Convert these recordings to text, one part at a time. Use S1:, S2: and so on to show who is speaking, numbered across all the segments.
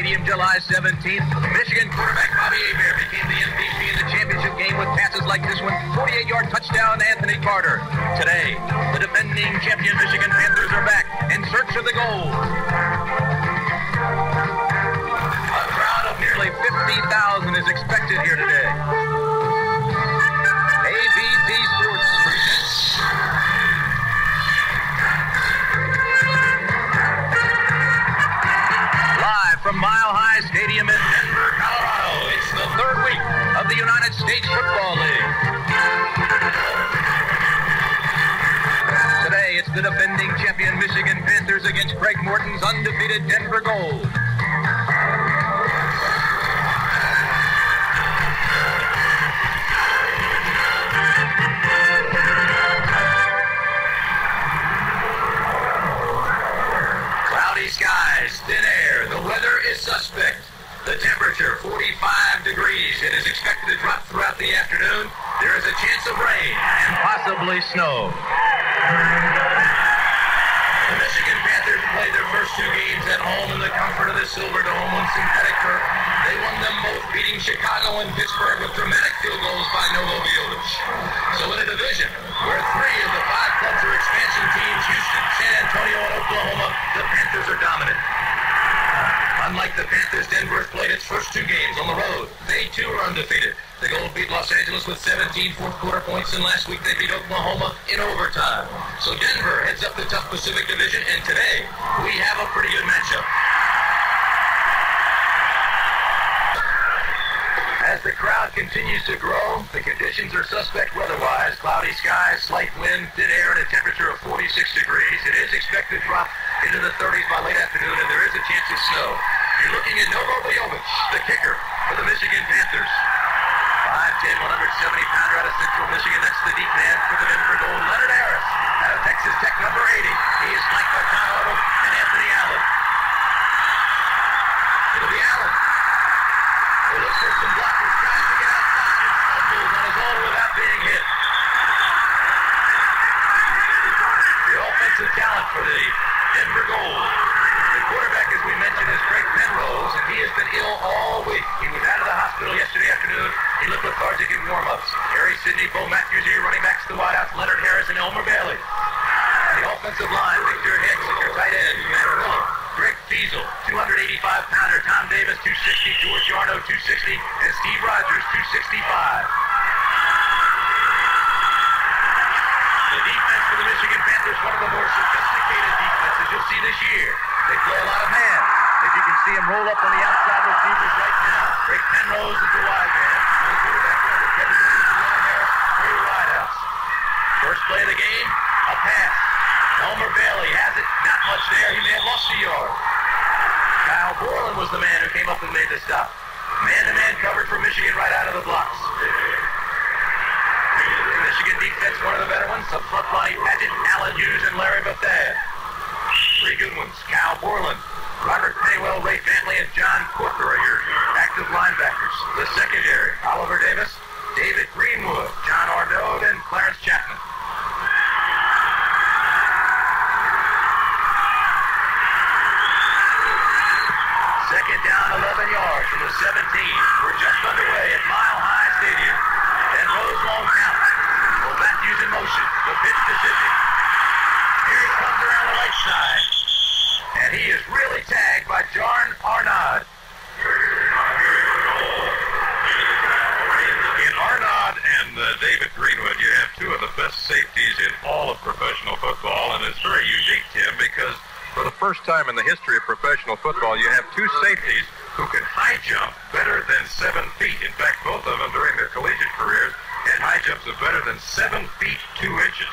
S1: Stadium, July 17th. Michigan quarterback Bobby Hebert became the MVP in the championship game with passes like this one. 48-yard touchdown, Anthony Carter. Today, the defending champion Michigan Panthers are back in search of the gold. A crowd of nearly 50,000 is expected here today. ABC Sports presents. Live from Mile High Stadium in Denver, Colorado, it's the third week of the United States Football League. Today, it's the defending champion Michigan Panthers against Craig Morton's undefeated Denver Gold. Cloudy skies, thin air, the weather is suspect. The temperature, 45 degrees. It is expected to drop throughout the afternoon. There is a chance of rain and possibly snow. The Michigan Panthers played their first two games at home in the comfort of the Silver Dome on synthetic turf. They won them both, beating Chicago and Pittsburgh with dramatic field goals by Novoviovic. So in a division where three of the five clubs are expansion teams, Houston, San Antonio, and Oklahoma, the Panthers are dominant. Unlike the Panthers, Denver has played its first two games on the road. They, too, are undefeated. The Gold beat Los Angeles with 17 fourth-quarter points, and last week they beat Oklahoma in overtime. So Denver heads up the tough Pacific Division, and today we have a pretty good matchup. As the crowd continues to grow, the conditions are suspect weather-wise. Cloudy skies, slight wind, thin air, and a temperature of 46 degrees. It is expected to drop into the 30s by late afternoon, and there is a chance of snow. You're looking at Novoviovic, the kicker for the Michigan Panthers. 5'10", 170-pounder out of Central Michigan. That's the deep man for the Denver Gold. Leonard Harris out of Texas Tech, number 80. He is flanked by Tom Otto and Anthony Allen. It'll be Allen. He looks for some blockers, tries to get outside and stumbles on his own without being hit. The offensive talent for the Denver Gold. The quarterback, as we mentioned, is Craig Penrose, and he has been ill all week. He was out of the hospital yesterday afternoon. He looked lethargic in warm-ups. Harry Sidney, Bo Matthews here, running backs to the wideouts, Leonard Harris and Elmer Bailey. The offensive line, Victor Hicks at your tight end, Matt Miller, Greg Fiesel, 285-pounder, Tom Davis, 260, George Yarno, 260, and Steve Rogers, 265. The defense for the Michigan Panthers, one of the more sophisticated defenses you'll see this year. They play a lot of man. As you can see him roll up on the outside receivers right now. Craig Penrose is the wide man. The quarterback number, Kevin Hughes and Leonard Harris, three wideouts. First play of the game, a pass. Elmer Bailey has it, not much there. He may have lost a yard. Kyle Borland was the man who came up and made the stop. Man-to-man coverage for Michigan right out of the blocks. The Michigan defense, one of the better ones. Up front line, Paget, Alan Hughes, and Larry Bethea. Three good ones. Kyle Borland, Robert Paywell, Ray Fantley, and John Corker are your active linebackers. The secondary, Oliver Davis, David Greenwood, John Ardode, and Clarence Chapman. Second down, 11 yards from the 17. We're just underway at Mile High Stadium. And Rose long count. Well, Matthews in motion. The pitch to Sidney. Here he comes around the right side. And he is really tagged by Jarn Arnaud.
S2: In Arnaud and David Greenwood, you have two of the best safeties in all of professional football. And it's very unique, Tim, because for the first time in the history of professional football, you have two safeties who can high jump better than 7 feet. In fact, both of them during their collegiate careers had high jumps of better than 7 feet 2 inches.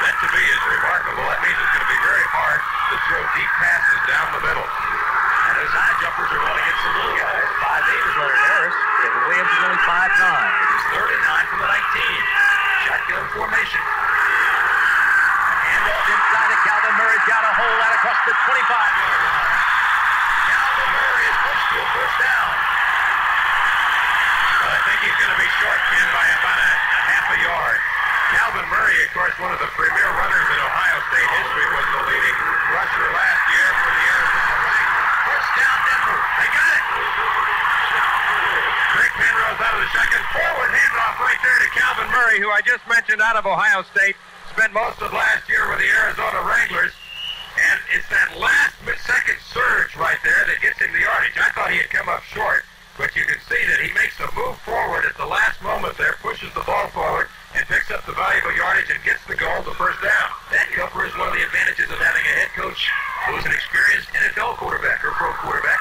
S2: That to me is remarkable. That means it's going to be very hard to throw deep passes down the middle.
S1: And those high jumpers are going against the little guys. 5'8" is Leonard Harris. Kevin Williams is only 5'9". It is 39 from the 19. Shotgun formation. Handoff inside to Calvin Murray. Got a hole out across the 25-yard line. Calvin Murray is close to a first down.
S2: Well, I think he's going to be short, Ken, by about a half a yard. Calvin Murray, of course, one of the premier runners in Ohio State history, was the leading rusher last year for the Arizona Wings.
S1: First down, Denver. They got it.
S2: out of Ohio State. Spent most of last year with the Arizona Wranglers. And it's that last second surge right there that gets him the yardage. I thought he had come up short, but you can see that he makes a move forward at the last moment there, pushes the ball forward, and picks up the valuable yardage and gets the goal, the first down. That, Cooper, is one of the advantages of having a head coach who's an experienced NFL quarterback or pro quarterback.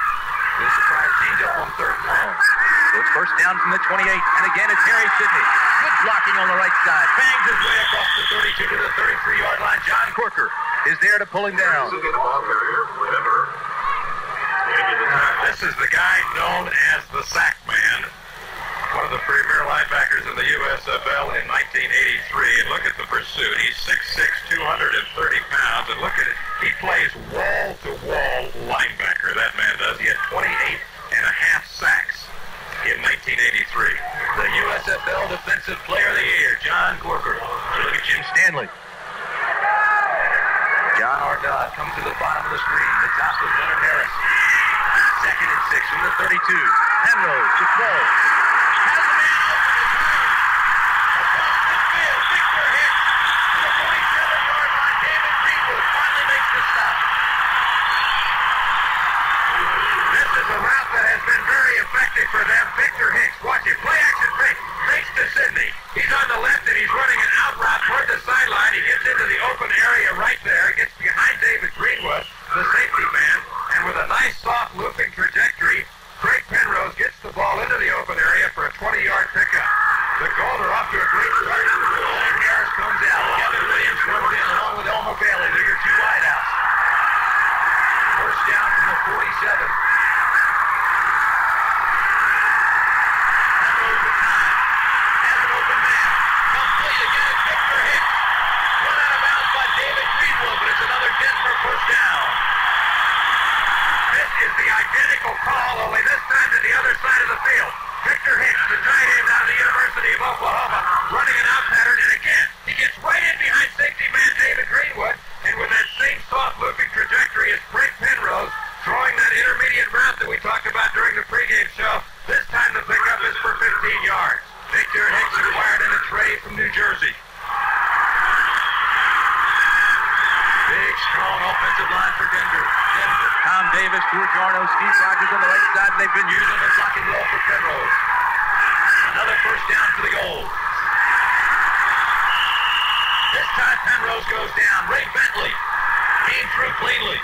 S2: This surprise change up on third and long.
S3: So it's first down from the 28, and again it's Harry Sidney. Good blocking on the right side.
S2: Bangs his way across the 32 to the 33-yard line. John Corker
S3: Is there to pull him down.
S2: This is the guy known as the sack man. One of the premier linebackers in the USFL in 1983. And look at the pursuit. He's 6'6", 230 pounds. And look at it. He plays wall-to-wall linebacker. That man does. He had 28 and a half sacks in 1983. The USFL Defensive Player of the Year, John Corker. Look at Jim Stanley. John Ardott comes to the bottom of the screen. The top is Leonard Harris. Second and 6 from the 32.
S3: Penrose to throw.
S2: Has a man open his hand. Across midfield, Victor Hicks to the 47-yard line. David Greenwood finally makes the stop. This is a route that has been very effective for them. Victor Hicks, watch it, play action fake, fakes to Sidney. He's on the left and he's running an out route toward the sideline. He gets into the open area right there, gets behind David Greenwood, the safety man, and with a nice soft looping trajectory, Craig Penrose gets the ball into the open area for a 20-yard pickup. The Gold are off to a great start. Leonard Harris comes out. Kevin Williams comes in along with Elmo Bailey. They're your two wideouts. First down from the 47. Penrose with time. Has an open man. Complete again. It's Victor Hicks. Run out of bounds by David Greenwood, but it's another Denver first down. This is the identical call, only this time to the other side of the field. Victor Hicks, the tight end out of the University of Oklahoma, running an out pattern, and again, he gets right in behind safety man David Greenwood, and with that same soft looping trajectory as Frank Penrose, throwing that intermediate route that we talked about during the pregame show. This time the pickup is for 15 yards. Victor Hicks acquired in a trade from New Jersey. Big, strong offensive line for Denver.
S3: Tom Davis, Stuart Jarno, Steve Rogers on the right side. They've been
S2: Using the blocking roll for Penrose. Another first down for the Gold. This time Penrose goes down. Ray Bentley came through cleanly.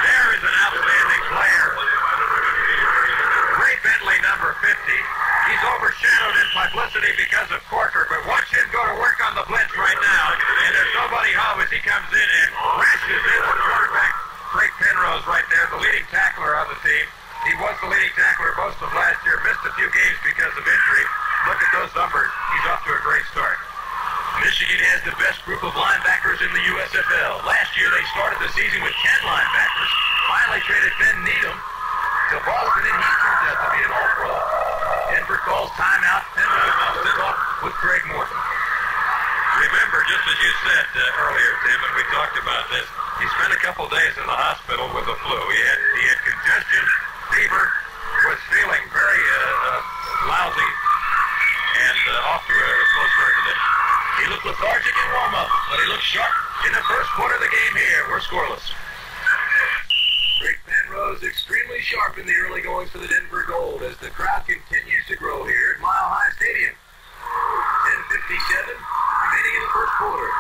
S2: There is an outstanding player. Ray Bentley, number 50. He's overshadowed in publicity because of Corker, but watch him go to work on the blitz right now. And there's nobody home as he comes in and crashes in with quarterback Craig Penrose right there, the leading tackler on the team. He was the leading tackler most of last year, missed a few games because of injury. Look at those numbers. He's off to a great start. Michigan has the best group of linebackers in the USFL. Last year they started the season with 10 linebackers. Finally traded Ben Needham to Boston, and he turned out to be an all-pro. Denver calls timeout. Penrose dumps it off with Craig Morton. Remember, just as you said earlier, Tim, and we talked about this, he spent a couple days in the hospital with the flu. He had congestion, fever, was feeling very lousy, and off to a slow start today. He looked lethargic in warm-up, but he looked sharp in the first quarter of the game here. We're scoreless. Craig Penrose extremely sharp in the early goings for the Denver Gold as the crowd continues to grow here at Mile High Stadium. 10:57, remaining in the first quarter.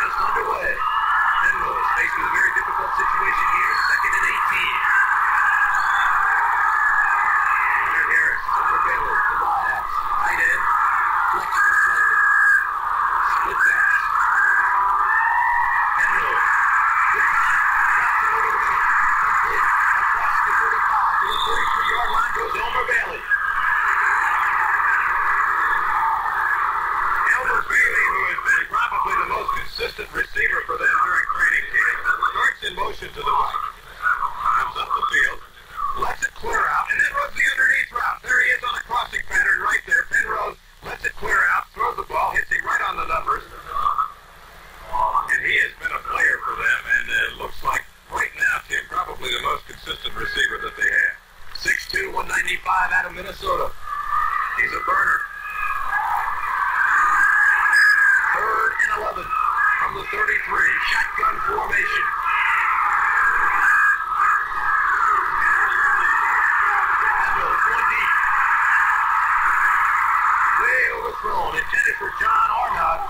S2: Just underway. Penrose facing a very difficult situation here. Second and 18. Leonard Harris, Silver Baylor, the wideouts. Tight end, flex to Sullivan. Split backs. Penrose. Good time. Drops it over the middle. Complete. Across the 35 to the 33-yard line goes Elmer Bailey. Elmer Bailey, who has been probably the most consistent receiver for them during training camp, starts in motion to the right. Comes up the field. Lets it clear out, and then runs the underneath route. There he is on a crossing pattern right there. Penrose lets it clear out, throws the ball, hits him right on the numbers. And he has been a player for them, and it looks like right now, Tim, probably the most consistent receiver that they have. 6'2", 195 out of Minnesota. He's a burner.
S1: Shotgun formation. Going deep. Way overthrown. Intended for John Arnott.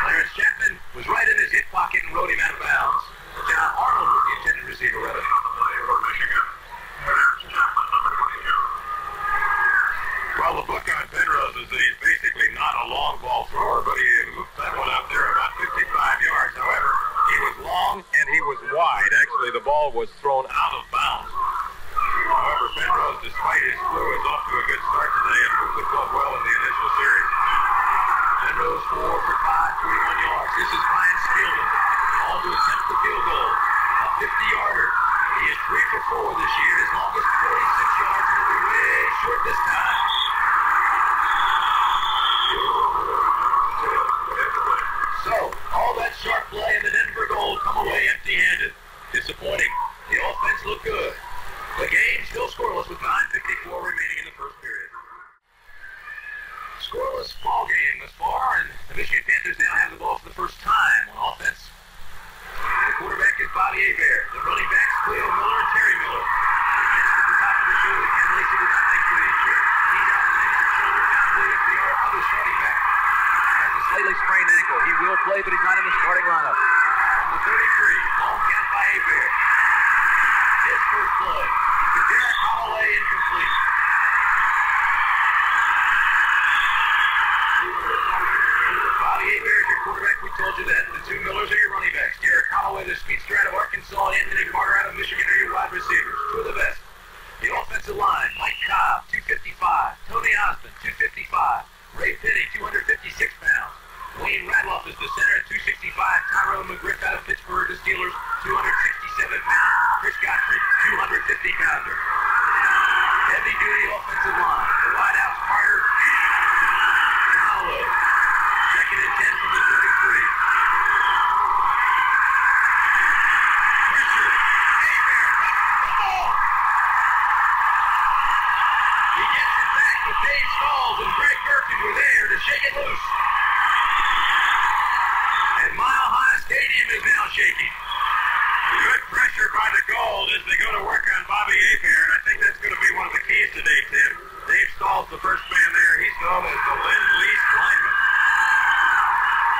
S1: Clarence Chapman was right in his hip pocket and rode him out of bounds. John Arnold was the intended receiver of it.
S2: Well, the book on Penrose is that he's basically not a long ball thrower, but he moved that one out there about 55 yards. However, he was long and he was wide. Actually, the ball was thrown out of bounds. However, Penrose, despite his flu, is off to a good start today and moved the club well in the initial series.
S1: Penrose 4 for 5, 21 yards. This is Ryan Spielman. All to attempt the field goal. A 50-yarder. He is 3 for 4 this year. His longest 46 yards will be way short this time. So, all that sharp play and the Denver goal come away empty-handed. Disappointing. The offense looked good. The game still scoreless with 9:54 remaining in the first period. Scoreless ball game thus far, and the Michigan Panthers now have the ball for the first time on offense. The quarterback is Bobby Hebert. The running backs Cleo Miller and Terry Miller. At the top of the shoulder, Ken Lacey did not make for the injury. He's out of the shoulder. John Williams, the other starting back,
S3: Has a slightly sprained ankle. He will play, but he's not in the starting lineup.
S1: on the 33, long count by Hebert. His first play. To Derek Holloway, incomplete. Bobby Hebert is your quarterback. We told you that. The two Millers are your running backs. Derek Holloway, the speedster out of Arkansas, and Anthony Carter out of Michigan are your wide receivers. Two of the best. The offensive line, Mike Cobb, 255. Tony Osmond, 255. Ray Penny, 256 pounds. Wayne Radloff is the center at 265. Tyrone McGriff out of Pittsburgh, the Steelers, 267 pounds. Chris Godfrey, 250 pounder. Heavy duty offensive line. The wideouts Carter and Holloway. Second and 10 from the 33. Pressure. Hebert drops the ball. He gets it back with Dave Stalls and Greg Birkin were there to shake it loose. And Mile High Stadium is now shaking.
S2: Good pressure by the Gold as they go to work on Bobby Hebert, and I think that's going to be one of the keys today, Tim. Dave Stahl's the first man there. He's known as the Lend-Lease lineman.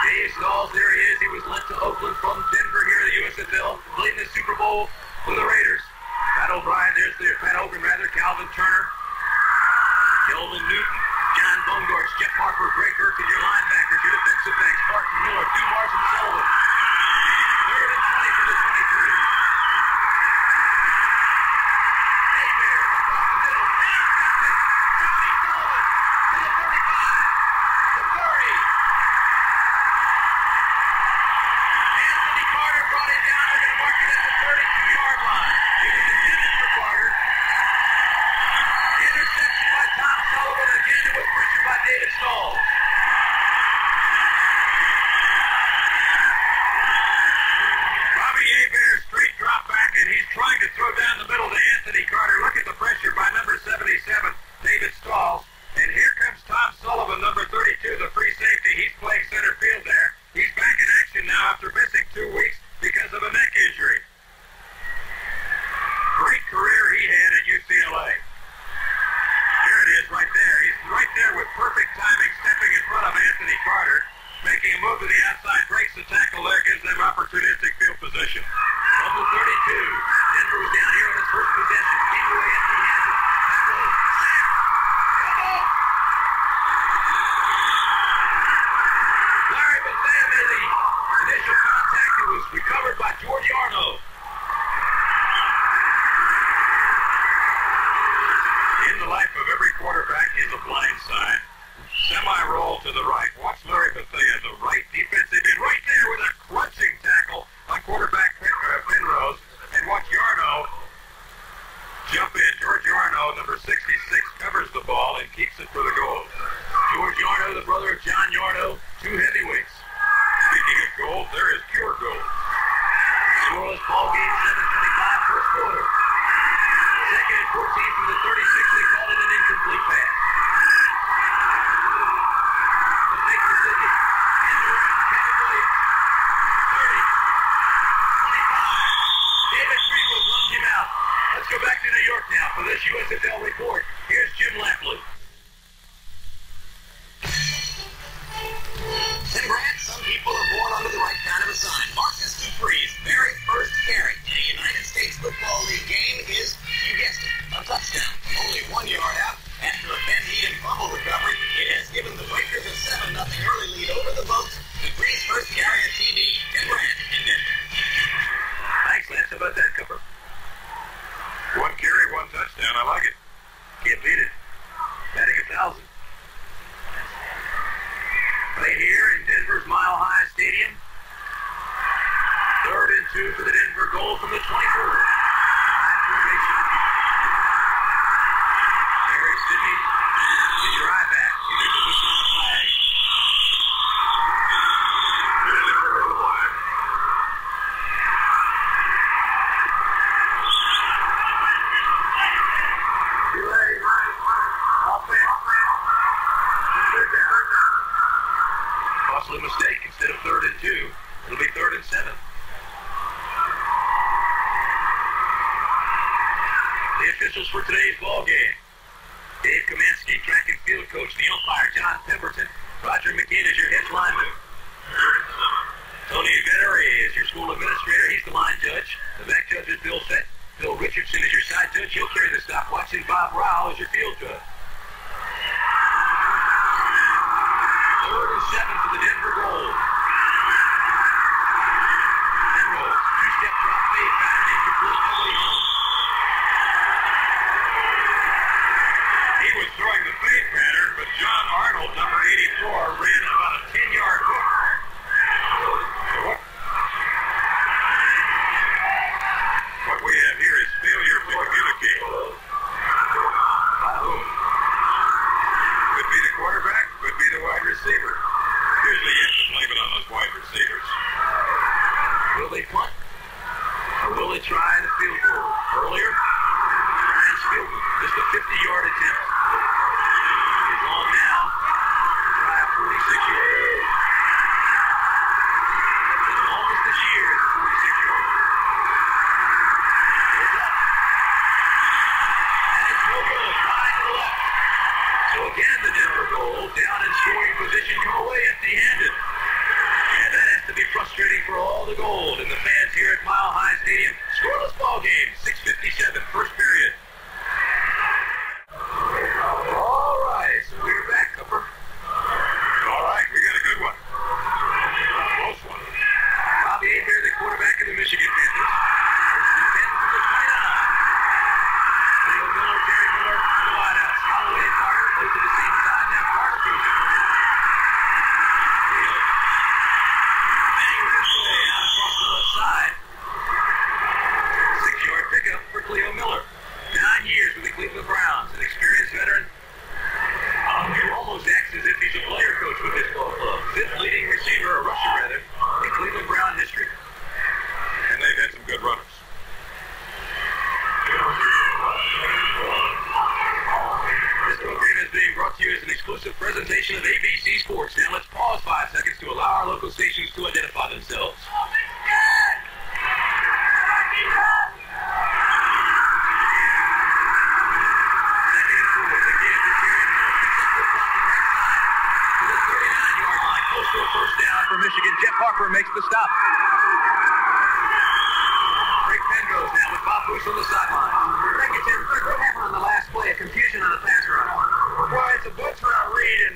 S1: Dave Stalls, there he is. He was lent to Oakland from Denver here at the USFL. Played in the Super Bowl with the Raiders. Pat O'Brien, Pat Hogan, Calvin Turner, Kelvin Newton, John Bungorts, Jeff Harper, Greg Birkin, your linebackers, your defensive backs, Martin Miller, Dumars, and Sullivan. Third and 20 for the 23. Hebert across the middle. Intercepted. Johnny Sullivan to the 35. The 30. Anthony Carter brought it down. They're going to mark it at the 32-yard line. It was intended for Carter. Interception by Tom Sullivan. Again, it was pressure by David Stalls.
S2: Bobby Hebert, straight drop back, and he's trying to throw down the middle to Anthony Carter. Look at the pressure by number 77, David Stalls. And here comes Tom Sullivan, number 32, the free safety. He's playing center field there. He's back in action now after missing 2 weeks because of a neck injury. Great career he had at UCLA. There it is right there. He's right there with perfect timing, stepping in front of Anthony Carter, making a move to the outside, breaks the tackle there, gives them opportunistic field position.
S1: From the 32, Denver was down here on his first possession. Came away empty-handed. Come on! Larry Bethea made the initial contact. It was recovered by George Yarno.
S2: In the life of every quarterback is a blind side. Semi-roll to the right. Watch Larry Bethea, the right defensive end, right there with a crunching tackle on quarterback Penrose. And watch Yarno jump in. George Yarno, number 66, covers the ball and keeps it for the goal.
S1: George Yarno, the brother of John Yarno, two heavyweights.
S2: Speaking of gold, there is pure gold.
S1: Scoreless ball this USFL report, here's Jim Lapley. Tim Brad, some people are born under the right kind of a sign. Marcus Dupree's very first carry in a United States Football League game is, you guessed it, a touchdown. Only 1 yard out. After a Ben-Heaton fumble recovery, it has given the Breakers a 7-0 early lead over the Boats. Dupree's first carry at TD. Tim Brad in Denver.
S2: Thanks, Lance. How about that, Cooper? 1 carry, 1 touchdown. I like it. Can't beat it. Batting 1,000.
S1: Right here in Denver's Mile High Stadium. 3rd and 2 for the Denver goal from the 24. High formation. Harry Sidney, the dry back. Here's the whistle on the flag. Costly mistake. Instead of 3rd and 2, it'll be 3rd and 7. The officials for today's ball game: Dave Kaminsky, track and field coach. The umpire, John Pemberton. Roger McKean is your head lineman. Tony Vettery is your school administrator. He's the line judge. The back judge is Bill Fett. Bill Richardson is your side judge. He'll carry the stopwatch. And Bob Rowell is your field judge. 3rd and 7 for the Denver goal. Denver, 2-step drop fade pattern, incomplete, nobody home.
S2: He was throwing the fade pattern, but John Arnold, number 84, ran about a 10-yard hook. What we have here is failure to communicate. Could be the quarterback, could be the wide receiver. Usually you have to blame it on those wide receivers.
S1: Will they punt? Or will they try the field goal? Earlier, Ryan Spielman, just a 50-yard attempt. He's on now to try a 46-yard. As long as this year is a 46-yard. It's up. And it's no good. Right to the left. So again, the Denver goal down in scoring position, come away empty-handed. And that has to be frustrating for all the gold and the fans here at Mile High Stadium. Scoreless ball game, 6:57, first period. All right, so we're back, Cooper.
S2: All right, we got a good one. Close one.
S1: Bobby Hebert, the quarterback of the Michigan Panthers. First and 10 from the 29. Leo Miller, Terry Miller, the wideouts. Holloway and Carter play to the same side. Now Carter goes in. Leo. Banging this way out across the left side. 6-yard pickup for Cleo Miller. 9 years with the Cleveland Browns, an experienced veteran. Who almost acts as if he's a player coach with his ball club. 5th leading receiver, or rusher rather, in Cleveland Brown history.
S2: And they've had some good runners.
S1: This program is being brought to you as an exclusive presentation of ABC Sports. Now let's pause 5 seconds to allow our local stations to identify themselves. First down for Michigan. Jeff Harper makes the stop. Rick Penn goes now with Bob Bush on the sideline. Thank you, Tim. What happened on the last play? A confusion on the pass run.
S4: Well, it's a blitz route read, and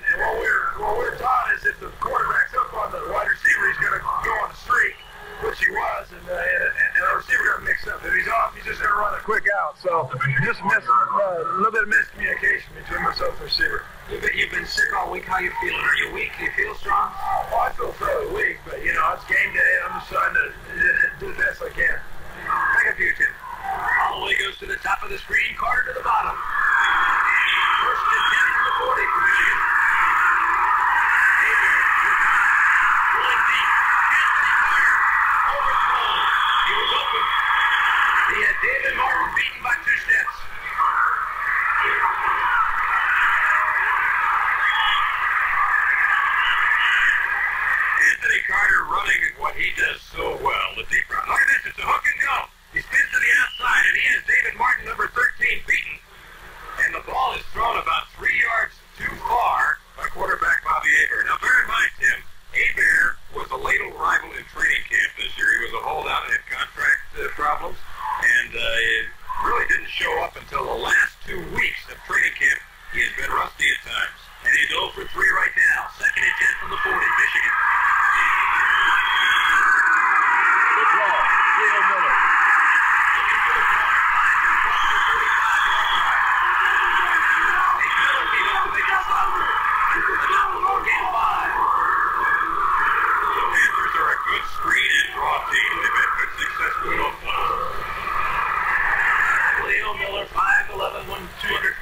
S4: what we're taught is if the quarterback's up on the wide receiver, he's going to go on a streak, which he was, and our receiver got mixed up. If he's off, he's just going to run a quick out. So just missed a little bit of miscommunication between myself and the receiver.
S1: You've been sick all week. How you feeling? Are you weak? Do you feel strong?
S4: Oh, I feel fairly weak, but, it's game day. I'm just trying to do the best I can.
S1: Back up here, Tim. Holloway goes to the top of the screen. Carter to the bottom. First and 10 from the 40 for Michigan. Hebert, pulling deep. Anthony Carter, overthrown. He was open. He had David Martin beaten by 2 steps.
S2: Anthony Carter running what he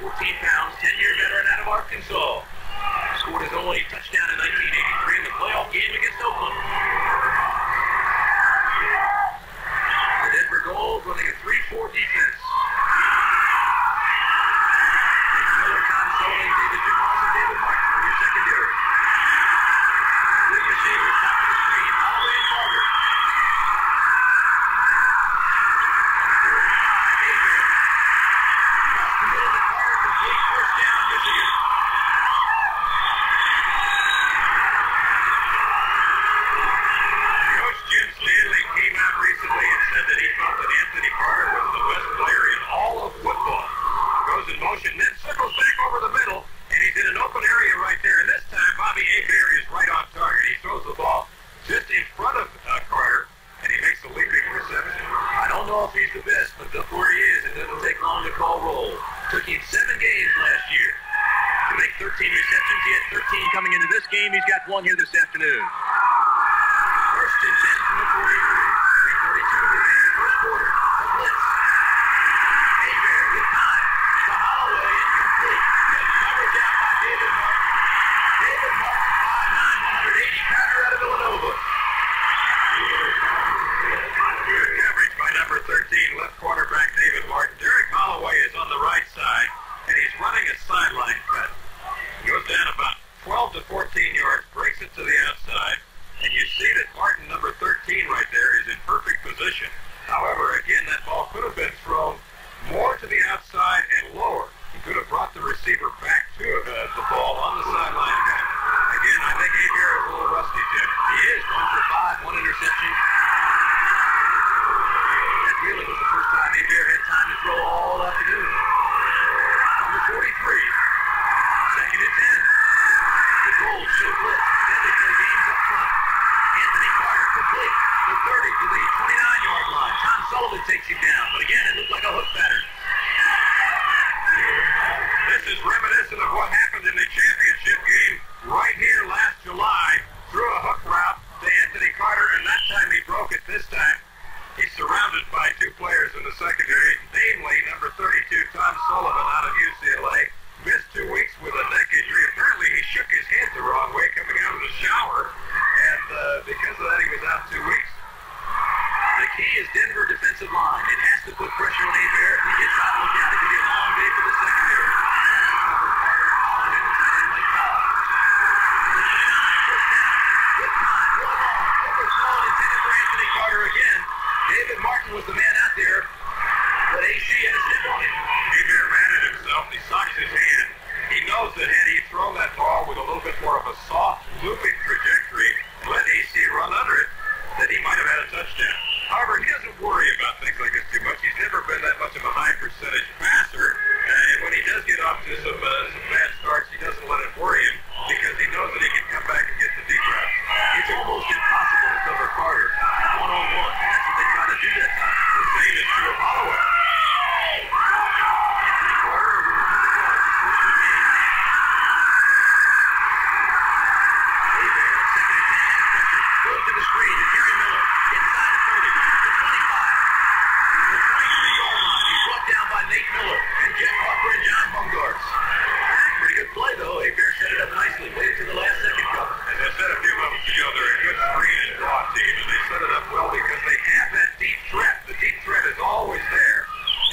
S1: 6'14 pounds, 10-year veteran out of Arkansas. Scored his only touchdown in 1983 in the playoff game against Oakland. The Denver Gold running a 3-4 defense. Miller, Tom Sullivan, David Dumas, and David Martin on your secondary. Three receivers, top of the screen, Holloway and Carter. First down, Michigan. Coach Jim Stanley came out recently and said that he felt that Anthony Carter was the best player in all of football. Goes in motion, then circles back over the middle, and he's in an open area right there. And this time, Bobby Hebert is right on target. He throws the ball just in front of Carter, and he makes the leaping reception. I don't know if he's the best, but look where he is. It doesn't take long to call roll. Took him 7 games last year to make 13 receptions. He had 13 coming into this game. He's got 1 here this afternoon. First and 10 from the 43. 3:42 to the first quarter. A blitz. Hebert with time. To Holloway, incomplete. And covered down by David Martin. David Martin, 5'9", 180 pounder out of Villanova. Good coverage by number 13, left cornerback David Martin. Derek Holloway is on the right side, and he's running a sideline cut. Goes down about 12 to 14 yards, breaks it to the outside, and you see that Martin, number 13 right there, is in perfect position. However, again, that ball could have been thrown more to the outside and lower. He could have brought the receiver back to the ball on the sideline cut. Again, I think Hebert is a little rusty, Jim. He is 1 for 5, 1 interception. That really was the first time Hebert had time to throw all afternoon. Number 43. Second and 10. The Gold show blitz. Then they play games up front. Anthony Carter complete. The 30 to the 29-yard line. Tom Sullivan takes him down. But again, it looked like a hook pattern. This is reminiscent of what happened in the championship game right here last July. Threw a hook route to Anthony Carter, and that time he broke it. This time he's surrounded by 2 players in the secondary, namely number 32, Tom Sullivan out of UCLA. Missed 2 weeks with a neck injury. Apparently he shook his head the wrong way coming out of the shower, and because of that he was out 2 weeks. The key is Denver defensive line. It has to put pressure on Hebert. If he gets out, look out. It could be a long day for the secondary. Cover Carter, Holland, and tight end Mike Cobb. First down. Good time. Real long. Overthrown. Intended for Anthony Carter again. David Martin was the man out there, but AC had a step on him. Hebert ran it himself. He socks his hand. He knows that had he thrown that ball with a little bit more of a soft, looping trajectory, let AC run under it, that he might have had a touchdown. However, he doesn't worry about things like this too much. He's never been that much of a high percentage passer, and when he does get off to some bad starts, he doesn't let it worry him because he knows that he can come back and get the deep route. It's almost impossible to cover Carter one-on-one. That's what they try to do that time. The same is true of Holloway. Anthony Carter will run the ball at the first of the game. Hebert, second and 10, goes to the screen to Terry Miller. Inside the 30, the 25, the 23-yard line. He's brought down by Nate Miller and Jeff Harper and John Bumgarts. Pretty good play, though. Hebert set it up nicely. Waited to the last second cover.
S2: As I said a few moments ago, they're a good screen and draw team, and they set it up well because they have that deep threat. The deep threat is always there.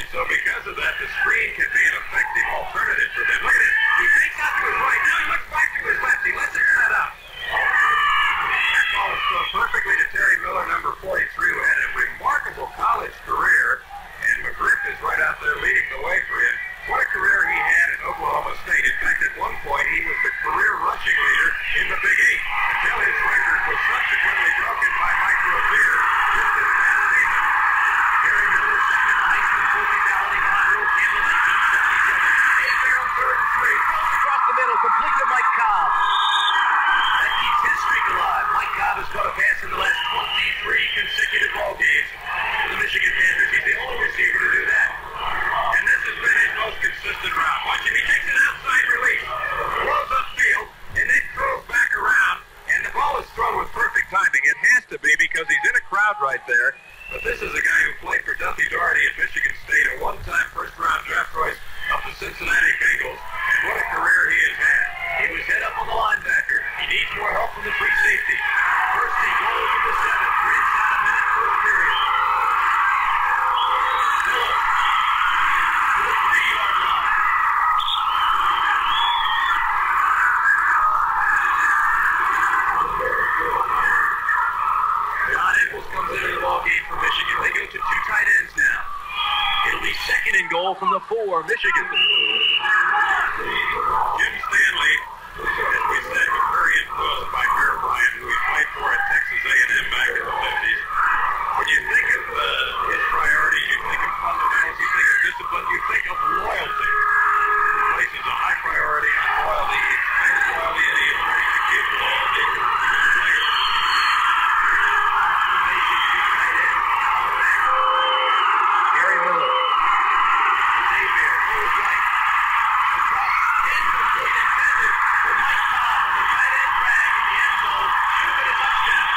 S2: And so because of that, the screen can be an effective alternative for them. Look at it. He takes out to his right. Now he looks back to his left. He lets it set up. That ball is thrown perfectly to Terry Miller, number 43, who had a remarkable college career, and McGriff is right out there leading the way for him. What a career he had at Oklahoma State. In fact, at one point, he was the career rushing leader in the Big Eight until his record was subsequently broken by Mike Rozier just this past season. Terry Miller, second in the Heisman Trophy ballot behind Earl Campbell, 1977. Hebert on 3rd and 3.
S3: Throws across the middle, complete to Mike Cobb.
S1: That keeps his streak alive. Mike Cobb has caught a pass in the last 23 consecutive ball games for the Michigan Panthers. He's the only receiver to do that. And this has been his most consistent route. Watch him. He takes an outside release, throws upfield, and then throws back around. And the ball is thrown with perfect timing. It has to be because he's in a crowd right there. But this is a guy who played for Duffy Daugherty at Michigan State, a one-time first-round draft choice of the Cincinnati Bengals. John Eccles comes into the ball game for Michigan. They go to 2 tight ends now. It'll be 2nd and goal from the 4, Michigan.
S2: Jim Stanley, as we said, was very influenced by Bear Bryant, who he played for at Texas A&M back in the 50s. When you think of his priorities, you think of fundamentals, you think of discipline, you think of loyalty. He places a high priority on loyalty, expects loyalty, and he is ready to give loyalty to his players.
S1: Gary Miller. Hebert, goes right. Across, incomplete, intended for Mike Cobb on the tight end drag in the end zone. Should have been a touchdown.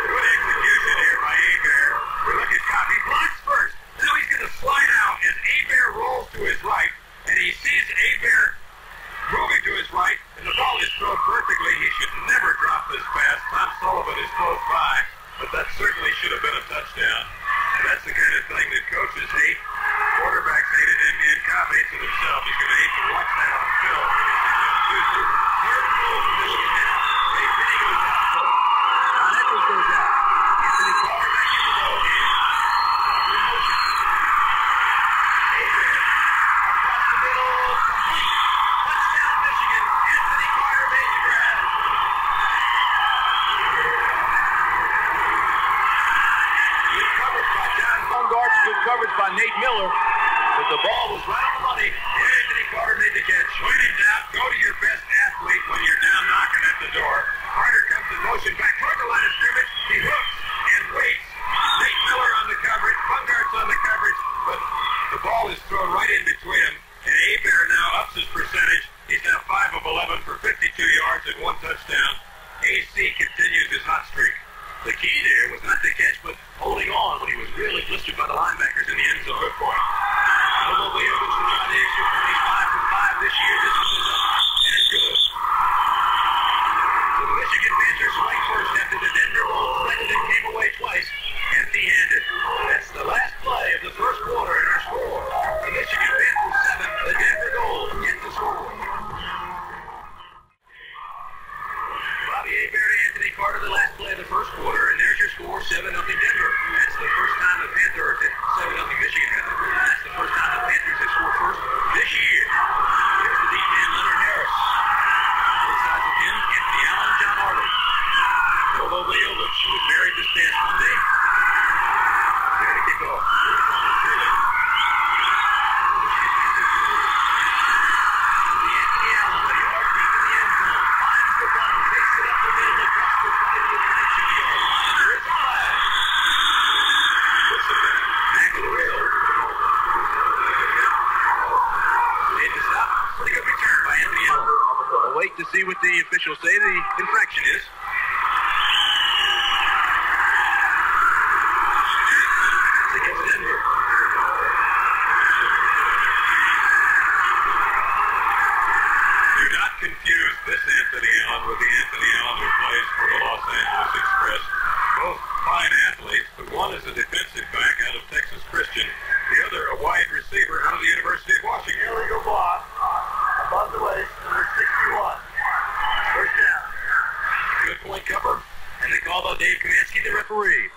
S2: Good execution here by Hebert. Look at Cobb. He blocks first. Now he's going to slide out as Hebert rolls to his right, and he sees Hebert moving to his right, and the ball is thrown perfectly. He should never drop this pass. Tom Sullivan is close by, but that certainly should have been a touchdown. And that's the kind of thing that coaches hate. Quarterbacks hate it, and Cobb hates it himself. He's going to hate to watch that on film. Third and goal for Michigan now. Hey, Vinny goes out.
S1: John Eccles goes out.
S2: Anthony Carter back in the ball game.
S1: Hebert. Across the middle. Complete. Touchdown, Michigan. Anthony Carter made the grab. Good coverage by John Baumgart's. Good coverage by Nate Miller. But the ball was right on the money.
S2: And Anthony Carter made the catch. When in doubt, go to your best athlete when you're down knocking at the door. Carter comes in motion back toward the line of scrimmage. He hooks and waits. Nate Miller on the coverage. Baumgart's on the coverage. But the ball is thrown right in between him. And Hebert now ups his percentage. He's now 5 of 11 for 52 yards and 1 touchdown. AC continues his hot streak. The key there was not the catch, but holding on when he was really blistered by the linebackers in the end zone. Good point.
S1: Although the Evans and John Hughes are 25 for 5 this year, this is and it's good. The Michigan Panthers play first after the Denver ball threatened and came away twice, empty-handed. That's the last play of the first quarter in our score. The Michigan Panthers 7, the Denver Gold get the score. Bobby Hebert, Anthony Carter, the last play of the first quarter, and there's your score, 7-0 Denver. That's the first time the Panthers hit 7-0 Michigan. That's the first time the Panthers have scored first this year. Here's the deep man, Leonard Harris. Both sides of him, Anthony Allen, John Harley. Bobo Leovich, who was married this past Monday. Ready to kick off. Anthony Allen, a yard deep in the end zone. Finds the run, takes it up the middle across the 20-inch field. And there is a flag. Back of the wheel. Made to stop. Pretty good return by Anthony Allen. We'll wait to see what the officials say the infraction is. It's against Denver.
S2: Do not confuse this Anthony Allen with the Anthony Allen who plays for the Los Angeles Express. Both fine athletes, but one is a defensive back out of Texas Christian, the other a wide receiver out of the University of Washington.
S1: Illegal block above the waist, number 61. First down. Good point cover. And they call out Dave Kaminsky, the referee.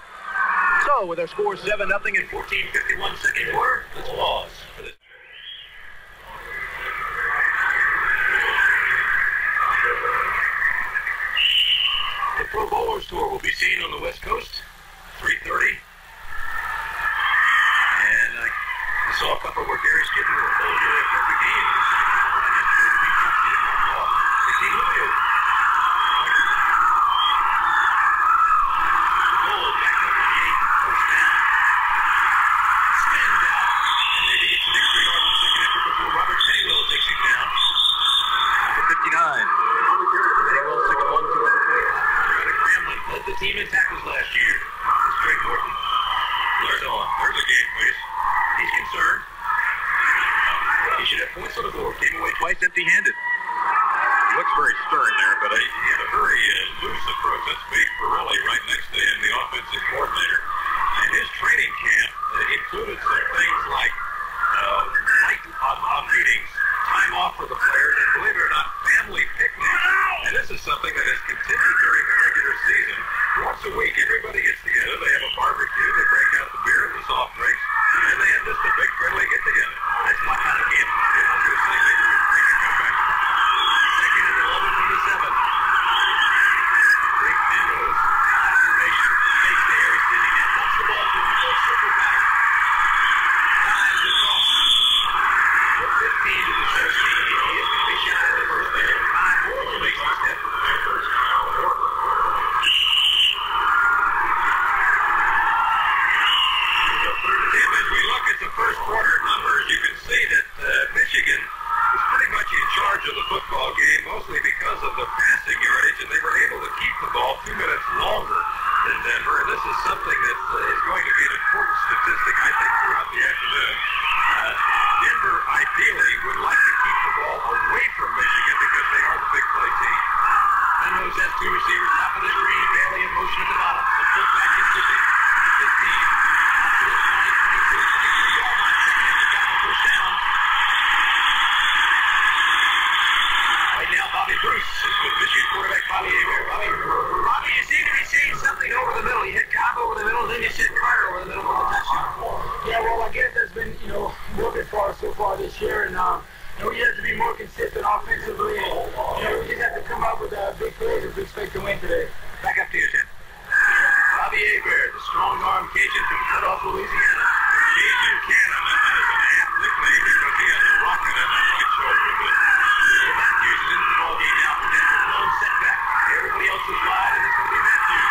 S1: So, with our score 7-0 in 14:51 second quarter, let's pause for this. The Pro Bowlers Tour will be seen on the West Coast, 3:30. And I saw a couple where Gary Skidmore will hold a perfect game. The goal back up on the 8, first down. Spins out, and maybe gets an extra yard on second effort before Robert Samuel takes it down. Number 59. Samuel 6'1", 225. Grambling led the team in tackles last year. It's Drake Morton. There's a game, please. He's concerned. He should have points on the board. Came away twice empty-handed.
S2: He looks very stern there, but he had a very loose approach. That's Big Pirelli right next to him, the offensive coordinator. And his training camp included some things like night meetings, time off for the players, and believe it or not, family
S1: Williams has two receivers, top of the screen, Bailey in motion at the bottom. The fullback is 15. To the 20, 22, 23-yard line. Second and he got the first down. Right now, Bobby Bruce is with Michigan quarterback Bobby Hebert. Bobby, you seem to be seeing something over the middle. You hit Cobb over the middle, then you hit Carter over the middle for the touchdown.
S4: Yeah, well, I guess that's been, working for us so far this year, and we have to be more consistent offensively, and we just have to come up with big plays if we expect to win today.
S1: Back up to you, Tim. Bobby Hebert, the strong-arm Cajun from Cutoff, Louisiana. Cajun Cannon, and that is an apt nickname because he has a rocket on that right shoulder. But Matthews is into the ballgame now for Denver. Lone setback. Everybody else is wide, and it's going to be Matthews.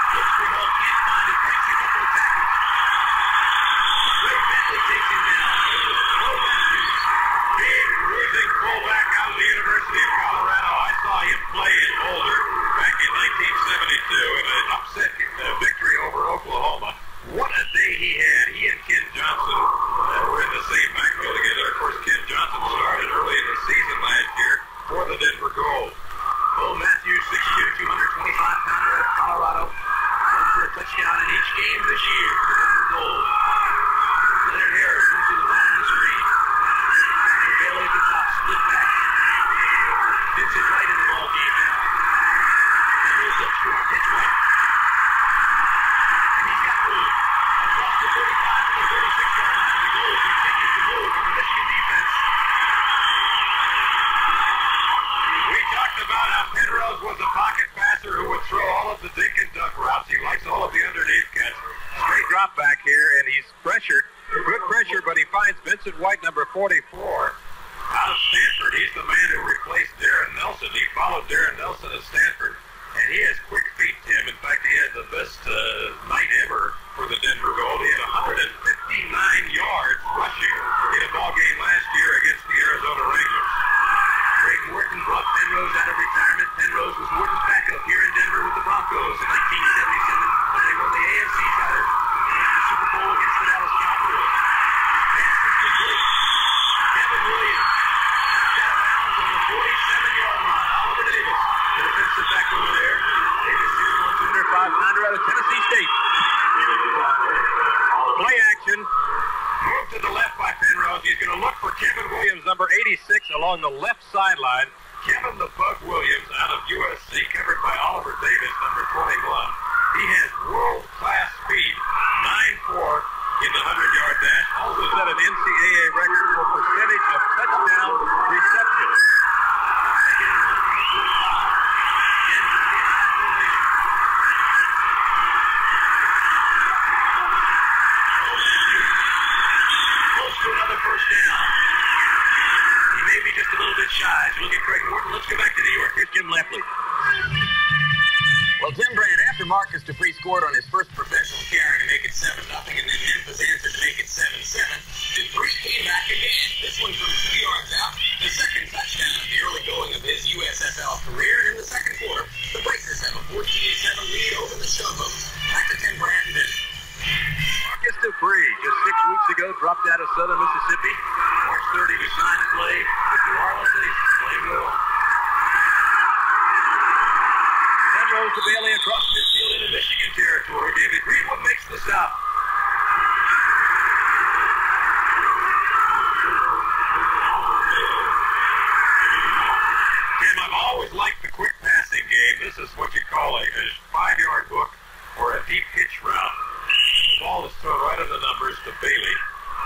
S1: Looks for help, can't find it, breaks a couple of tackles. Ray Bentley takes him down. Low Matthews. Big, bruising fullback out of the University of Colorado. I saw him play in Boulder back in 1972 in an upset victory over Oklahoma. What a day he had. He and Ken Johnson were in the same backfield together. Of course, Ken Johnson started early in the season last year for the Denver Gold. Bo Matthews, 6'2", 225-pounder out of Colorado. Runs for a touchdown in each game this year for the Denver Gold. Leonard Harris moves to the bottom of the screen. Bailey at the top, split back. Gets it right in the ball game now. And moves up short, hits right. And he's got room. Across the 35 to the 36-yard line. The goal continues to move from the Michigan defense. We talked about how Penrose was a pocket passer who would throw all of the dink and duck routes. He likes all of the underneath catch. Straight drop back here, and he's pressured. Good pressure, but he finds Vincent White, number 44, out of Stanford. He's the man who replaced Darren Nelson. He followed Darren Nelson at Stanford, and he has quick feet, Tim. In fact, he had the best night ever for the Denver Gold. He had 159 yards rushing in a ball game last year against the Arizona Wranglers. Greg Morton brought Penrose out of retirement. Penrose was Morton's backup here in Denver with the Broncos in 1977 when they won the AFC title and the Super Bowl against the Dallas Cowboys. Pass is complete. Kevin Williams knocked out of bounds on the 47-yard line. Oliver Davis, the defensive back over there. Davis is 105-pounder out of Tennessee State. Play action. Move to the left by Penrose. He's going to look for Kevin Williams, number 86, along the left sideline. Kevin the Bug Williams out of USC, covered by Oliver Davis, number 21. He has world-class speed, 9'4", in the 100-yard dash. Also set an NCAA record for percentage of touchdown reception. Another first down. He may be just a little bit shy. So look at Craig Morton. Let's go back to New York. Here's Jim Lepley.
S5: Well, Tim Brand, after Marcus Dupree scored on his first
S1: Professional carry to make it 7-0, and then Memphis answered to make it 7-7. Dupree came back again. This one from 2 yards out. The second touchdown of the early going of his USFL career in the second quarter. The Blazers have a 14-7 lead over the Showboats. Back to Tim Brand.
S3: Marcus Dupree, just 6 weeks ago, dropped out of Southern Mississippi.
S1: March 30 was signed to play with New Orleans, and he's playing well. Penrose to Bailey across midfield into Michigan territory. David Greenwood makes the stop. Tim, I've always liked the quick passing game. This is what you call a 5-yard hook or a deep pitch route. The ball is thrown right on the numbers to Bailey.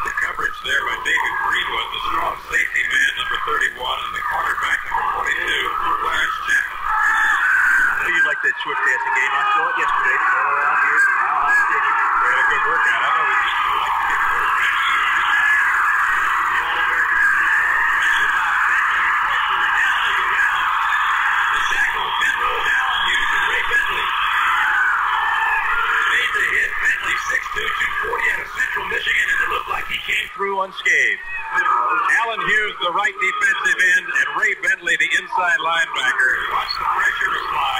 S1: The coverage there by David Greenwood, the strong safety man, number 31, and the cornerback, number 42, Clarence Chapman.
S3: I know you like that short passing game. I saw it yesterday. All around here.
S1: They had a good workout. I know he used to like to get quarterbacks. The All-American pressure down to the ground. The tackle, Penrose, Allen Hughes, and Ray Bentley. Made the hit. Bentley, 6'2", 240 out of Central Michigan, and it looked like he came through unscathed. Allen Hughes, the right defensive end, and Ray Bentley, the inside linebacker. Watch the pressure apply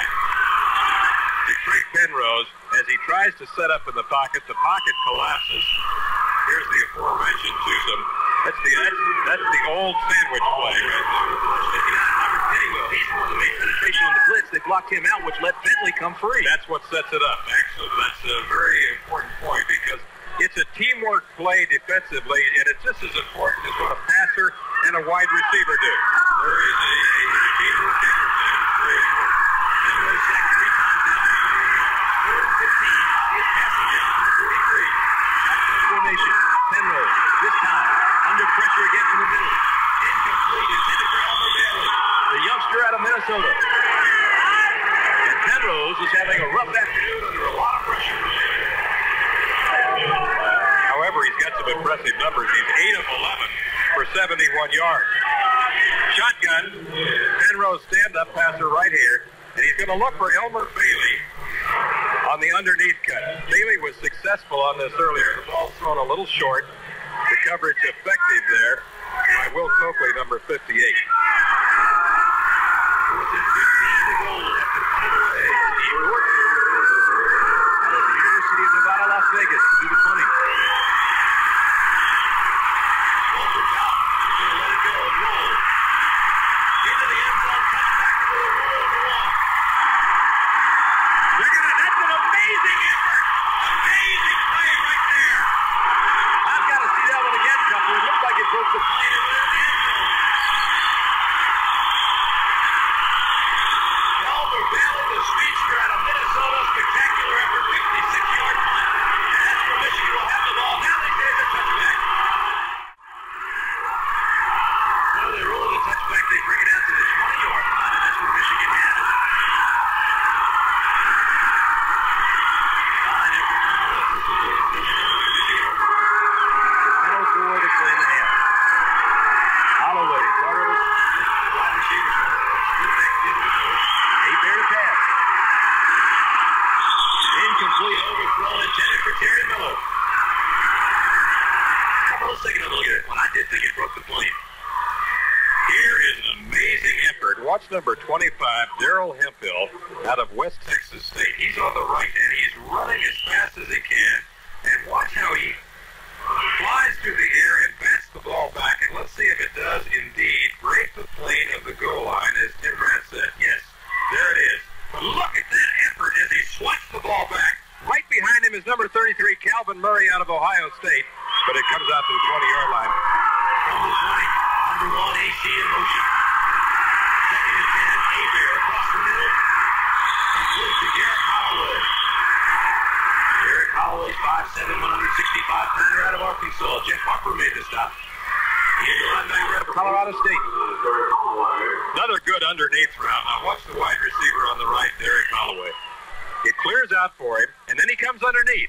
S1: to Craig Penrose as he tries to set up in the pocket. The pocket collapses. Here's the aforementioned twosome. That's the old sandwich play right there. 59, Robert Pennywell. He's the one that made penetration on the blitz that
S3: blocked him out, which let Bentley come free.
S2: That's what sets it up. Actually, that's a very important point because it's a teamwork play defensively, and it's just as important as what a passer and a wide receiver do. There is a teamwork effort there. It's very important. Bentley sacked 3 times now. 4 and 15. He is passing down to the 43.
S3: Formation. Penrose, this time, under pressure again from the middle.
S1: Incomplete. Intended for Elmer Bailey.
S3: The youngster out of Minnesota. And Penrose is having a rough afternoon under a lot of pressure.
S2: However, he's got some impressive numbers. He's 8 of 11 for 71 yards. Shotgun. Penrose stand-up passer right here. And he's going to look for Elmer Bailey on the underneath cut. Bailey was successful on this earlier. The ball's thrown a little short. The coverage effective there by Will Coakley, number 58.
S1: 4th and 15 to go after punting away.
S3: Steve York out of the University of Nevada, Las Vegas, to do the punting.
S1: Walter Cobb is going to let it go and roll. Into the end zone, touchback to the roll over one. That's an amazing effort. Amazing play right there.
S3: I've got to see that one again, Cutler. It looked like it broke the plane.
S1: Elmer Bailey, the speedster out of Minnesota. Spectacular effort, 56-yard punt. And that's where Michigan will have the ball. Now they say it's a touchback. So they roll the touchback. They bring it out to the 20-yard line, and that's where Michigan has it. Fine effort nonetheless.
S3: Penalty for the play in the half. Holloway, Carter,
S1: Wide receivers. Good back field with Coach.
S3: Hebert to pass.
S1: Incomplete overthrow intended for Terry Miller. Let's take another look at it. When I did think it broke the plane.
S2: Here is an amazing effort. Watch number 25, Darrell Hemphill, out of West Texas State.
S1: He's on the right, and he's running as fast as he can. And watch how he flies through the air and bats the ball back. And let's see if it does indeed break the plane of the goal line, as Tim Brad said. Yes, there it is. But look at that effort as he swats the ball back.
S2: Right behind him is number 33, Calvin Murray, out of Ohio State. But it comes out to the 20-yard line.
S1: From the 20, number 1, AC in motion. 2nd and 10, Hebert across the middle. Complete to Garrett Holloway. Garrett Holloway, 5'7", 165-pounder out of Arkansas. Jeff Harper made the stop. He's the linebacker out of
S3: Colorado State.
S2: Another good underneath route. Now watch the wide receiver on the right, Derek Holloway. It clears out for him, and then he comes underneath.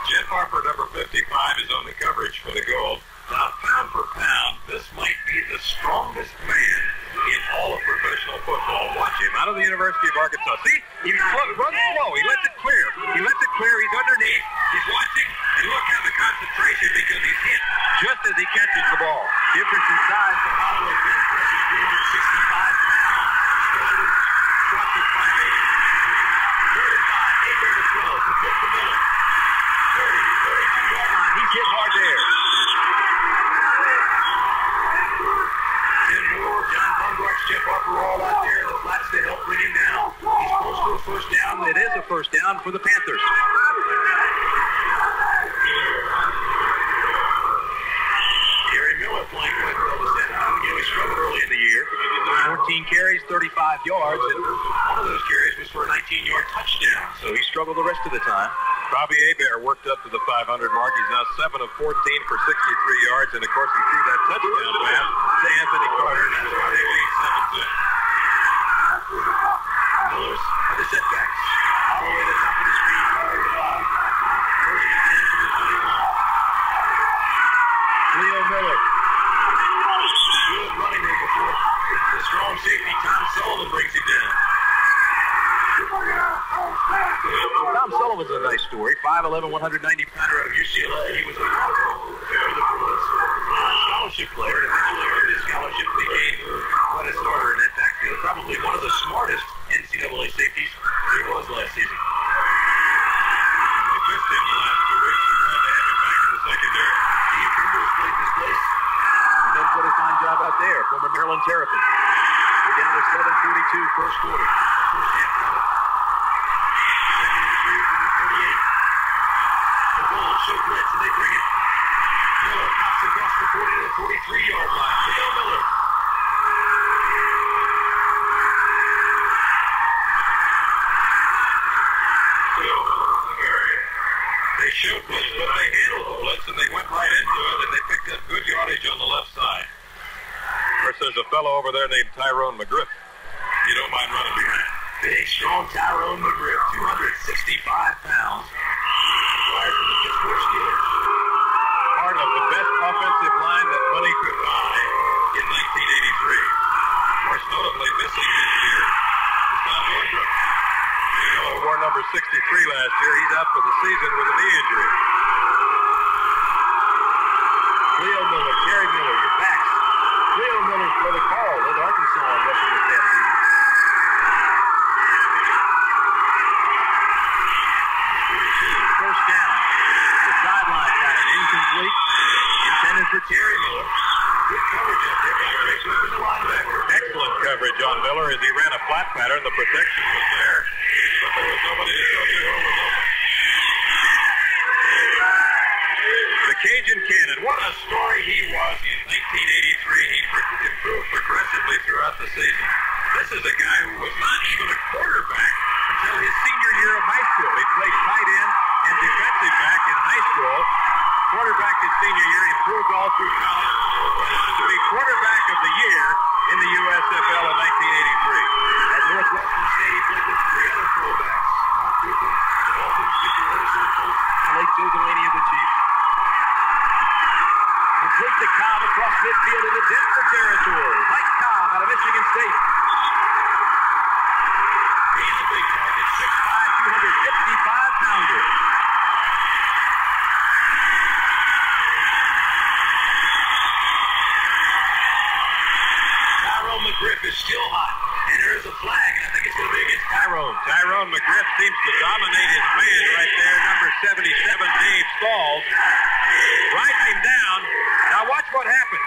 S2: Jeff Harper, number 55, is on the coverage for the goal.
S1: Now, pound for pound, this might be the strongest man in all of professional football.
S2: Watch him out of the University of Arkansas. See, he runs slow. He lets it clear. He lets it clear. He's underneath.
S1: He's watching, and look at the concentration because he's hit
S2: just as he catches the ball.
S3: Difference in size.
S1: for Holloway. Bench press is 365 pounds. Started, dropped it 580. 3rd and 5. Hebert to throw. Complete to Miller. 30, 32-yard line.
S3: He's hit hard there.
S1: Tim Moore, John Bumgart's Jeff Harper all out there in the flats to help bring him down. He's close to a first down.
S3: It is a first down for the Panthers.
S1: Terry Miller playing with Columbus that he struggled early in the year.
S3: 14 carries, 35 yards, and
S1: One of those carries was for a 19-yard touchdown.
S3: so he struggled the rest of the time.
S2: Bobby Hebert worked up to the 500 mark. He's now 7 of 14 for 63 yards, and of course he threw that touchdown pass to Anthony Carter.
S1: That's why they made 7-0. Miller's for the setbacks. All the way to the top of the screen. Carter to the bottom. 1st and 10 from the 21.
S3: Leo Miller.
S1: Good running there before the strong safety Tom Sullivan brings him down.
S3: Tom Sullivan's a nice story. 5'11", 190 pounder
S1: Out of UCLA, he was a scholarship player, and eventually earned his scholarship and became quite a starter in that backfield. Probably one of the smartest NCAA safeties there was last season.
S2: They missed him the last 2 weeks. They tried to have him back in the secondary.
S1: Steve Trimble played this place.
S3: Does what a fine job out there. Former Maryland Terrapin. We're down to 7:42 first quarter.
S4: first half coming. Second and 3 from the 38. The Bulls show blitz and they bring it. Miller pops across the 40 to the 43-yard line. Leo Miller. They showed blitz, but they handled the blitz, and they went right into it, and they picked up good yardage on the left side.
S2: Of course, there's a fellow over there named Tyrone McGriff.
S4: You don't mind running behind. Big, strong Tyrone McGriff, 265 pounds. Acquired from the Pittsburgh Steelers.
S2: Part of the best offensive line that money could buy
S4: In 1983. Of course, notably missing this year is Tom Woodruff.
S2: wore number 63 last year. He's out for the season with a knee injury.
S3: Leo Miller, Terry Miller, your backs. Leo Miller for the call at Arkansas on rushing this past season. First down. The sideline got it incomplete. Intended for Terry Miller.
S4: Good coverage up there by Greg Griffin, the linebacker.
S2: Excellent coverage on Miller as he ran a flat pattern. The protection was there, but there was nobody to show you who was open. The Cajun Cannon, what a story he was in 1983. He improved progressively throughout the season. This is a guy who was not even a quarterback until his senior year of high school. He played tight end and defensive back in high school. Quarterback his senior year, improved all through college. Went on to be quarterback of the year in the USFL in 1983.
S4: At Northwestern State, he played with three other fullbacks. Mark Cooper, the Dolphins, Victor Anderson, the Colts,
S3: and Lake Joe Delaney of the Chiefs. Complete to Cobb across midfield into Denver territory. Mike Cobb out of Michigan State.
S4: He's a big target,
S3: 6'5", 255-pounder.
S4: Tyrone McGriff is still hot, and there is a flag, and I think it's going to be against Tyrone.
S2: Tyrone McGriff seems to dominate his man right there, number 77, Dave Stalls. Drives him down. Now watch what happens.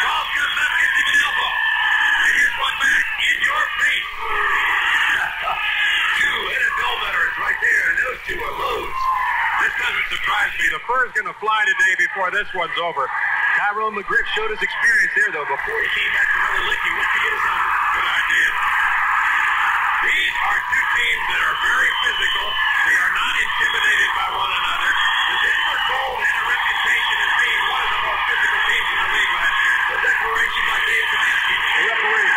S4: Stalls comes up, gets him an elbow. And here's one back in your face. Two NFL veterans right there, and those two are loads.
S2: This doesn't surprise me. The fur's going to fly today before this one's over.
S3: Tyrone McGriff showed his experience there, though, before he came back from another lick. He went to get his own.
S4: Good idea. These are two teams that are very physical. They are not intimidated by one another. The Denver Gold had a reputation as being one of the most physical teams in the league last year. The declaration by Dave Kaminsky, the referee.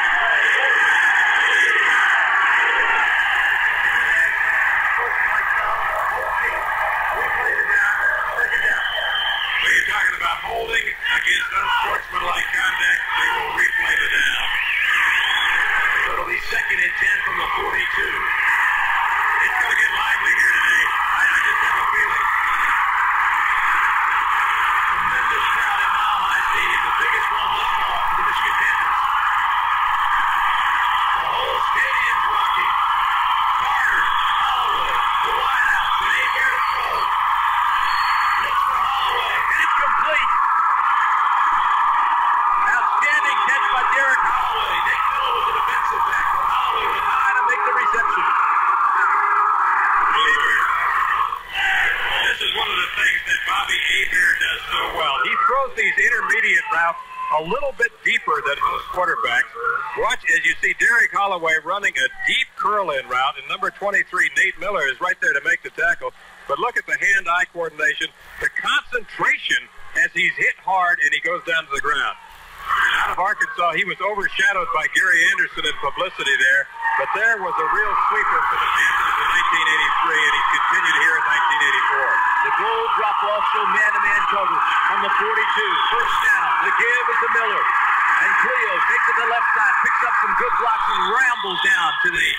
S4: So you're talking about holding against unsportsmanlike conduct. They will replay the down. So it'll be 2nd and 10 from the 42. It's going to get lively here today. I just have a feeling. Tremendous crowd at Mile High Stadium, the biggest one thus far for the Michigan Panthers. The whole stadium's rocking. Carter, Holloway, the wideouts, and ain't here to throw. Looks for Holloway, and it's complete.
S3: Outstanding catch by Derek
S4: Holloway. Nick Miller was the defensive back. Holloway was high to make the reception. This is one of the things that Bobby Hebert does so well.
S2: He throws these intermediate routes a little bit deeper than most quarterbacks. Watch as you see Derek Holloway running a deep curl-in route, and number 23, Nate Miller, is right there to make the tackle. But look at the hand-eye coordination, the concentration as he's hit hard and he goes down to the ground. Out of Arkansas, he was overshadowed by Gary Anderson in publicity there, but there was a real sweeper for the Panthers in 1983, and he's continued here in 1984.
S3: The goal drop-off show man-to-man coverage from the 42. First down. The give is to Miller. And Cleo takes it to the left side, picks up some good blocks, and rambles down to the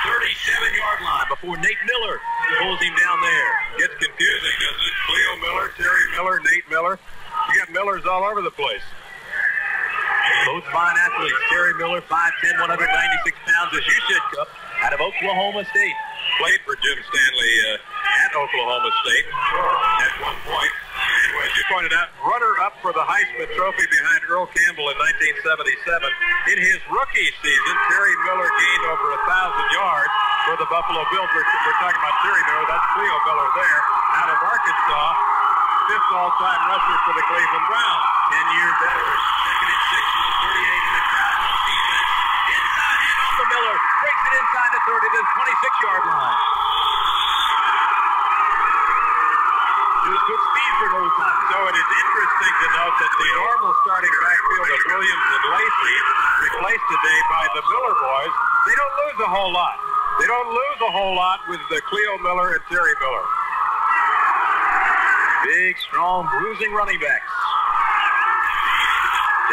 S4: 37-yard line
S3: before Nate Miller pulls him down there.
S2: Gets confusing, doesn't it? Cleo Miller, Terry Miller, Nate Miller. You got Millers all over the place.
S3: Both fine athletes. Terry Miller, 5'10", 196 pounds, as you said, Cup, out of Oklahoma State.
S2: Played for Jim Stanley at Oklahoma State
S4: at one point. And
S2: who, as you pointed out, runner-up for the Heisman Trophy behind Earl Campbell in 1977. In his rookie season, Terry Miller gained over 1,000 yards for the Buffalo Bills. We're talking about Terry Miller. That's Cleo Miller there out of Arkansas. 5th all-time rusher for the Cleveland Browns.
S3: 10-year veteran. 2nd and 6 from the 38 in the crowd. No defense. Inside and off the Miller. Breaks it inside the 30 to the 26-yard line. Shows good speed for those times.
S2: So it is interesting to note that the normal starting backfield of Williams and Lacey, replaced today by the Miller boys, they don't lose a whole lot. They don't lose a whole lot with the Cleo Miller and Terry Miller.
S3: Big, strong, bruising running backs.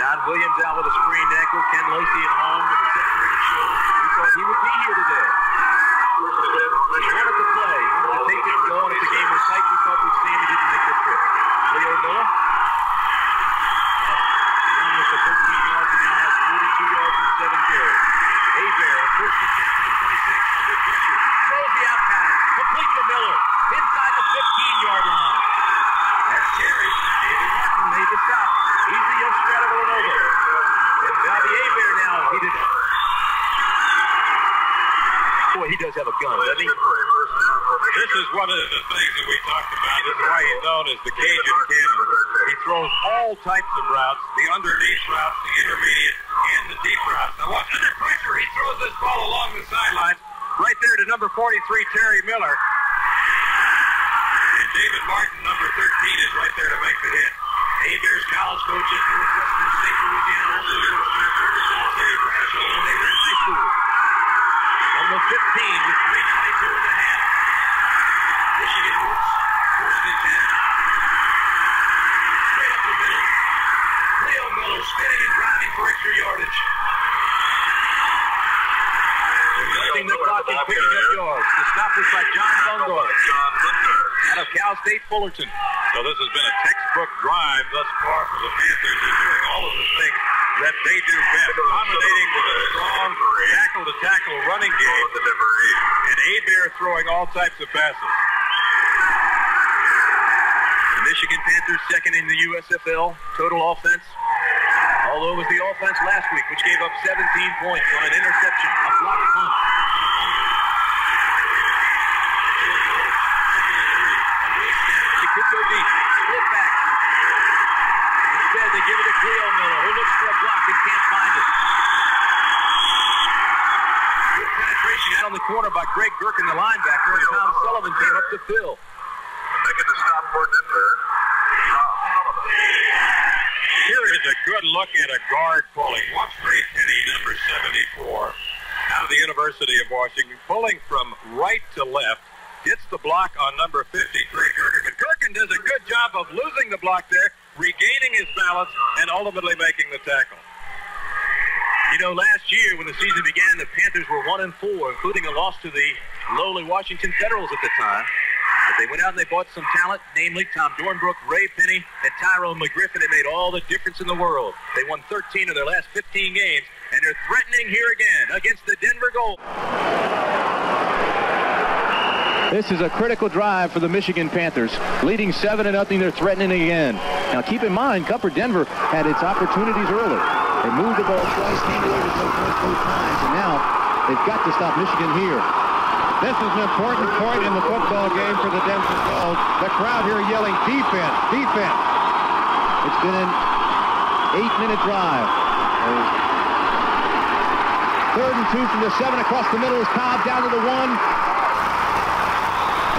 S3: John Williams out with a sprained ankle. Ken Lacey at home with a separated shoulder. We thought he would be here today. He wanted to play. He wanted to take it and go, and if the game was tight, we thought we'd see him. He didn't make the trip. Cleo Miller. Run with the 13 yards and now has 42 yards and 7 carries. Hebert, first and 10 to the 26. Under pressure. Throws the out pattern. Complete to Miller. Inside the 15-yard line. That's Terry. David Martin made the stop. He's the young Strata Villanova. And Bobby Hebert now heated up. Boy, he does have a gun, doesn't he?
S2: This is one of the things that we talked about. This is why he's known as the Cajun Cannon. He throws all types of routes, the underneath routes, the intermediate, and the deep routes. Now watch, under pressure, he throws this ball along the sideline, right there to number 43, Terry Miller. And David Martin, number 13, is right there to make the hit. Hebert's college coach at Northwestern State, Louisiana, also Terry Bradshaw when they were in high school.
S3: On the 15 with 3:22 and a half.
S2: Michigan works, first and 10.
S1: Straight up the middle. Cleo Miller spinning and driving for extra yardage.
S3: Running the clock and picking up yards. The stop was by John Bungor out of Cal State Fullerton.
S2: So this has been a textbook drive thus far for the Panthers. They're doing all of the things that they do best, dominating with a strong tackle-to-tackle running game, and Hebert throwing all types of passes.
S3: The Michigan Panthers second in the USFL total offense, although it was the offense last week, which gave up 17 points on an interception, a blocked punt. They could go deep, split back. Instead, they give it to Cleo Miller, who looks for a block and can't find it. Good penetration out on the corner by Greg Gherkin, the linebacker, and Tom Sullivan came up to fill.
S2: Making the stop for Denver. Here is a good look at a guard pulling. Watch Ray Penny, number 74, out of the University of Washington, pulling from right to left. Gets the block on number 53, Gherkin. But Gherkin does a good job of losing the block there, regaining his balance, and ultimately making the tackle.
S3: You know, last year when the season began, the Panthers were 1-4, including a loss to the lowly Washington Federals at the time. But they went out and they bought some talent, namely Tom Dornbrook, Ray Penny, and Tyrone McGriffin. It made all the difference in the world. They won 13 of their last 15 games, and they're threatening here again against the Denver Gold.
S6: This is a critical drive for the Michigan Panthers. Leading 7-0, they're threatening again. Now keep in mind, Cupper Denver had its opportunities early. They moved the ball twice, came away with some points both times, and now they've got to stop Michigan here.
S7: This is an important point in the football game for the Denver Gold. The crowd here yelling, defense, defense.
S6: It's been an 8-minute drive. 3rd and 2 from the 7 across the middle is Cobb down to the 1.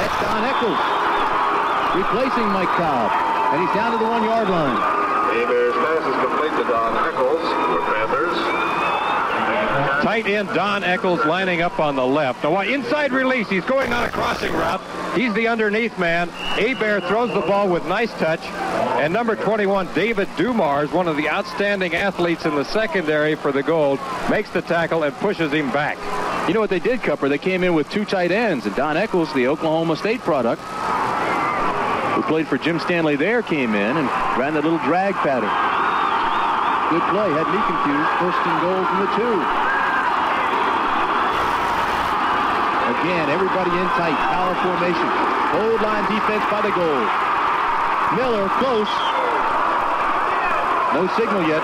S6: That's Don Eccles replacing Mike Cobb, and he's down to the 1-yard line.
S8: Hebert's pass is complete to Don Eccles for Panthers.
S7: Tight end Don Eccles lining up on the left. Now, inside release, he's going on a crossing route. He's the underneath man. Hebert throws the ball with nice touch. And number 21, David Dumars, one of the outstanding athletes in the secondary for the Gold, makes the tackle and pushes him back.
S6: You know what they did, Cupper? They came in with 2 tight ends, and Don Eccles, the Oklahoma State product, who played for Jim Stanley there, came in and ran that little drag pattern. Good play, had me confused. 1st and goal from the 2. Again, everybody in tight, power formation. Hold line defense by the Gold. Miller close. No signal yet.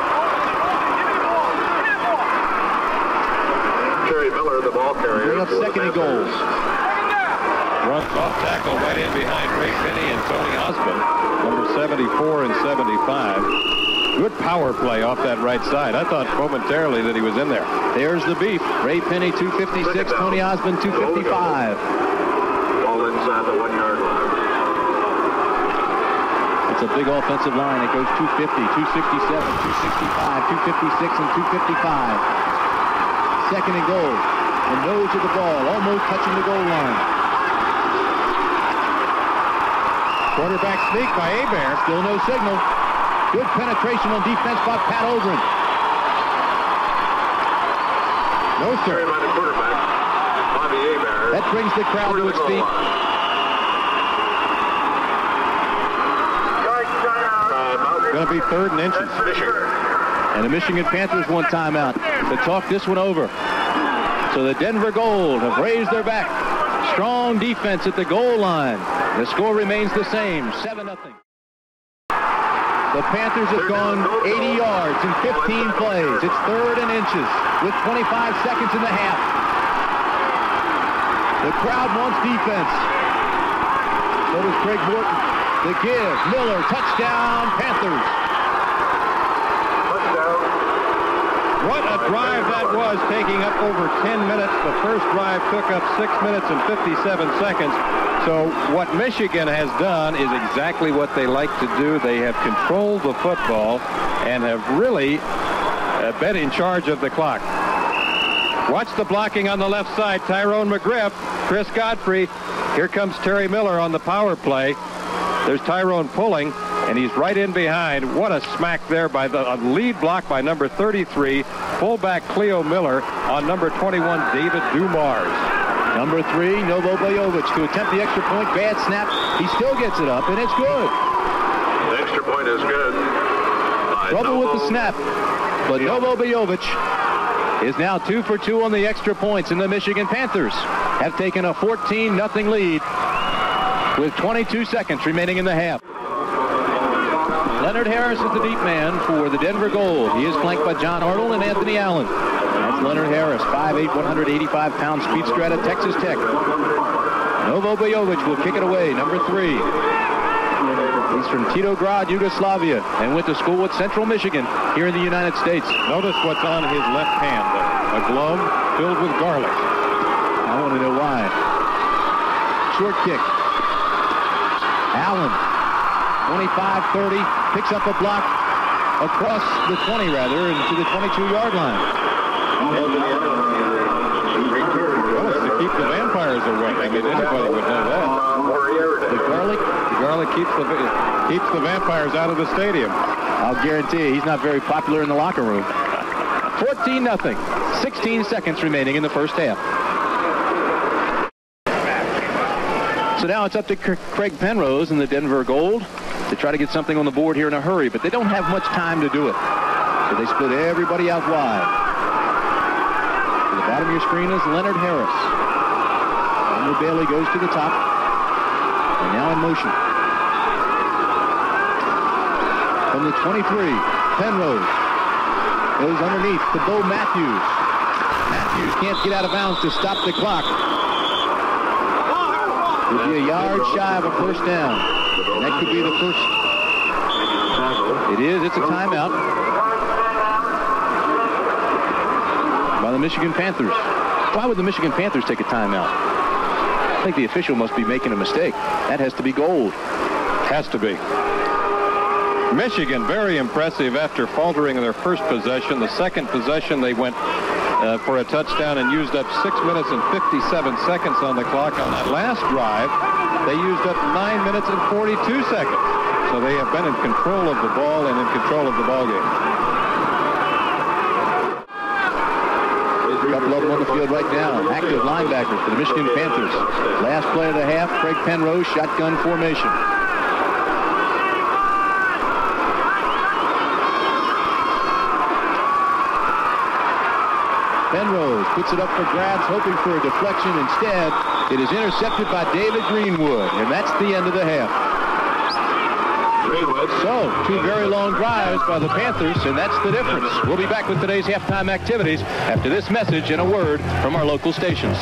S8: Terry Miller, the ball carrier.
S6: Bring up second and goal.
S7: Runs off tackle right in behind Ray Finney and Tony Osmond, number 74 and 75. Good power play off that right side. I thought momentarily that he was in there.
S6: There's the beef. Ray Finney, 256. Tony Osmond, 255.
S8: Ball inside the 1-yard line.
S6: It's a big offensive line. It goes 250, 267, 265, 256, and 255. Second and goal. The nose of the ball, almost touching the goal line.
S7: Quarterback sneak by Hebert.
S6: Still no signal. Good penetration on defense by Pat Ogren. No, sir.
S8: By the quarterback, Bobby Hebert.
S6: That brings the crowd to its feet.
S7: Going to be 3rd and inches.
S6: And the Michigan Panthers want timeout to talk this one over. So the Denver Gold have raised their back. Strong defense at the goal line. The score remains the same, 7-0. The Panthers have gone 80 yards in 15 plays. It's 3rd and inches with 25 seconds in the half. The crowd wants defense. So does Craig Morton. The give, Miller, touchdown, Panthers.
S7: What a drive that was, taking up over 10 minutes. The first drive took up 6 minutes and 57 seconds. So what Michigan has done is exactly what they like to do. They have controlled the football and have really been in charge of the clock. Watch the blocking on the left side. Tyrone McGriff, Chris Godfrey. Here comes Terry Miller on the power play. There's Tyrone pulling, and he's right in behind. What a smack there by the lead block by number 33, fullback Cleo Miller on number 21, David Dumars.
S6: Number 3, Novo Bojovic to attempt the extra point. Bad snap. He still gets it up, and it's good.
S8: The extra point is good.
S6: Trouble with the snap. But Novo Bojovic is now 2 for 2 on the extra points, and the Michigan Panthers have taken a 14-0 lead with 22 seconds remaining in the half. Leonard Harris is the deep man for the Denver Gold. He is flanked by John Arnold and Anthony Allen. That's Leonard Harris, 5'8", 185-pound speedster out of Texas Tech. Novo Bojovic will kick it away, number 3. He's from Titograd, Yugoslavia, and went to school at Central Michigan here in the United States.
S7: Notice what's on his left hand there. A glove filled with garlic.
S6: I want to know why. Short kick. Allen, 25-30, picks up a block across the 20, rather, and to the 22-yard line.
S7: Well, it's to keep the vampires away. I mean, anybody would know that.
S6: The garlic
S7: keeps the vampires out of the stadium.
S6: I'll guarantee you, he's not very popular in the locker room. 14-0. 16 seconds remaining in the first half. So now it's up to Craig Penrose and the Denver Gold to try to get something on the board here in a hurry, but they don't have much time to do it. So they split everybody out wide. To the bottom of your screen is Leonard Harris. Andrew Bailey goes to the top. And now in motion. From the 23, Penrose goes underneath to Bo Matthews. Matthews can't get out of bounds to stop the clock. Would be a yard shy of a first down. And that could be the first. It is. It's a timeout by the Michigan Panthers. Why would the Michigan Panthers take a timeout? I think the official must be making a mistake. That has to be gold.
S7: Has to be. Michigan, very impressive after faltering in their first possession. The second possession, they went for a touchdown and used up 6 minutes and 57 seconds on the clock. On that last drive, they used up 9 minutes and 42 seconds. So they have been in control of the ball and in control of the ball game.
S6: A couple of them on the field right now. Active linebackers for the Michigan Panthers. Last play of the half, Craig Penrose, shotgun formation. Penrose puts it up for grabs, hoping for a deflection. Instead, it is intercepted by David Greenwood, and that's the end of the half.
S8: Greenwood.
S6: So, 2 very long drives by the Panthers, and that's the difference. We'll be back with today's halftime activities after this message and a word from our local stations.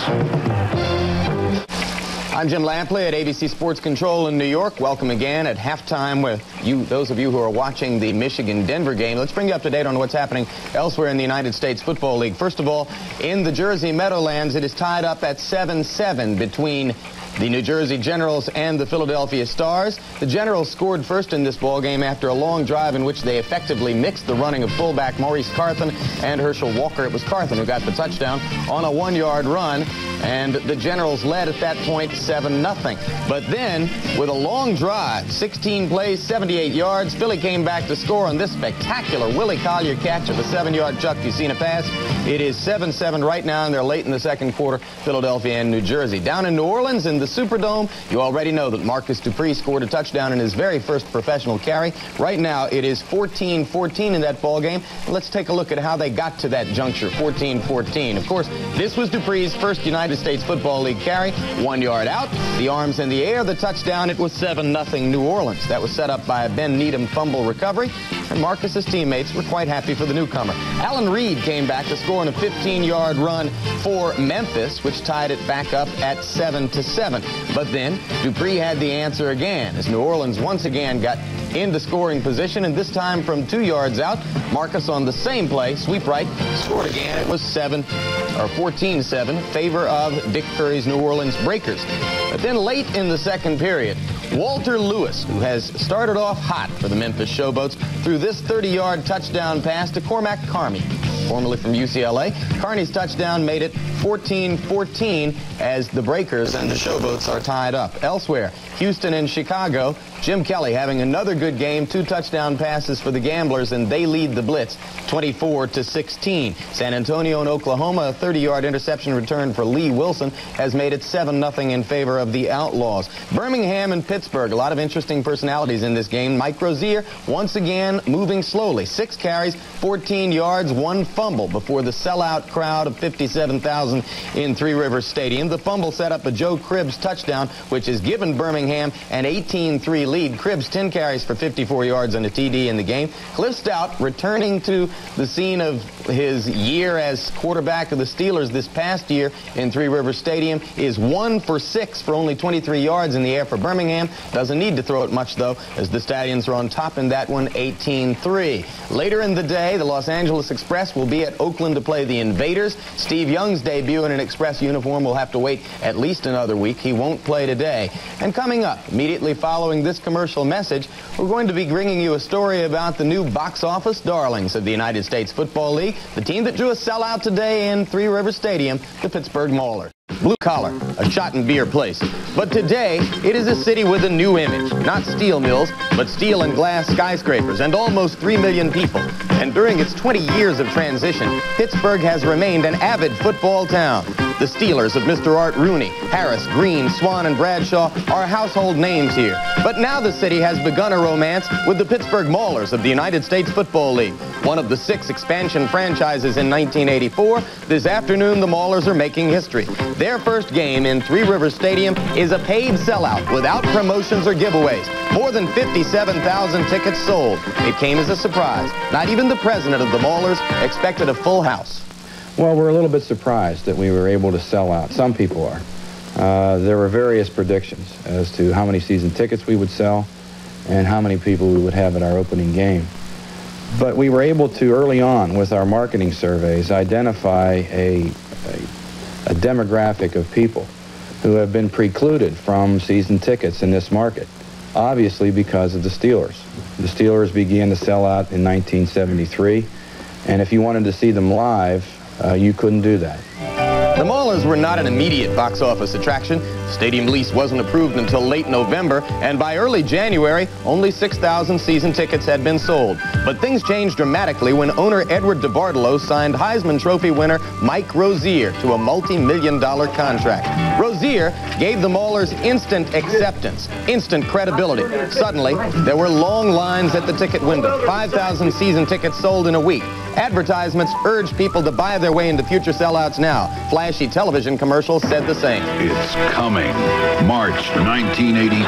S5: I'm Jim Lampley at ABC Sports Control in New York. Welcome again at halftime with you, those of you who are watching the Michigan-Denver game. Let's bring you up to date on what's happening elsewhere in the United States Football League. First of all, in the Jersey Meadowlands, it is tied up at 7-7 between the New Jersey Generals and the Philadelphia Stars. The Generals scored first in this ball game after a long drive in which they effectively mixed the running of fullback Maurice Carthen and Herschel Walker. It was Carthen who got the touchdown on a 1-yard run, and the Generals led at that point 7-0. But then, with a long drive, 16 plays, 78 yards, Philly came back to score on this spectacular Willie Collier catch of a 7-yard Chuck Fusina pass. It is 7-7 right now, and they're late in the second quarter, Philadelphia and New Jersey. Down in New Orleans, in the Superdome, you already know that Marcus Dupree scored a touchdown in his very first professional carry. Right now, it is 14-14 in that ball game. Let's take a look at how they got to that juncture, 14-14. Of course, this was Dupree's first United States Football League carry. 1 yard out, the arms in the air, the touchdown. It was 7-0 New Orleans. That was set up by a Ben Needham fumble recovery, and Marcus's teammates were quite happy for the newcomer. Alan Reed came back to score on a 15-yard run for Memphis, which tied it back up at 7-7. But then Dupree had the answer again as New Orleans once again got into scoring position, and this time from 2 yards out, Marcus on the same play, sweep right, scored again. It was 14-7 favor of Dick Curry's New Orleans Breakers. But then late in the second period, Walter Lewis, who has started off hot for the Memphis Showboats, threw this 30-yard touchdown pass to Cormac Carney, formerly from UCLA. Carney's touchdown made it 14-14 as the Breakers and the Showboats are tied up. Elsewhere, Houston and Chicago, Jim Kelly having another good game, 2 touchdown passes for the Gamblers, and they lead the Blitz 24-16. San Antonio and Oklahoma, a 30-yard interception return for Lee Wilson has made it 7-0 in favor of the Outlaws. Birmingham and Pittsburgh, a lot of interesting personalities in this game. Mike Rozier once again moving slowly. 6 carries, 14 yards, 1 fumble before the sellout crowd of 57,000 in Three Rivers Stadium. The fumble set up a Joe Cribbs touchdown, which has given Birmingham an 18-3 lead. Cribbs 10 carries for 54 yards and a TD in the game. Cliff Stout, returning to the scene of his year as quarterback of the Steelers this past year in Three Rivers Stadium, is 1 for 6 for only 23 yards in the air for Birmingham. Doesn't need to throw it much, though, as the Stallions are on top in that one, 18-3. Later in the day, the Los Angeles Express will be at Oakland to play the Invaders. Steve Young's debut in an Express uniform will have to wait at least another week. He won't play today. And coming up, immediately following this commercial message, we're going to be bringing you a story about the new box office darlings of the United States Football League, the team that drew a sellout today in Three Rivers Stadium, the Pittsburgh Maulers. Blue collar, a shot and beer place. But today, it is a city with a new image. Not steel mills, but steel and glass skyscrapers and almost 3 million people. And during its 20 years of transition, Pittsburgh has remained an avid football town. The Steelers of Mr. Art Rooney, Harris, Green, Swan, and Bradshaw are household names here. But now the city has begun a romance with the Pittsburgh Maulers of the United States Football League. One of the 6 expansion franchises in 1984, this afternoon the Maulers are making history. Their first game in Three Rivers Stadium is a paid sellout without promotions or giveaways. More than 57,000 tickets sold. It came as a surprise. Not even the president of the Maulers expected a full house.
S9: Well, we're a little bit surprised that we were able to sell out. Some people are. There were various predictions as to how many season tickets we would sell and how many people we would have at our opening game. But we were able to, early on with our marketing surveys, identify a demographic of people who have been precluded from season tickets in this market, obviously because of the Steelers. The Steelers began to sell out in 1973, and if you wanted to see them live, you couldn't do that.
S5: The Maulers were not an immediate box office attraction. The stadium lease wasn't approved until late November, and by early January, only 6,000 season tickets had been sold. But things changed dramatically when owner Edward DeBartolo signed Heisman Trophy winner Mike Rozier to a multi-million-dollar contract. Rozier gave the Maulers instant acceptance, instant credibility. Suddenly, there were long lines at the ticket window, 5,000 season tickets sold in a week. Advertisements urged people to buy their way into future sellouts now. flashy television commercial said the same.
S10: It's coming. March 1984.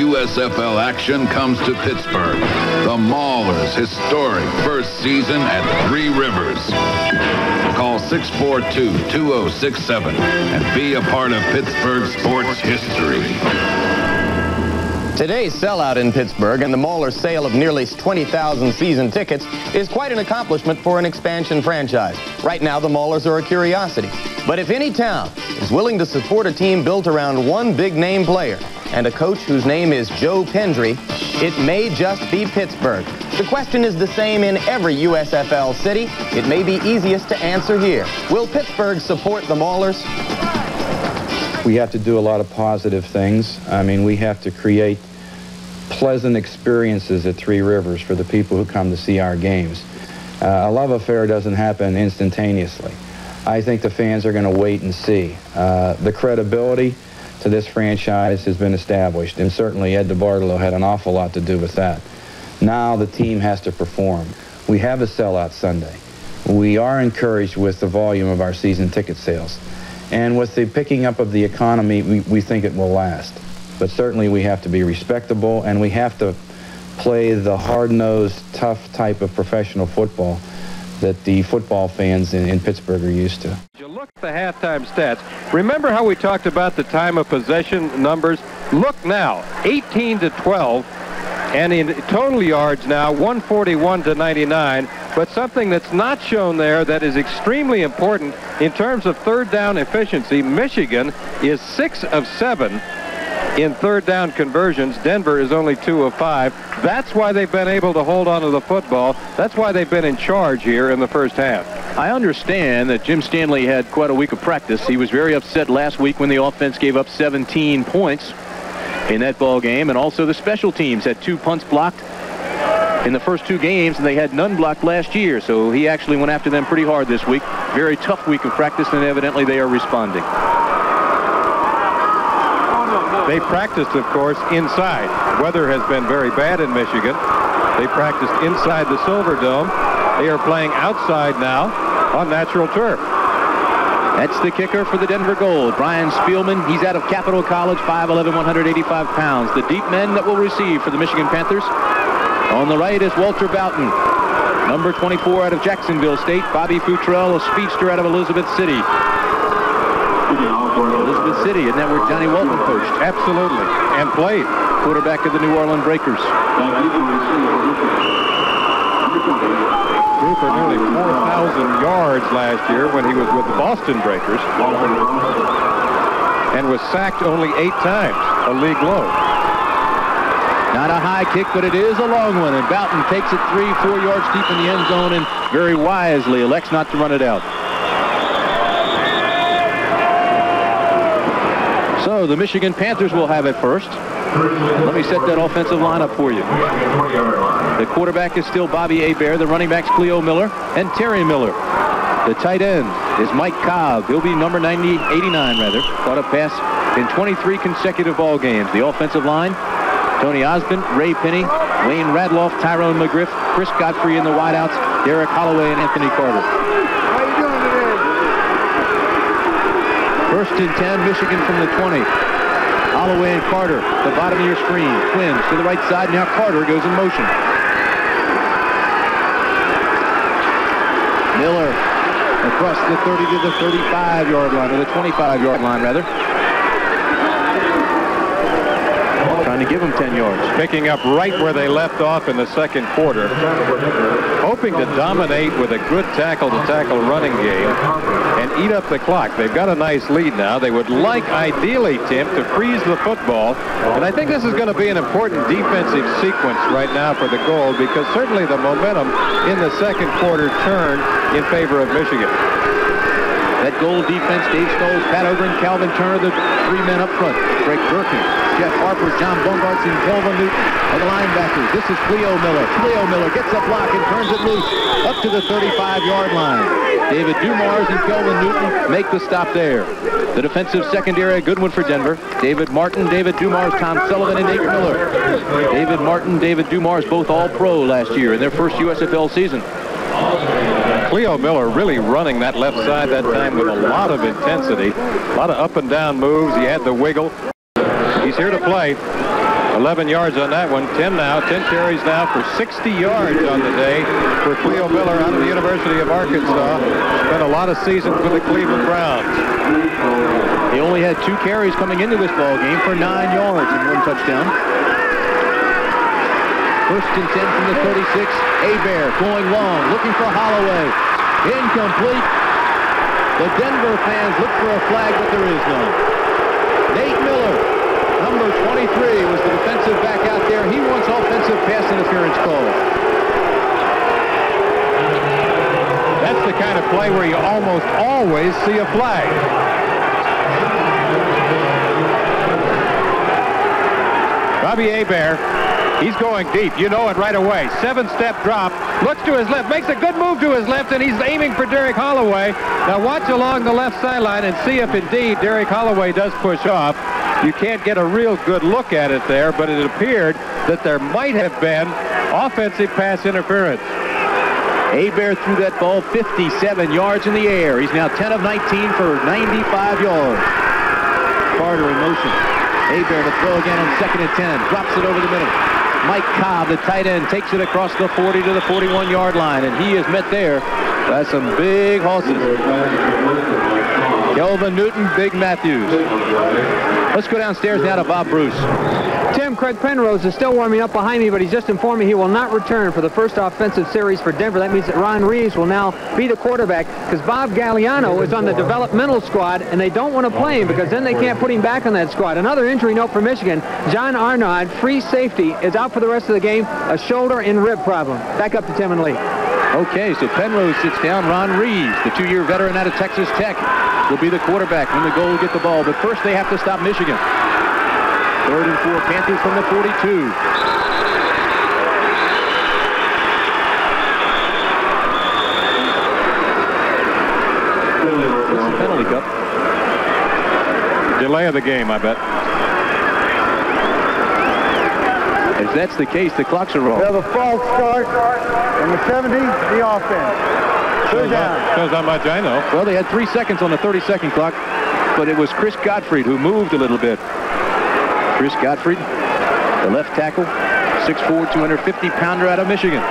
S10: USFL action comes to Pittsburgh. The Maulers' historic first season at Three Rivers. Call 642-2067 and be a part of Pittsburgh sports history.
S5: Today's sellout in Pittsburgh and the Maulers' sale of nearly 20,000 season tickets is quite an accomplishment for an expansion franchise. Right now, the Maulers are a curiosity. But if any town is willing to support a team built around one big-name player and a coach whose name is Joe Pendry, it may just be Pittsburgh. The question is the same in every USFL city. It may be easiest to answer here. Will Pittsburgh support the Maulers?
S9: We have to do a lot of positive things. I mean, we have to create pleasant experiences at Three Rivers for the people who come to see our games. A love affair doesn't happen instantaneously. I think the fans are going to wait and see. The credibility to this franchise has been established, and certainly Ed DeBartolo had an awful lot to do with that. Now the team has to perform. We have a sellout Sunday. We are encouraged with the volume of our season ticket sales. And with the picking up of the economy, we think it will last. But certainly we have to be respectable, and we have to play the hard-nosed, tough type of professional football that the football fans in Pittsburgh are used to.
S7: You look at the halftime stats. Remember how we talked about the time of possession numbers? Look now, 18-12, and in total yards now, 141-99. But something that's not shown there that is extremely important in terms of third down efficiency, Michigan is 6 of 7 in third down conversions. Denver is only 2 of 5. That's why they've been able to hold on to the football. That's why they've been in charge here in the first half.
S6: I understand that Jim Stanley had quite a week of practice. He was very upset last week when the offense gave up 17 points in that ball game, and also the special teams had 2 punts blocked in the first 2 games, and they had none blocked last year, so he actually went after them pretty hard this week. Very tough week of practice, and evidently they are responding.
S7: They practiced, of course, inside. The weather has been very bad in Michigan. They practiced inside the Silver Dome. They are playing outside now on natural turf.
S6: That's the kicker for the Denver Gold, Brian Spielman. He's out of Capital College, 5'11", 185 pounds. The deep men that will receive for the Michigan Panthers. On the right is Walter Boughton, number 24 out of Jacksonville State. Bobby Futrell, a speedster out of Elizabeth City. Elizabeth City, isn't that where Johnny Walton coached?
S7: Absolutely, and played.
S6: Quarterback of the New Orleans Breakers.
S7: Threw for nearly 4,000 yards last year when he was with the Boston Breakers, and was sacked only 8 times, a league low.
S6: Not a high kick, but it is a long one, and Boughton takes it 3-4 yards deep in the end zone and very wisely elects not to run it out. So the Michigan Panthers will have it first. Let me set that offensive lineup for you. The quarterback is still Bobby Hebert. The running backs Cleo Miller and Terry Miller. The tight end is Mike Cobb. He'll be number 89 rather. Caught a pass in 23 consecutive ball games. The offensive line, Tony Osmond, Ray Penny, Wayne Radloff, Tyrone McGriff, Chris Godfrey in the wideouts, Derek Holloway and Anthony Carter.
S4: How you doing today?
S6: First and 10, Michigan from the 20. Holloway and Carter, the bottom of your screen. Twins to the right side. Now Carter goes in motion. Miller across the 30 to the 35-yard line, or the 25-yard line, rather. Trying to give them 10 yards.
S7: Picking up right where they left off in the second quarter. Hoping to dominate with a good tackle-to-tackle running game and eat up the clock. They've got a nice lead now. They would like, ideally, Tim, to freeze the football. And I think this is going to be an important defensive sequence right now for the Gold, because certainly the momentum in the second quarter turned in favor of Michigan.
S6: That Gold defense, Dave Stolz, Pat Ogren, Calvin Turner, the 3 men up front. Greg Durkin, Jeff Harper, John Bogarts, and Kelvin Newton are the linebackers. This is Cleo Miller. Cleo Miller gets a block and turns it loose up to the 35-yard line. David Dumars and Kelvin Newton make the stop there. The defensive secondary, a good one for Denver. David Martin, David Dumars, Tom Sullivan, and Nate Miller. David Martin, David Dumars, both all-pro last year in their first USFL season.
S7: Cleo Miller really running that left side that time with a lot of intensity, a lot of up and down moves. He had the wiggle. He's here to play. 11 yards on that one. 10 now. 10 carries now for 60 yards on the day for Cleo Miller out of the University of Arkansas. Spent a lot of seasons with the Cleveland Browns.
S6: He only had 2 carries coming into this ball game for 9 yards and 1 touchdown. First and 10 from the 36. Hebert going long, looking for Holloway. Incomplete. The Denver fans look for a flag, but there is none. Nate Miller, number 23, was the defensive back out there. He wants offensive pass interference called.
S7: That's the kind of play where you almost always see a flag. Bobby Hebert, he's going deep. You know it right away. 7-step drop. Looks to his left. Makes a good move to his left, and he's aiming for Derek Holloway. Now watch along the left sideline and see if indeed Derek Holloway does push off. You can't get a real good look at it there, but it appeared that there might have been offensive pass interference.
S6: Hebert threw that ball 57 yards in the air. He's now 10 of 19 for 95 yards. Carter in motion. Hebert to throw again on 2nd and 10. Drops it over the middle. Mike Cobb, the tight end, takes it across the 40 to the 41-yard line, and he is met there by some big horses. Kelvin Newton, Big Matthews. Let's go downstairs now to Bob Bruce.
S11: Tim, Craig Penrose is still warming up behind me, but he's just informed me he will not return for the first offensive series for Denver. That means that Ron Reeves will now be the quarterback because Bob Galliano is on the developmental squad, and they don't want to play him because then they can't put him back on that squad. Another injury note for Michigan. John Arnaud, free safety, is out for the rest of the game, a shoulder and rib problem. Back up to Tim and Lee.
S6: Okay, so Penrose sits down. Ron Reeves, the 2-year veteran out of Texas Tech, will be the quarterback when the goal will get the ball. But first they have to stop Michigan. 3rd and 4, Panthers from the 42. What's the penalty, Cup?
S7: Delay of the game, I bet.
S6: If that's the case, the clocks are wrong.
S12: Well, the false start in the 70, the offense.
S7: Shows how much I know.
S6: Well, they had 3 seconds on the 30-second clock, but it was Chris Gottfried who moved a little bit. Chris Gottfried, the left tackle, 6'4", 250-pounder out of Michigan.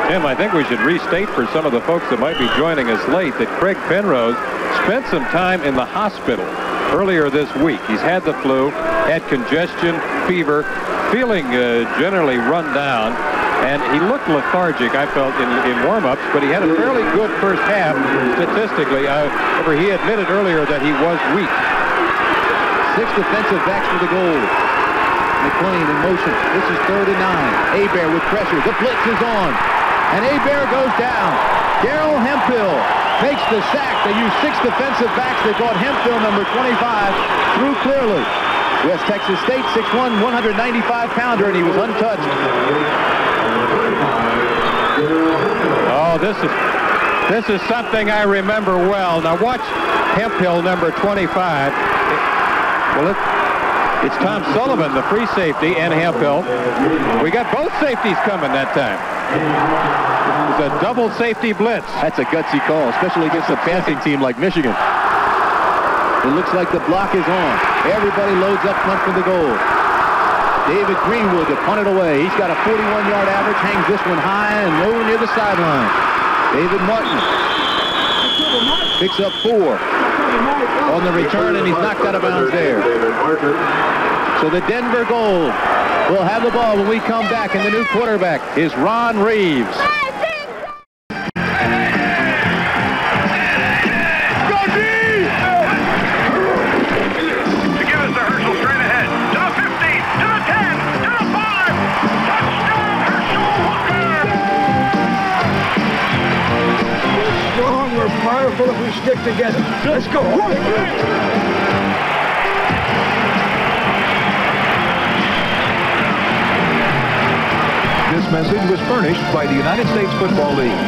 S7: Tim, I think we should restate for some of the folks that might be joining us late that Craig Penrose spent some time in the hospital earlier this week. He's had the flu, had congestion, fever, feeling generally run down, and he looked lethargic, I felt, in warm-ups, but he had a fairly good first half statistically. However, he admitted earlier that he was weak.
S6: 6 defensive backs for the goal. McLean in motion. This is 3rd and 9. Hebert with pressure. The blitz is on. And Hebert goes down. Darrell Hemphill makes the sack. They used 6 defensive backs. They brought Hemphill, number 25, through clearly. West Texas State, 6'1", 195-pounder, and he was untouched.
S7: Oh, this is something I remember well. Now watch Hemphill, number 25. Well, it's Tom Sullivan, the free safety, and Hemphill. We got both safeties coming that time. It's a double safety blitz.
S6: That's a gutsy call, especially against a passing team like Michigan. It looks like the block is on. Everybody loads up front for the goal. David Greenwood to punt it away. He's got a 41-yard average, hangs this one high and low near the sideline. David Martin picks up 4 on the return, and he's knocked out of bounds there. So the Denver goal will have the ball when we come back, and the new quarterback is Ron Reeves.
S12: Powerful if we stick together. Let's go.
S13: This message was furnished by the United States Football League.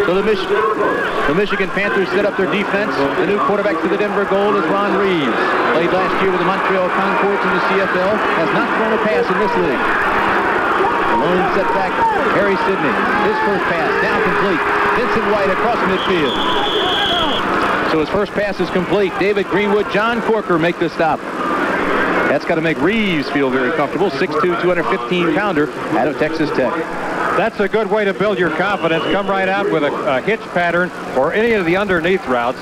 S6: So the Michigan Panthers set up their defense. The new quarterback for the Denver goal is Ron Reeves. Played last year with the Montreal Concords in the CFL. Has not thrown a pass in this league. Lone setback, Harry Sidney. His first pass, now complete. Vincent White across midfield. So his first pass is complete. David Greenwood, John Corker make the stop. That's got to make Reeves feel very comfortable. 6'2", 215-pounder out of Texas Tech.
S7: That's a good way to build your confidence. Come right out with a hitch pattern or any of the underneath routes.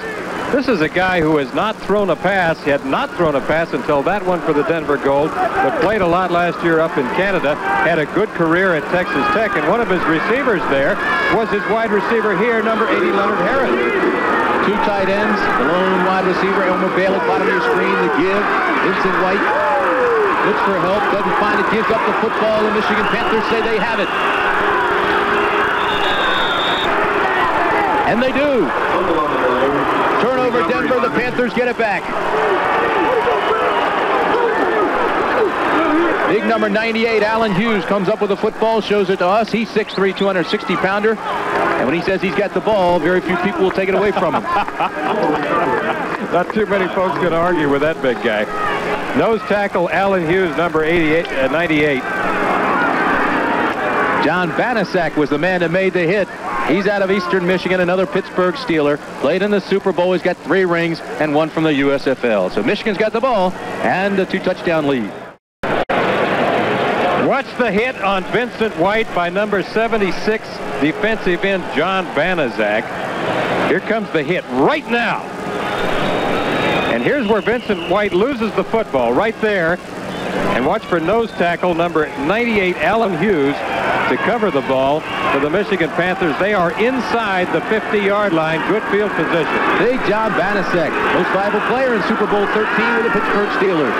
S7: This is a guy who has not thrown a pass. He had not thrown a pass until that one for the Denver Gold, but played a lot last year up in Canada, had a good career at Texas Tech, and one of his receivers there was his wide receiver here, number 80, Leonard Harris.
S6: Two tight ends, the lone wide receiver, Elmer Bailiff, bottom of your screen, the give. Vincent White looks for help, doesn't find it, gives up the football. The Michigan Panthers say they have it. And they do. Turnover, Denver. The Panthers get it back. Big number 98, Alan Hughes, comes up with the football, shows it to us. He's 6'3", 260-pounder. And when he says he's got the ball, very few people will take it away from him.
S7: Not too many folks can argue with that big guy. Nose tackle, Alan Hughes, number 98.
S6: John Banaszak was the man that made the hit. He's out of Eastern Michigan, another Pittsburgh Steeler. Played in the Super Bowl. He's got 3 rings and 1 from the USFL. So Michigan's got the ball and a 2-touchdown lead.
S7: Watch the hit on Vincent White by number 76, defensive end John Banaszak. Here comes the hit right now. And here's where Vincent White loses the football right there. And watch for nose tackle number 98, Alan Hughes, to cover the ball for the Michigan Panthers. They are inside the 50-yard line. Good field position.
S6: Big John Banaszak, most valuable player in Super Bowl 13 with the Pittsburgh Steelers.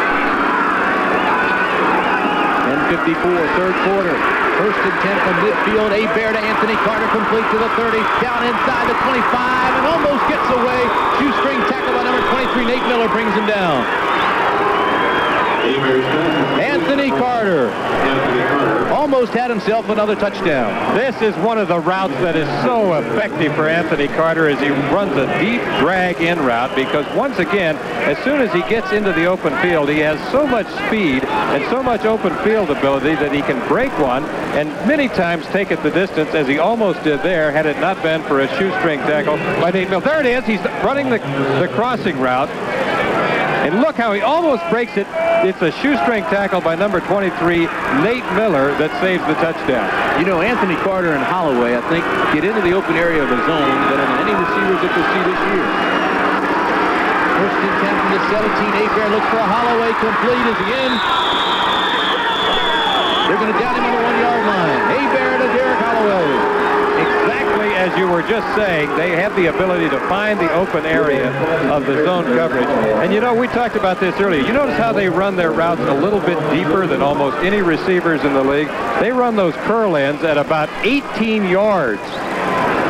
S6: 10:54, third quarter. First and 10 from midfield. Hebert to Anthony Carter, complete to the 30. Down inside the 25 and almost gets away. Shoestring tackle by number 23, Nate Miller, brings him down. Anthony Carter almost had himself another touchdown.
S7: This is one of the routes that is so effective for Anthony Carter as he runs a deep drag in route, because once again, as soon as he gets into the open field, he has so much speed and so much open field ability that he can break one and many times take it the distance, as he almost did there had it not been for a shoestring tackle by Nate Miller. There it is. He's running the crossing route. And look how he almost breaks it. It's a shoestring tackle by number 23, Nate Miller, that saves the touchdown.
S6: You know, Anthony Carter and Holloway, I think, get into the open area of the zone better than any receivers that you'll see this year. First and 10 from the 17. Hebert looks for a Holloway. Complete is in. They're going to down him on the 1-yard line. Hebert to Derek Holloway.
S7: Exactly as you were just saying, they have the ability to find the open area of the zone coverage. And you know, we talked about this earlier. You notice how they run their routes a little bit deeper than almost any receivers in the league. They run those curl ends at about 18 yards.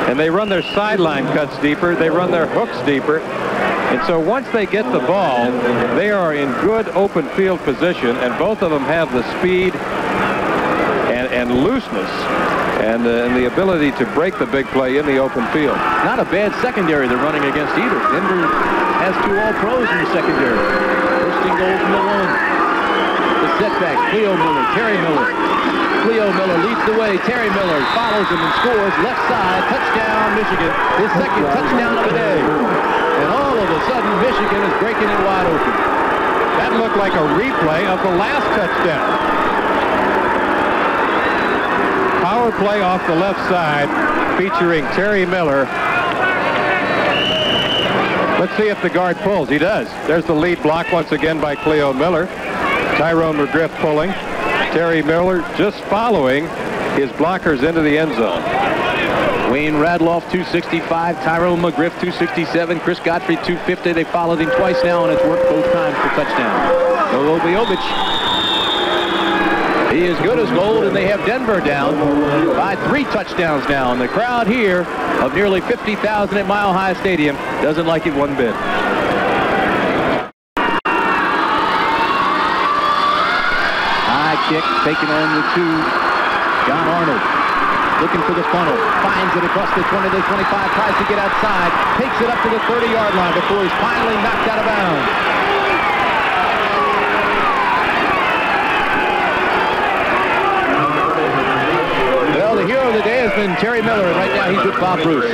S7: And they run their sideline cuts deeper. They run their hooks deeper. And so once they get the ball, they are in good open field position, and both of them have the speed and looseness and the ability to break the big play in the open field.
S6: Not a bad secondary they're running against either. Denver has 2 All-Pros in the secondary. First and goal from the 1. The setback, Cleo Miller, Terry Miller. Cleo Miller leads the way. Terry Miller follows him and scores. Left side, touchdown, Michigan. His second touchdown of the day. And all of a sudden, Michigan is breaking it wide open.
S7: That looked like a replay of the last touchdown. Power play off the left side featuring Terry Miller. Let's see if the guard pulls. He does. There's the lead block once again by Cleo Miller. Tyrone McGriff pulling. Terry Miller just following his blockers into the end zone.
S6: Wayne Radloff, 265. Tyrone McGriff, 267. Chris Godfrey, 250. They followed him twice now, and it's worked both times for touchdown. Golubovic. He is good as gold, and they have Denver down by 3 touchdowns now. And the crowd here of nearly 50,000 at Mile High Stadium doesn't like it one bit. High kick taken on the 2. John Arnold looking for the funnel. Finds it across the 20 to the 25. Tries to get outside. Takes it up to the 30-yard line before he's finally knocked out of bounds. hero of the day has been Terry Miller, and right now he's with Bob Bruce.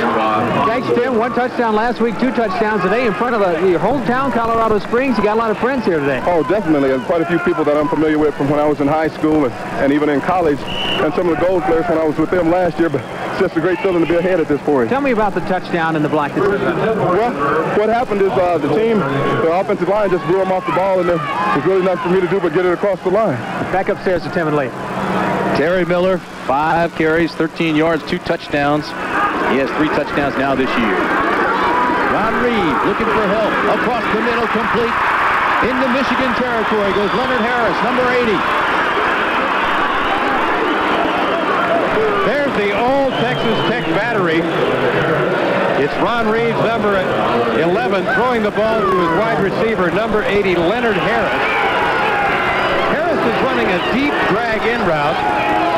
S11: Thanks, Tim. 1 touchdown last week, 2 touchdowns today in front of your hometown, Colorado Springs. You got a lot of friends here today.
S14: Oh, definitely. And quite a few people that I'm familiar with from when I was in high school and even in college. And some of the Gold players when I was with them last year. But it's just a great feeling to be ahead at this point.
S11: Tell me about the touchdown and the block.
S14: Well, what happened is the offensive line just blew them off the ball, and there's really nothing for me to do but get it across the line.
S11: Back upstairs to Tim and Lee.
S6: Terry Miller, 5 carries, 13 yards, 2 touchdowns. He has 3 touchdowns now this year. Ron Reed looking for help. Across the middle, complete. Into Michigan territory goes Leonard Harris, number 80.
S7: There's the old Texas Tech battery. It's Ron Reed's number 11 throwing the ball to his wide receiver, number 80, Leonard Harris. Harris is running a deep drag-in route.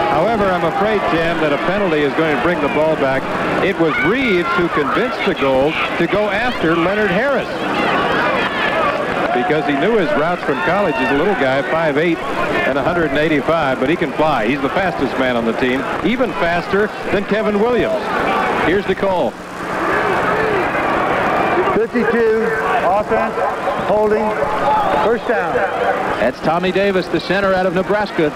S7: However, I'm afraid, Tim, that a penalty is going to bring the ball back. It was Reeves who convinced the Gold to go after Leonard Harris because he knew his routes from college. He's a little guy, 5'8" and 185, but he can fly. He's the fastest man on the team, even faster than Kevin Williams. Here's the call.
S12: 52, offense, holding, first down.
S6: That's Tommy Davis, the center out of Nebraska.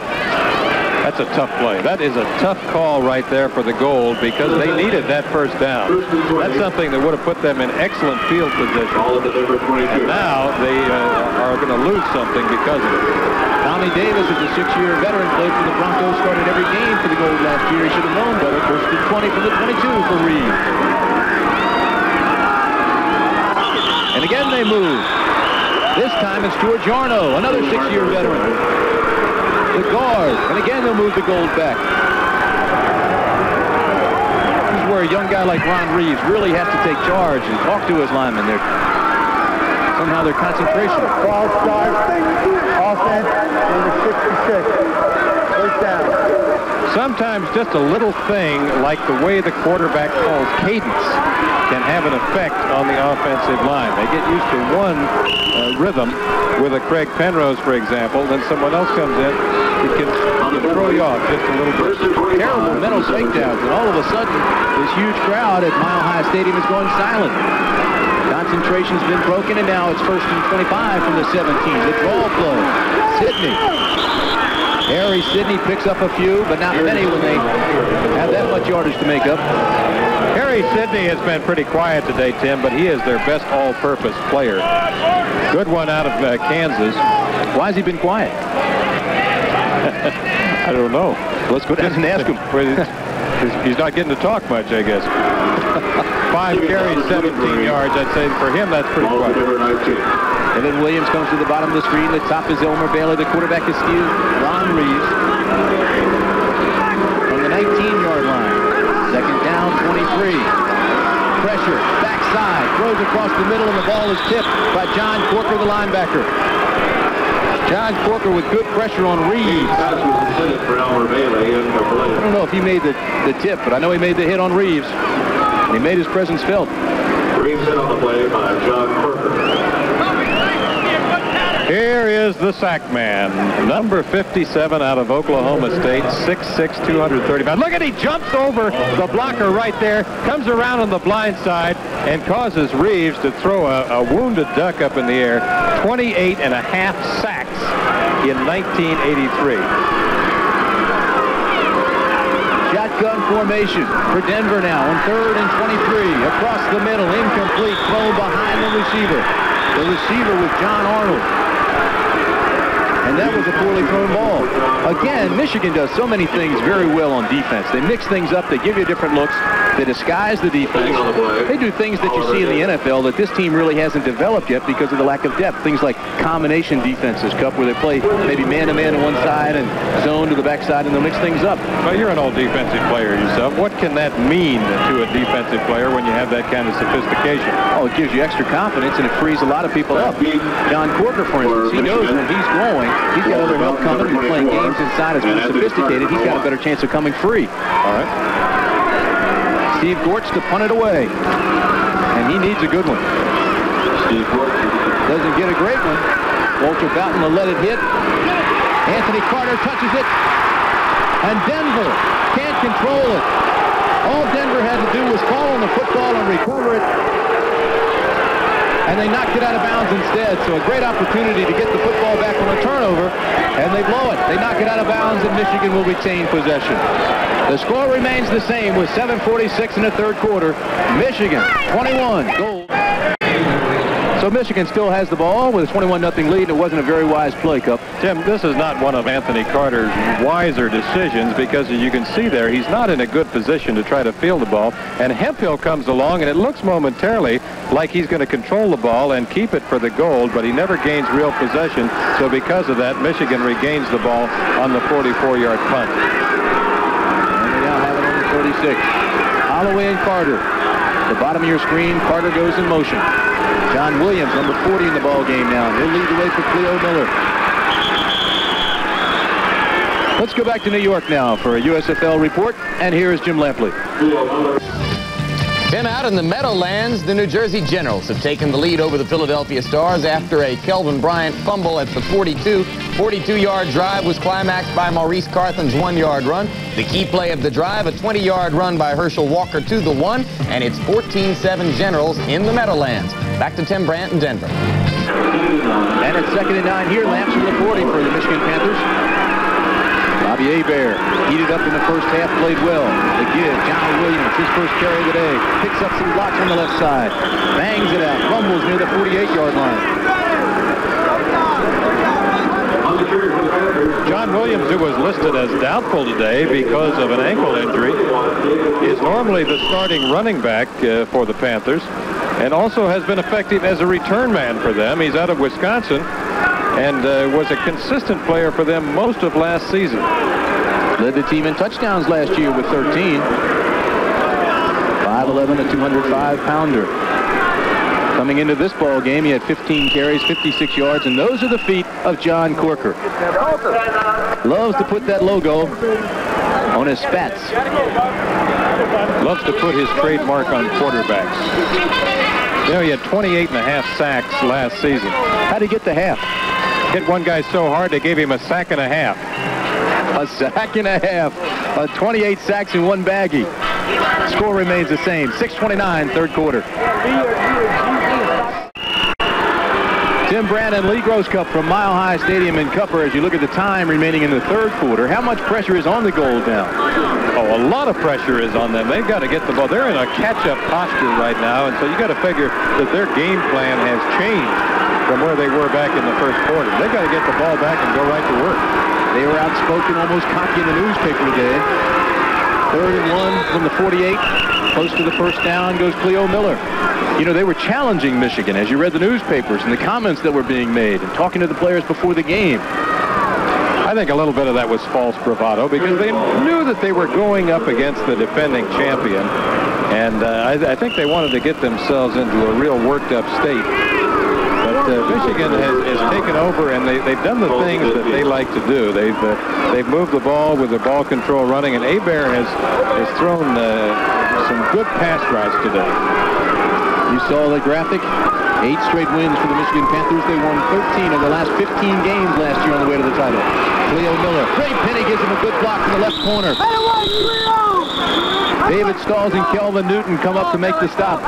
S7: That's a tough play. That is a tough call right there for the Gold because they needed that first down. That's something that would have put them in excellent field position. And now they are going to lose something because of it.
S6: Tommy Davis is a 6-year veteran, played for the Broncos, started every game for the Gold last year. He should have known better. First and 20 from the 22 for Reed. And again they move. This time it's George Yarno, another 6-year veteran. The guard, and again they'll move the Gold back. This is where a young guy like Ron Reeves really has to take charge and talk to his linemen. Somehow their concentration.
S12: Ball start, offense, number 66, first down.
S7: Sometimes just a little thing like the way the quarterback calls cadence can have an effect on the offensive line. They get used to one rhythm with a Craig Penrose, for example, then someone else comes in, it can throw you off just a little bit.
S6: Terrible mental breakdowns, and all of a sudden, this huge crowd at Mile High Stadium is going silent. Concentration's been broken, and now it's first and 25 from the 17. The draw play. Sidney. Harry Sidney picks up a few, but not many when they have that much yardage to make up.
S7: Harry Sidney has been pretty quiet today, Tim, but he is their best all-purpose player. Good one out of Kansas.
S6: Why has he been quiet?
S7: I don't know.
S6: Let's go down and ask him.
S7: He's not getting to talk much, I guess. 5 carries, 17 yards. I'd say for him that's pretty quiet.
S6: Evan Williams comes to the bottom of the screen. The top is Elmer Bailey. The quarterback is Steve Ron Reeves. From the 19-yard line. Second down, 23. Pressure, backside, throws across the middle, and the ball is tipped by John Corker, the linebacker. John Corker with good pressure on Reeves. I don't know if he made the tip, but I know he made the hit on Reeves. And he made his presence felt.
S8: Reeves hit on the play by John Corker.
S7: Here is the sack man, number 57 out of Oklahoma State, 6'6", 235. Look at, he jumps over the blocker right there, comes around on the blind side, and causes Reeves to throw a wounded duck up in the air. 28 and a half sacks in 1983.
S6: Shotgun formation for Denver now on 3rd and 23. Across the middle, incomplete, thrown behind the receiver. The receiver was John Arnold. And that was a poorly thrown ball. Again, Michigan does so many things very well on defense. They mix things up. They give you different looks. They disguise the defense. They do things that you see in the NFL that this team really hasn't developed yet because of the lack of depth. Things like combination defenses, Cup, where they play maybe man-to-man on one side and zone to the backside, and they'll mix things up.
S7: Well, you're an old defensive player yourself. What can that mean to a defensive player when you have that kind of sophistication?
S6: Oh, it gives you extra confidence, and it frees a lot of people up. John Corker, for instance, he knows when he's going, he's got other help coming. He's playing games inside. It's more sophisticated. He's got a better chance of coming free.
S7: All right.
S6: Steve Gortz to punt it away. And he needs a good one. Doesn't get a great one. Walter Boughton will let it hit. Anthony Carter touches it. And Denver can't control it. All Denver had to do was fall on the football and recover it. And they knocked it out of bounds instead. So a great opportunity to get the football back on a turnover. And they blow it. They knock it out of bounds, and Michigan will retain possession. The score remains the same with 7:46 in the third quarter. Michigan 21. Goal. So Michigan still has the ball with a 21-0 lead. It wasn't a very wise play, Cup.
S7: Tim, this is not one of Anthony Carter's wiser decisions because, as you can see there, he's not in a good position to try to field the ball. And Hemphill comes along, and it looks momentarily like he's going to control the ball and keep it for the goal, but he never gains real possession. So because of that, Michigan regains the ball on the 44-yard punt.
S6: And they now have it on the 36. Holloway and Carter. The bottom of your screen, Carter goes in motion. John Williams, number 40 in the ball game now. He'll lead the way for Cleo Miller. Let's go back to New York now for a USFL report, and here is Jim Lampley.
S5: Tim, out in the Meadowlands, the New Jersey Generals have taken the lead over the Philadelphia Stars after a Kelvin Bryant fumble at the 42. 42-yard drive was climaxed by Maurice Carthan's 1-yard run. The key play of the drive, a 20-yard run by Herschel Walker to the 1, and it's 14-7 Generals in the Meadowlands. Back to Tim Brandt in Denver.
S6: And it's 2nd and 9 here. Lamps from the 40 for the Michigan Panthers. Bobby Hebert heated up in the first half, played well. The give, John Williams, his first carry of the day. Picks up some blocks on the left side. Bangs it out. Fumbles near the 48-yard line.
S7: John Williams, who was listed as doubtful today because of an ankle injury, is normally the starting running back for the Panthers and also has been effective as a return man for them. He's out of Wisconsin and was a consistent player for them most of last season.
S6: Led the team in touchdowns last year with 13. 5'11", a 205-pounder. Coming into this ball game, he had 15 carries, 56 yards, and those are the feet of John Corker. Loves to put that logo on his spats.
S7: Loves to put his trademark on quarterbacks. You know, he had 28.5 sacks last season.
S6: How'd he get the half?
S7: Hit one guy so hard they gave him a sack and a half.
S6: A sack and a half. 28 sacks in one baggie. Score remains the same. 6:29, third quarter. Tim Brandt and Lee Grosscup from Mile High Stadium in Cupper. As you look at the time remaining in the third quarter, how much pressure is on the Gold now?
S7: Oh, a lot of pressure is on them. They've got to get the ball. They're in a catch-up posture right now, and so you got to figure that their game plan has changed from where they were back in the first quarter. They've got to get the ball back and go right to work.
S6: They were outspoken, almost cocky in the newspaper today. 3rd and 1 from the 48. Close to the first down goes Cleo Miller. You know, they were challenging Michigan, as you read the newspapers and the comments that were being made and talking to the players before the game.
S7: I think a little bit of that was false bravado because they knew that they were going up against the defending champion. And I think they wanted to get themselves into a real worked-up state. But Michigan has taken over, and they've done the things that they like to do. They've moved the ball with the ball control running, and Hebert has thrown some good pass routes today.
S6: You saw the graphic. 8 straight wins for the Michigan Panthers. They won 13 of the last 15 games last year on the way to the title. Cleo Miller. Ray Penny gives him a good block from the left corner. David Stalls and Kelvin Newton come up to make the stop.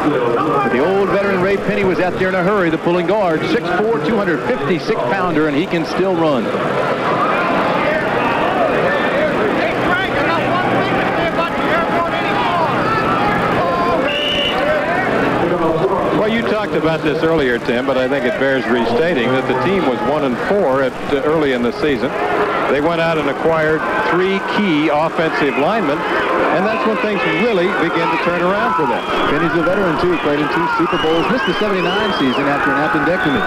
S6: But the old veteran Ray Penny was out there in a hurry, the pulling guard. 6'4", 256-pounder, and he can still run.
S7: Well, you talked about this earlier, Tim, but I think it bears restating that the team was 1-4 early in the season. They went out and acquired 3 key offensive linemen, and that's when things really begin to turn around for them.
S6: Penny's a veteran, too. Played in 2 Super Bowls. Missed the 79 season after an appendectomy.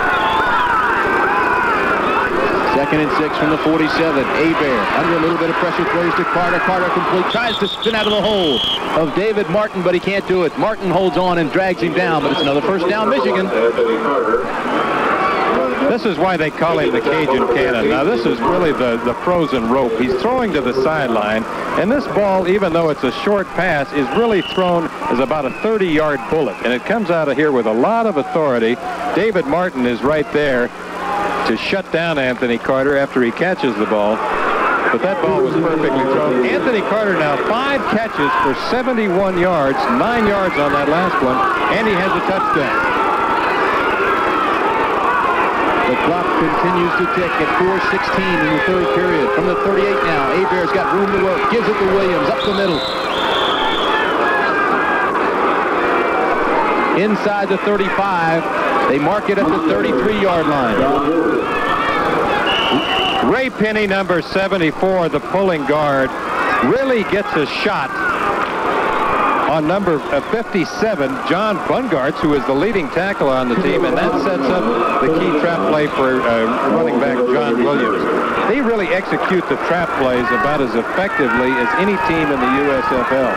S6: 2nd and 6 from the 47. Hebert under a little bit of pressure, throws to Carter. Carter complete, tries to spin out of the hole of David Martin, but he can't do it. Martin holds on and drags him down, but it's another first down, Michigan.
S7: This is why they call him the Cajun Cannon. Now, this is really the frozen rope. He's throwing to the sideline, and this ball, even though it's a short pass, is really thrown as about a 30-yard bullet, and it comes out of here with a lot of authority. David Martin is right there to shut down Anthony Carter after he catches the ball. but that ball was perfectly thrown. Anthony Carter now 5 catches for 71 yards, 9 yards on that last one, and he has a touchdown.
S6: The clock continues to tick at 4:16 in the third period. From the 38 now, Hebert's got room to work. Gives it to Williams up the middle. Inside the 35, they mark it at the 33-yard line.
S7: Ray Penny, number 74, the pulling guard, really gets a shot on number 57, John Bungartz, who is the leading tackler on the team, and that sets up the key trap play for running back John Williams. They really execute the trap plays about as effectively as any team in the USFL.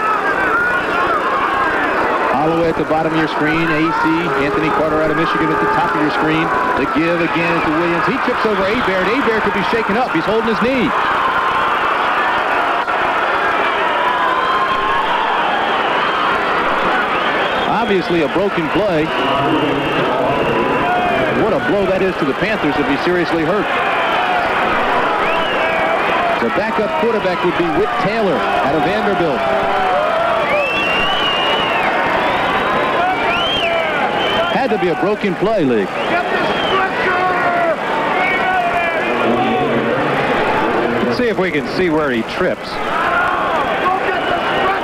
S6: Holloway at the bottom of your screen, AC, Anthony Carter out of Michigan at the top of your screen. The give again to Williams. He trips over Hebert. Hebert could be shaken up. He's holding his knee. Obviously a broken play. What a blow that is to the Panthers if he's seriously hurt. The backup quarterback would be Whit Taylor out of Vanderbilt. Had to be a broken play, Lee.
S7: Let's see if we can see where he trips.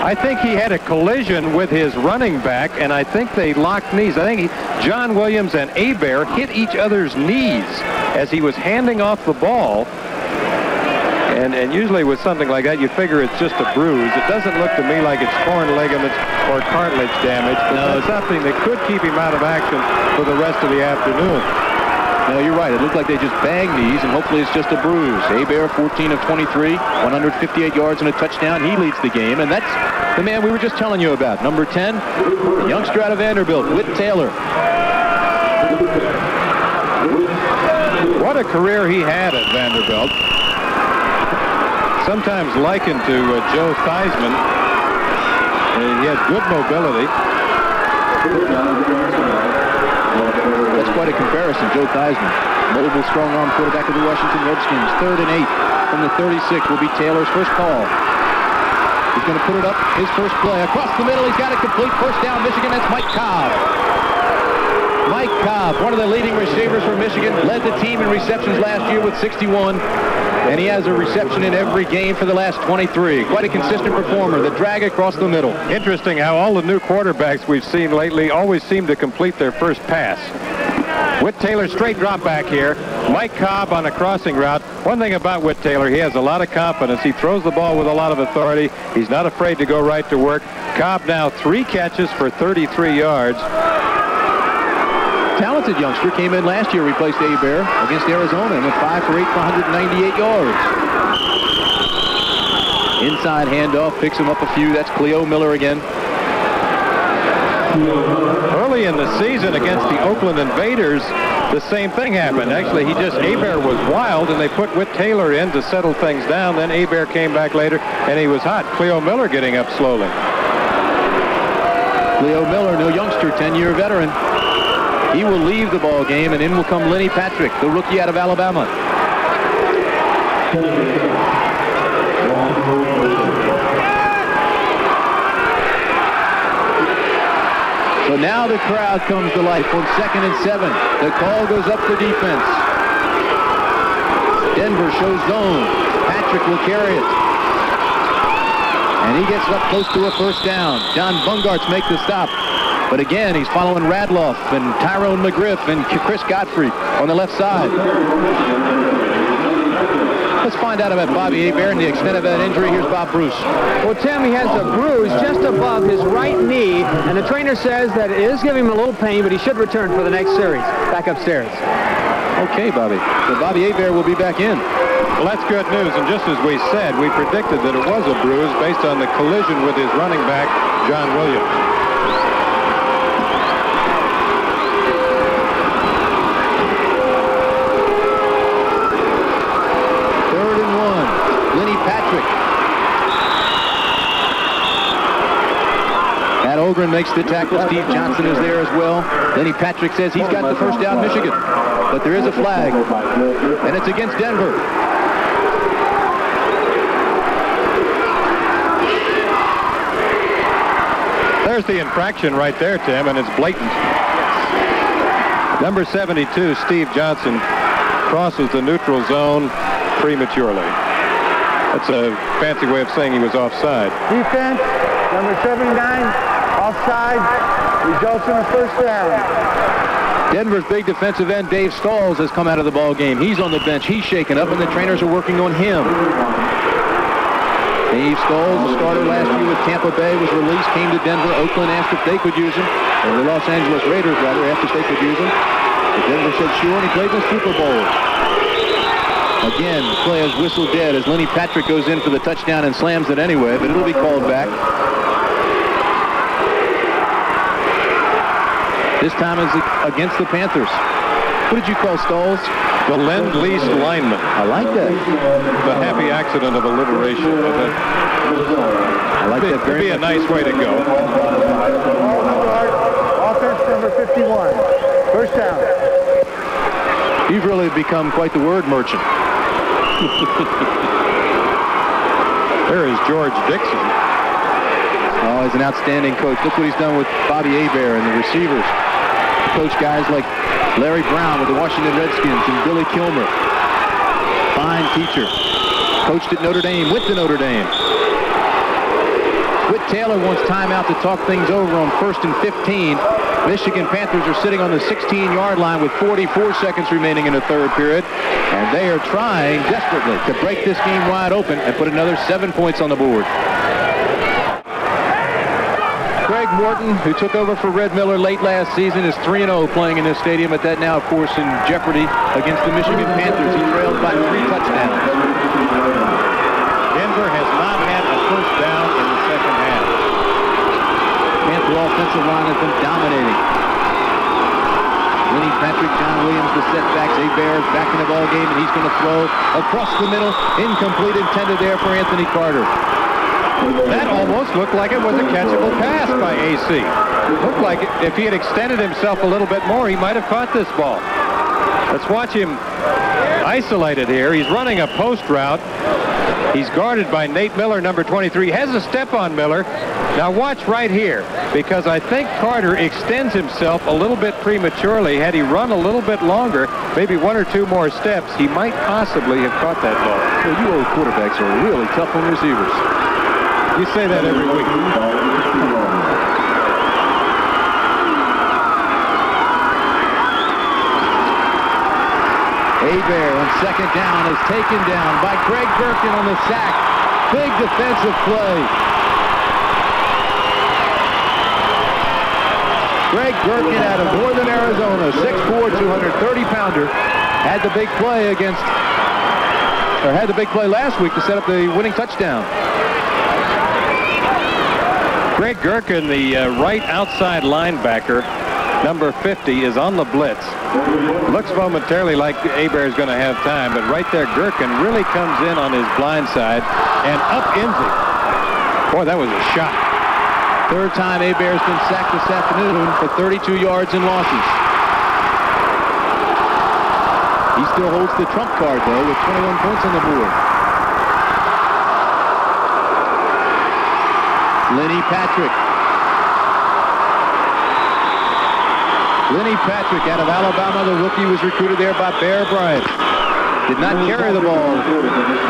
S7: I think he had a collision with his running back, and I think they locked knees. I think John Williams and Hebert hit each other's knees as he was handing off the ball. And usually with something like that, you figure it's just a bruise. It doesn't look to me like it's torn ligaments or cartilage damage, but no, it's something that could keep him out of action for the rest of the afternoon.
S6: No, you're right. It looked like they just banged knees, and hopefully it's just a bruise. Hebert, 14 of 23, 158 yards and a touchdown. He leads the game, and that's the man we were just telling you about. Number 10, the youngster out of Vanderbilt, Whit Taylor.
S7: What a career he had at Vanderbilt. Sometimes likened to Joe Theismann. He has good mobility.
S6: That's quite a comparison, Joe Theismann. Mobile, strong-arm quarterback of the Washington Redskins. 3rd and 8 from the 36 will be Taylor's first call. He's going to put it up, his first play. Across the middle, he's got a complete first down, Michigan. That's Mike Cobb. Mike Cobb, one of the leading receivers for Michigan, led the team in receptions last year with 61. And he has a reception in every game for the last 23. Quite a consistent performer. The drag across the middle.
S7: Interesting how all the new quarterbacks we've seen lately always seem to complete their first pass. Whit Taylor, straight drop back here. Mike Cobb on a crossing route. One thing about Whit Taylor, he has a lot of confidence. He throws the ball with a lot of authority. He's not afraid to go right to work. Cobb now 3 catches for 33 yards.
S6: Talented youngster, came in last year, replaced Hebert against Arizona and went 5 for 8 for 198 yards. Inside handoff, picks him up a few. That's Cleo Miller again.
S7: Early in the season against the Oakland Invaders, the same thing happened. Actually, Hebert was wild, and they put Whit Taylor in to settle things down. Then Hebert came back later, and he was hot. Cleo Miller getting up slowly.
S6: Cleo Miller, no youngster, 10-year veteran. He will leave the ball game, and in will come Lenny Patrick, the rookie out of Alabama. So now the crowd comes to life on 2nd and 7. The call goes up for defense. Denver shows zone. Patrick will carry it. And he gets up close to a first down. John Bungartz makes the stop. But again, he's following Radloff and Tyrone McGriff and Chris Godfrey on the left side. Let's find out about Bobby Hebert and the extent of that injury. Here's Bob Bruce.
S11: Well, Tim, he has a bruise just above his right knee, and the trainer says that it is giving him a little pain, but he should return for the next series. Back upstairs.
S6: Okay, Bobby. So Bobby Hebert will be back in.
S7: Well, that's good news, and just as we said, we predicted that it was a bruise based on the collision with his running back, John Williams.
S6: Pat Ogren makes the tackle. Steve Johnson is there as well. Lenny Patrick says he's got the first down, Michigan. But there is a flag, and it's against Denver.
S7: There's the infraction right there, Tim, and it's blatant. Number 72, Steve Johnson, crosses the neutral zone prematurely. That's a fancy way of saying he was offside.
S12: Defense, number 79, offside, results in a first down.
S6: Denver's big defensive end, Dave Stalls, has come out of the ball game. He's on the bench. He's shaken up, and the trainers are working on him. Dave Stalls, the starter last year with Tampa Bay, was released, came to Denver. Oakland asked if they could use him, or the Los Angeles Raiders, rather, asked if they could use him. But Denver said sure, and he played in the Super Bowl. Again, the play is whistled dead as Lenny Patrick goes in for the touchdown and slams it anyway, but it'll be called back. This time is against the Panthers. What did you call Stalls?
S7: The Lend-Lease lineman.
S6: I like that.
S7: The happy accident of alliteration.
S6: I like that very
S7: much. It'd be a nice way to go.
S12: Offense number 51. First down.
S6: You've really become quite the word merchant.
S7: There is George Dixon.
S6: Oh, he's an outstanding coach. Look what he's done with Bobby Hebert and the receivers. Coach guys like Larry Brown with the Washington Redskins and Billy Kilmer. Fine teacher. Coached at Notre Dame, went to Notre Dame. Whit Taylor wants timeout to talk things over on 1st and 15. Michigan Panthers are sitting on the 16-yard line with 44 seconds remaining in the third period. And they are trying desperately to break this game wide open and put another 7 points on the board. Greg Morton, who took over for Red Miller late last season, is 3-0 playing in this stadium, but that now, of course, in jeopardy against the Michigan Panthers. He trails by 3 touchdowns.
S7: Denver has not had a first down in the second half.
S6: Panther offensive line has been dominating. Lenny Patrick, John Williams, the setbacks. Hebert is back in the ball game, and he's going to throw across the middle. Incomplete, intended there for Anthony Carter.
S7: That almost looked like it was a catchable pass by AC. It looked like if he had extended himself a little bit more, he might have caught this ball. Let's watch him isolated here. He's running a post route. He's guarded by Nate Miller, number 23. Has a step on Miller. Now watch right here, because I think Carter extends himself a little bit prematurely. Had he run a little bit longer, maybe 1 or 2 more steps, he might possibly have caught that ball.
S6: So you old quarterbacks are really tough on receivers.
S7: You say that every week.
S6: Hebert on second down is taken down by Greg Gherkin on the sack. Big defensive play. Greg Gherkin out of Northern Arizona, 6'4", 230-pounder, had the big play last week to set up the winning touchdown.
S7: Greg Gherkin, the right outside linebacker, number 50, is on the blitz. Looks momentarily like Hebert is going to have time, but right there, Gherkin really comes in on his blind side and upends it. Boy, that was a shot.
S6: Third time Hebert's been sacked this afternoon for 32 yards and losses. He still holds the trump card, though, with 21 points on the board. Lenny Patrick. Lenny Patrick out of Alabama. The rookie was recruited there by Bear Bryant. Did not carry the ball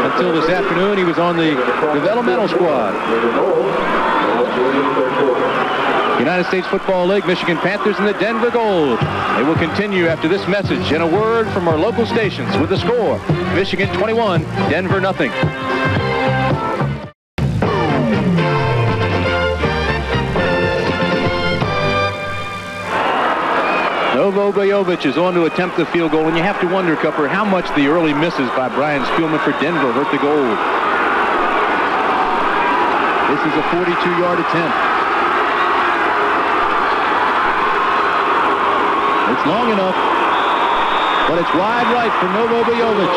S6: until this afternoon. He was on the developmental squad. United States Football League, Michigan Panthers and the Denver Gold. They will continue after this message and a word from our local stations with the score. Michigan 21, Denver nothing. Novo Bojovic is on to attempt the field goal, and you have to wonder, Cupper, how much the early misses by Brian Spielman for Denver hurt the goal. This is a 42-yard attempt. It's long enough, but it's wide right for Novo Bojovic.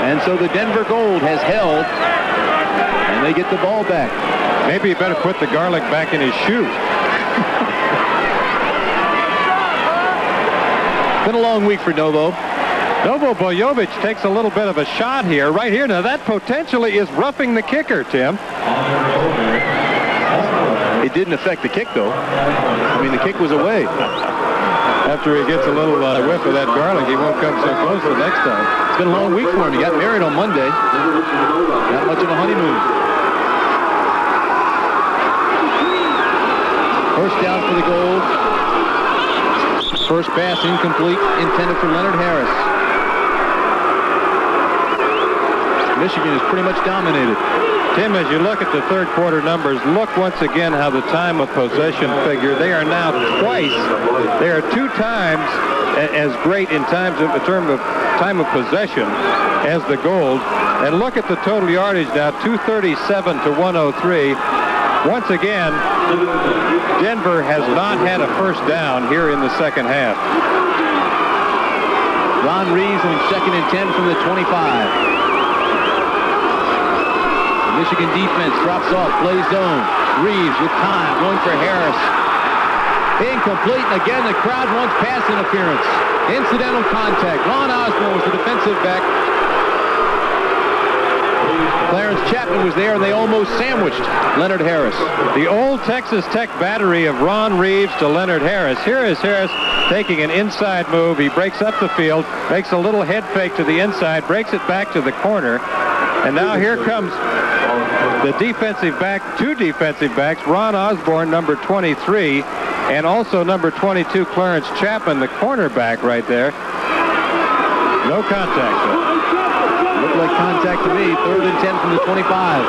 S6: And so the Denver Gold has held, and they get the ball back.
S7: Maybe you better put the garlic back in his shoe.
S6: Been a long week for Novo.
S7: Novo Bojovic takes a little bit of a shot here, right here. Now that potentially is roughing the kicker, Tim.
S6: It didn't affect the kick, though. I mean, the kick was away.
S7: After he gets a little whiff of that garlic, he won't come so close the next time.
S6: It's been a long week for him. He got married on Monday. Not much of a honeymoon. First down for the Gold. First pass incomplete, intended for Leonard Harris. Michigan is pretty much dominated.
S7: Tim, as you look at the third quarter numbers, look once again how the time of possession figure. They are now twice. They are 2 times as great in terms of time of possession as the Gold. And look at the total yardage now, 237 to 103. Once again, Denver has not had a first down here in the second half.
S6: Ron Reeves on 2nd and 10 from the 25. Michigan defense drops off, plays zone. Reeves with time, going for Harris. Incomplete, and again the crowd wants pass interference. Incidental contact. Ron Osborne was the defensive back. Clarence Chapman was there, and they almost sandwiched Leonard Harris.
S7: The old Texas Tech battery of Ron Reeves to Leonard Harris. Here is Harris taking an inside move. He breaks up the field, makes a little head fake to the inside, breaks it back to the corner. And now here comes the defensive back, 2 defensive backs, Ron Osborne, number 23, and also number 22, Clarence Chapman, the cornerback right there. No contact, though.
S6: Looked like contact to me. 3rd and 10 from the 25.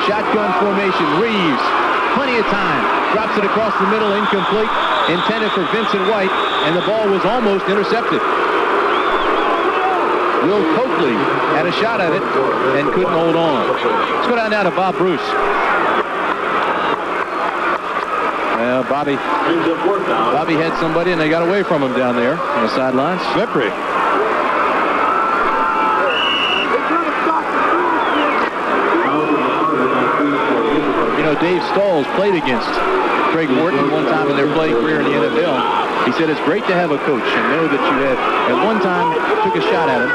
S6: Shotgun formation. Reeves, plenty of time. Drops it across the middle, incomplete. Intended for Vincent White, and the ball was almost intercepted. Will Coakley had a shot at it and couldn't hold on. Let's go down now to Bob Bruce. Well, Bobby had somebody, and they got away from him down there on the sidelines.
S7: Slippery.
S6: You know, Dave Stahls played against Craig Morton one time in their playing career in the NFL. He said it's great to have a coach and know that you had, at one time, took a shot at him,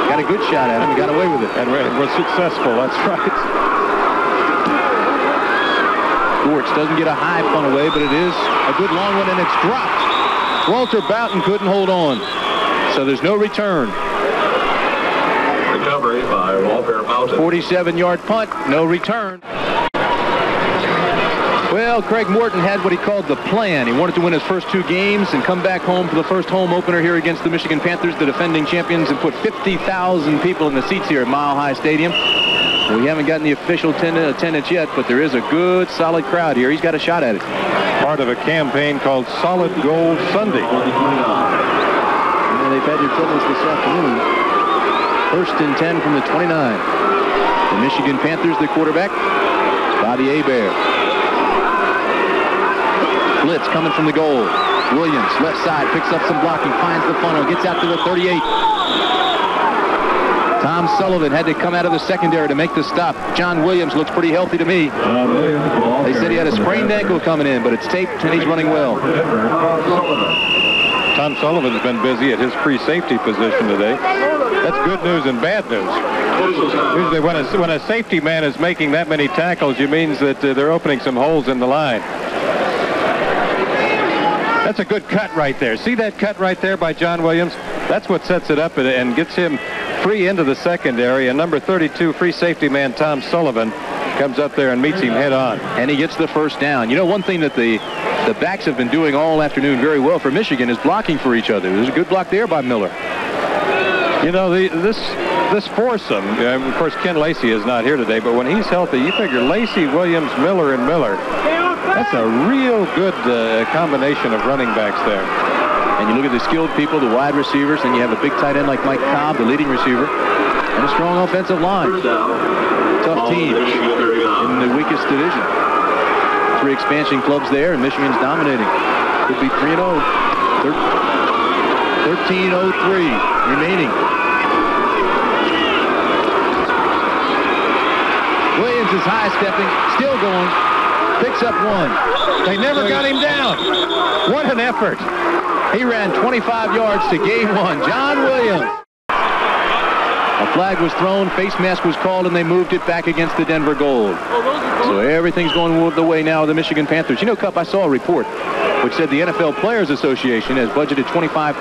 S6: got a good shot at him, and got away with it.
S7: And was successful, that's right.
S6: Schwartz doesn't get a high punt away, but it is a good long one, and it's dropped. Walter Boughton couldn't hold on, so there's no return.
S8: Recovery by Walter Boughton.
S6: 47-yard punt, no return. Well, Craig Morton had what he called the plan. He wanted to win his first 2 games and come back home for the first home opener here against the Michigan Panthers, the defending champions, and put 50,000 people in the seats here at Mile High Stadium. We haven't gotten the official attendance yet, but there is a good, solid crowd here. He's got a shot at it.
S7: Part of a campaign called Solid Gold Sunday.
S6: And they've had their troubles this afternoon. 1st and 10 from the 29. The Michigan Panthers, the quarterback, Bobby Hebert. Blitz coming from the goal. Williams, left side, picks up some blocking, finds the funnel, gets out to the 38. Tom Sullivan had to come out of the secondary to make the stop. John Williams looks pretty healthy to me. They said he had a sprained ankle coming in, but it's taped and he's running well.
S7: Tom Sullivan's been busy at his free safety position today. That's good news and bad news. Usually when a safety man is making that many tackles, it means that they're opening some holes in the line. That's a good cut right there. See that cut right there by John Williams? That's what sets it up and gets him free into the secondary. And number 32, free safety man Tom Sullivan, comes up there and meets him head on.
S6: And he gets the first down. You know, one thing that the backs have been doing all afternoon very well for Michigan is blocking for each other. There's a good block there by Miller.
S7: You know, this foursome, of course, Ken Lacey is not here today, but when he's healthy, you figure Lacey, Williams, Miller, and Miller. That's a real good combination of running backs there.
S6: And you look at the skilled people, the wide receivers, and you have a big tight end like Mike Cobb, the leading receiver, and a strong offensive line. Tough team in the weakest division. 3 expansion clubs there, and Michigan's dominating. Could be 3-0. 13:03 remaining. Williams is high stepping, still going. Picks up one.
S7: They never got him down. What an effort.
S6: He ran 25 yards to gain one. John Williams. A flag was thrown, face mask was called, and they moved it back against the Denver Gold. So everything's going the way now of the Michigan Panthers. You know, Cup, I saw a report which said the NFL Players Association has budgeted $25,000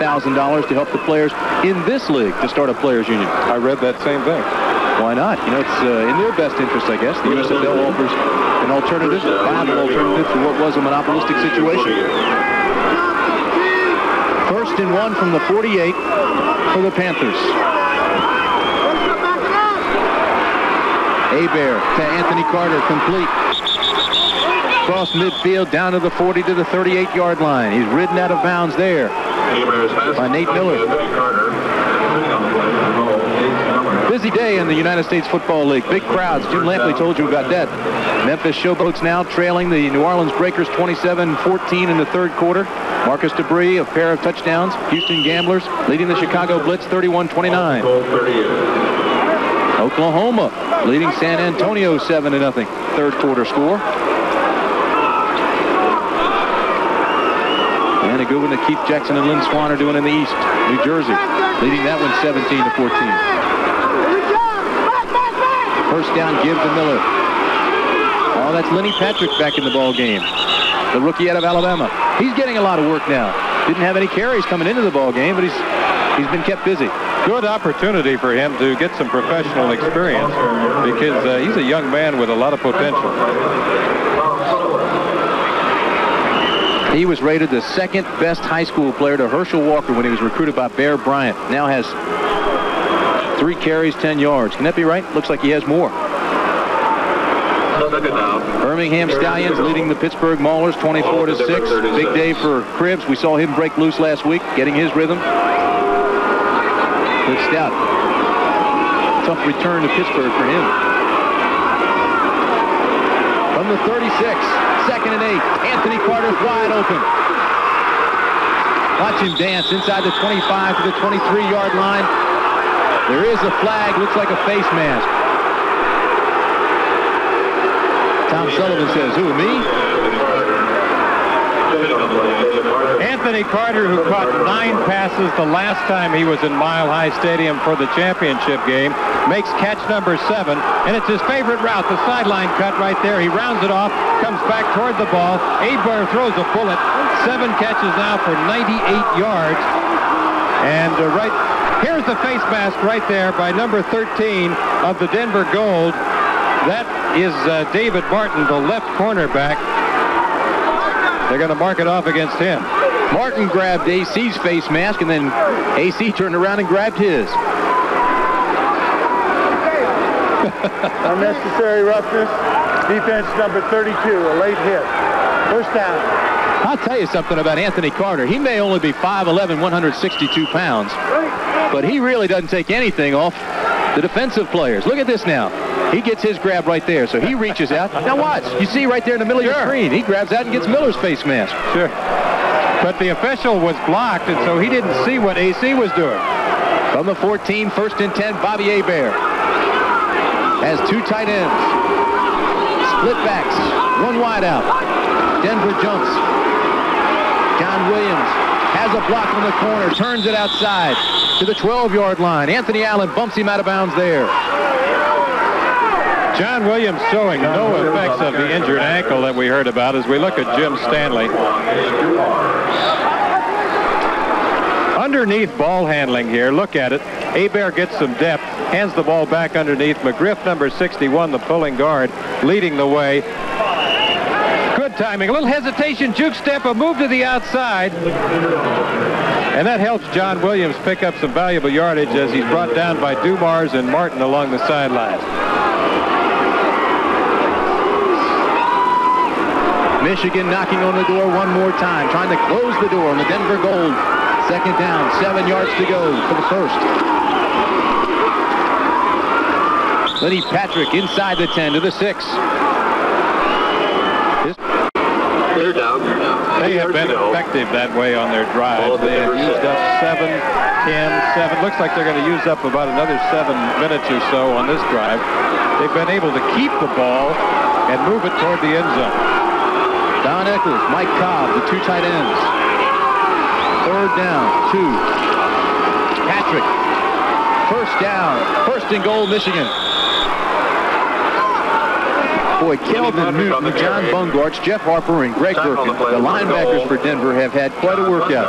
S6: to help the players in this league to start a players union.
S7: I read that same thing.
S6: Why not? You know, it's in their best interest, I guess. The USFL offers an alternative, a viable alternative to what was a monopolistic situation. 1st and 1 from the 48 for the Panthers. Hebert to Anthony Carter, complete. Across midfield, down to the 40 to the 38-yard line. He's ridden out of bounds there by Nate Miller. Busy day in the United States Football League. Big crowds. Jim Lampley told you about that. Memphis Showboats now trailing the New Orleans Breakers 27-14 in the 3rd quarter. Marcus Debris, a pair of touchdowns. Houston Gamblers leading the Chicago Blitz 31-29. Oklahoma leading San Antonio 7-0. 3rd quarter score. And a good one that Keith Jackson and Lynn Swan are doing in the East. New Jersey leading that one 17-14. First down, give to Miller. Oh, that's Lenny Patrick back in the ball game. The rookie out of Alabama. He's getting a lot of work now. Didn't have any carries coming into the ball game, but he's been kept busy.
S7: Good opportunity for him to get some professional experience because he's a young man with a lot of potential.
S6: He was rated the 2nd best high school player to Herschel Walker when he was recruited by Bear Bryant. Now has 3 carries, 10 yards. Can that be right? Looks like he has more. Birmingham Stallions leading the Pittsburgh Maulers 24-6. Big day for Cribbs. We saw him break loose last week, getting his rhythm. Good stout. Tough return to Pittsburgh for him. From the 36, 2nd and 8. Anthony Carter's wide open. Watch him dance inside the 25 to the 23-yard line. There is a flag, looks like a face mask. Tom Sullivan says, who, me?
S7: Anthony Carter, who caught 9 passes the last time he was in Mile High Stadium for the championship game, makes catch number 7, and it's his favorite route, the sideline cut right there. He rounds it off, comes back toward the ball. Hebert throws a bullet. 7 catches now for 98 yards. And here's the face mask right there by number 13 of the Denver Gold. That is David Martin, the left cornerback. They're going to mark it off against him.
S6: Martin grabbed AC's face mask, and then AC turned around and grabbed his.
S12: Unnecessary roughness. Defense number 32, a late hit. First down.
S6: I'll tell you something about Anthony Carter. He may only be 5'11", 162 pounds, but he really doesn't take anything off the defensive players. Look at this now. He gets his grab right there, so he reaches out. Now watch. You see right there in the middle of your screen. He grabs out and gets Miller's face mask.
S7: Sure. But the official was blocked, and so he didn't see what AC was doing.
S6: From the 14, 1st and 10, Bobby Hebert has 2 tight ends. Split backs, 1 wide out. Denver jumps. John Williams has a block on the corner, turns it outside to the 12-yard line. Anthony Allen bumps him out of bounds there.
S7: John Williams showing no effects of the injured ankle that we heard about as we look at Jim Stanley. Underneath ball handling here, look at it. Hebert gets some depth, hands the ball back underneath. McGriff, number 61, the pulling guard, leading the way. Good timing, a little hesitation, juke step, a move to the outside. And that helps John Williams pick up some valuable yardage as he's brought down by Dumars and Martin along the sidelines.
S6: Michigan knocking on the door one more time, trying to close the door on the Denver Gold. 2nd down, 7 yards to go for the first. Lenny Patrick inside the 10 to the 6.
S8: Clear down.
S7: They have been effective that way on their drive. They have used up 7, 10, 7. Looks like they're going to use up about another 7 minutes or so on this drive. They've been able to keep the ball and move it toward the end zone.
S6: Don Eccles, Mike Cobb, the two tight ends. Third down, 2. Patrick. First down. First and goal, Michigan. Boy, Kelvin Newton, John Bungarts, Jeff Harper, and Greg Birkin, the linebackers for Denver, have had quite a workout.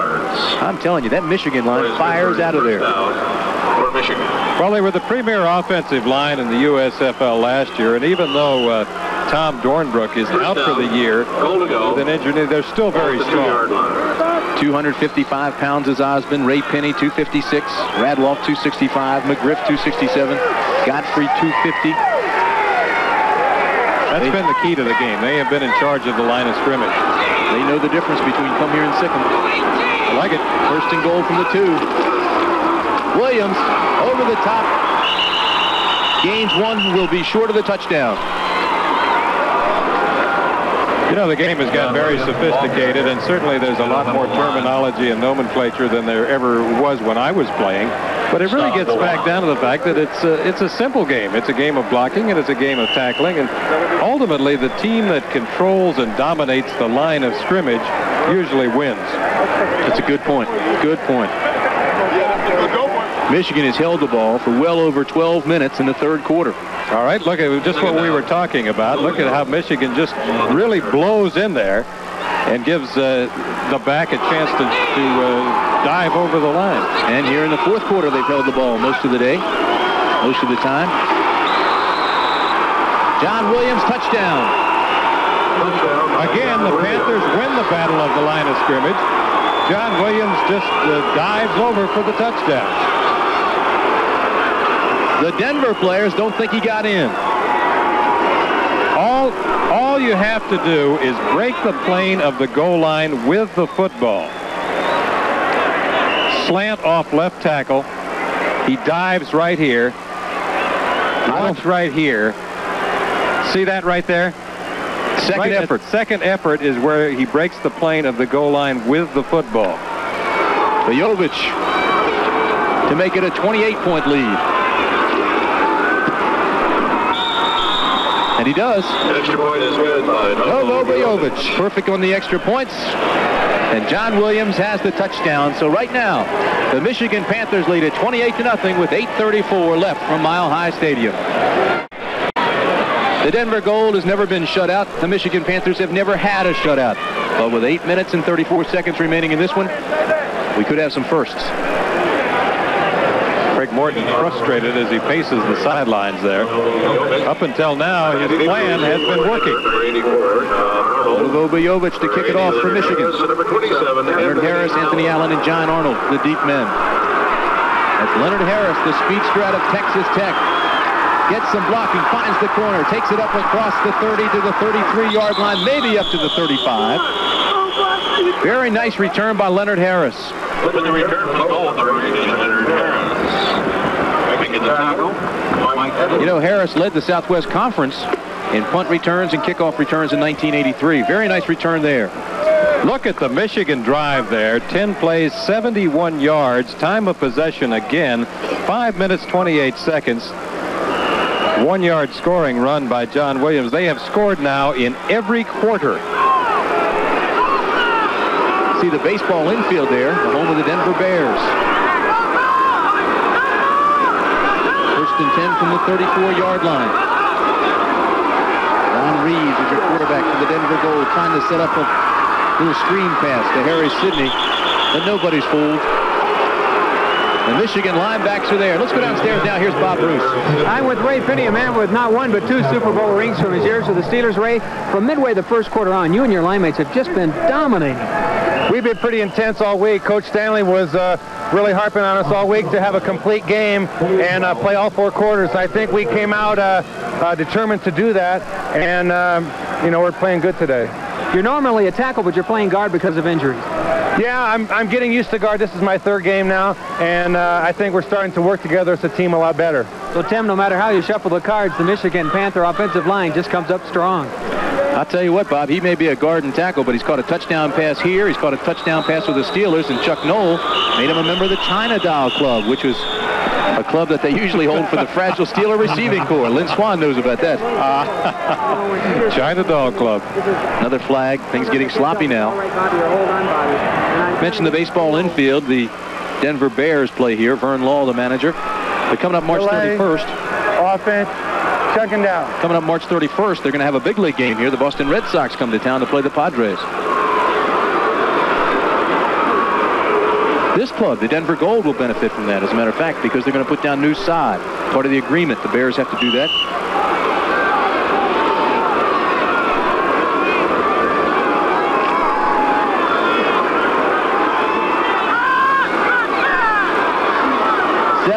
S6: I'm telling you, that Michigan line fires out of there.
S7: Well, they were the premier offensive line in the USFL last year, and even though Tom Dornbrook is out for the year with an injury, they're still very strong.
S6: 255 pounds is Osmond, Ray Penny 256, Radloff 265, McGriff 267, Godfrey 250.
S7: That's been the key to the game. They have been in charge of the line of scrimmage.
S6: They know the difference between come here and sick 'em.
S7: I like it.
S6: First and goal from the 2. Williams over the top. Gains 1, will be short of the touchdown.
S7: You know, the game has gotten very sophisticated, and certainly there's a lot more terminology and nomenclature than there ever was when I was playing. But it really gets back down to the fact that it's a simple game. It's a game of blocking, and it's a game of tackling, and ultimately the team that controls and dominates the line of scrimmage usually wins.
S6: That's a good point. Good point. Michigan has held the ball for well over 12 minutes in the third quarter.
S7: All right, look at just what we were talking about. Look at how Michigan just really blows in there and gives the back a chance to dive over the line.
S6: And here in the fourth quarter, they've held the ball most of the day, most of the time. John Williams, touchdown.
S7: Again, the Panthers win the battle of the line of scrimmage. John Williams just dives over for the touchdown.
S6: The Denver players don't think he got in.
S7: All you have to do is break the plane of the goal line with the football. Slant off left tackle. He dives right here. Launch right here. See that right there?
S6: Second effort.
S7: Second effort is where he breaks the plane of the goal line with the football.
S6: Vojovich to make it a 28-point lead. And he does.
S8: Extra point is good by
S6: Novo Vojovich. Perfect on the extra points. And John Williams has the touchdown. So right now, the Michigan Panthers lead at 28-0 with 8:34 left from Mile High Stadium. The Denver Gold has never been shut out. The Michigan Panthers have never had a shutout. But with 8 minutes and 34 seconds remaining in this one, we could have some firsts.
S7: Craig Morton frustrated as he paces the sidelines there. Up until now, his plan has been working.
S6: Novo Vojovich to kick it off for Michigan. Leonard Harris, Anthony Allen, and John Arnold, the deep men. That's Leonard Harris, the speedster out of Texas Tech. Gets some blocking, finds the corner, takes it up across the 30 to the 33-yard line, maybe up to the 35. Very nice return by Leonard Harris.
S8: With the return for the goal, Leonard Harris.
S6: You know, Harris led the Southwest Conference in punt returns and kickoff returns in 1983. Very nice return there.
S7: Look at the Michigan drive there. 10 plays, 71 yards. Time of possession again, 5 minutes, 28 seconds. 1 yard scoring run by John Williams. They have scored now in every quarter.
S6: See the baseball infield there, the home of the Denver Bears. First and 10 from the 34-yard line. Ron Reeves is your quarterback for the Denver Gold, trying to set up a little screen pass to Harry Sidney, but nobody's fooled. The Michigan linebacks are there. Let's go downstairs now. Here's Bob Bruce.
S11: I'm with Ray Finney, a man with not one but 2 Super Bowl rings from his years with the Steelers. Ray, from midway the first quarter on, you and your line mates have just been dominating.
S15: We've been pretty intense all week. Coach Stanley was really harping on us all week to have a complete game and play all 4 quarters. I think we came out determined to do that, and you know, we're playing good today.
S11: You're normally a tackle, but you're playing guard because of injuries.
S15: Yeah, I'm getting used to guard. This is my 3rd game now, and I think we're starting to work together as a team a lot better.
S11: So, Tim, no matter how you shuffle the cards, the Michigan Panther offensive line just comes up strong.
S6: I'll tell you what, Bob, he may be a guard and tackle, but he's caught a touchdown pass here. He's caught a touchdown pass with the Steelers, and Chuck Knoll made him a member of the China Doll Club, which was A club that they usually hold for the fragile Steeler receiving corps. Lynn Swan knows about that.
S7: China Dog Club.
S6: Another flag. Things getting sloppy now. Mentioned the baseball infield. The Denver Bears play here. Vern Law, the manager. They're coming up March 31st.
S12: Offense, second down.
S6: Coming up March 31st, they're going to have a big league game here. The Boston Red Sox come to town to play the Padres. This club, the Denver Gold, will benefit from that, as a matter of fact, because they're going to put down new sod. Part of the agreement. The Bears have to do that.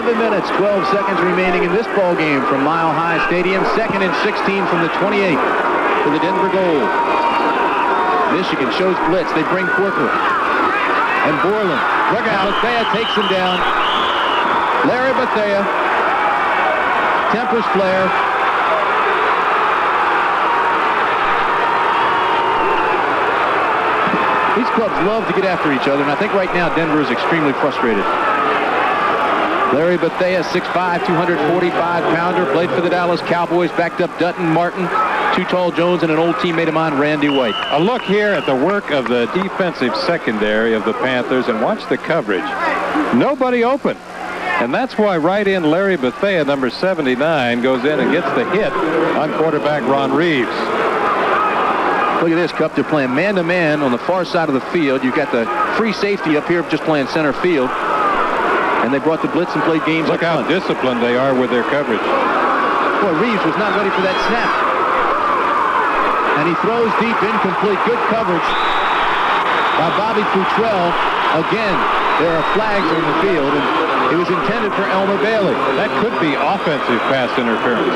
S6: Minutes, 12 seconds remaining in this ball game from Mile High Stadium. 2nd and 16 from the 28 for the Denver Gold. Michigan shows blitz. They bring Corker and Borland. Look out! Bethea takes him down. Larry Bethea tempers Flair. These clubs love to get after each other, and I think right now Denver is extremely frustrated. Larry Bethea, 6'5", 245-pounder, played for the Dallas Cowboys, backed up Dutton, Martin, Too Tall Jones, and an old teammate of mine, Randy White.
S7: A look here at the work of the defensive secondary of the Panthers, and watch the coverage. Nobody open. And that's why right in Larry Bethea, number 79, goes in and gets the hit on quarterback Ron Reeves.
S6: Look at this, Cup. They're playing man-to-man on the far side of the field. You've got the free safety up here just playing center field. And they brought the blitz and played games.
S7: Look how disciplined they are with their coverage.
S6: Boy, Reeves was not ready for that snap. And he throws deep, incomplete. Good coverage by Bobby Futrell. Again, there are flags on the field, and it was intended for Elmer Bailey.
S7: That could be offensive pass interference.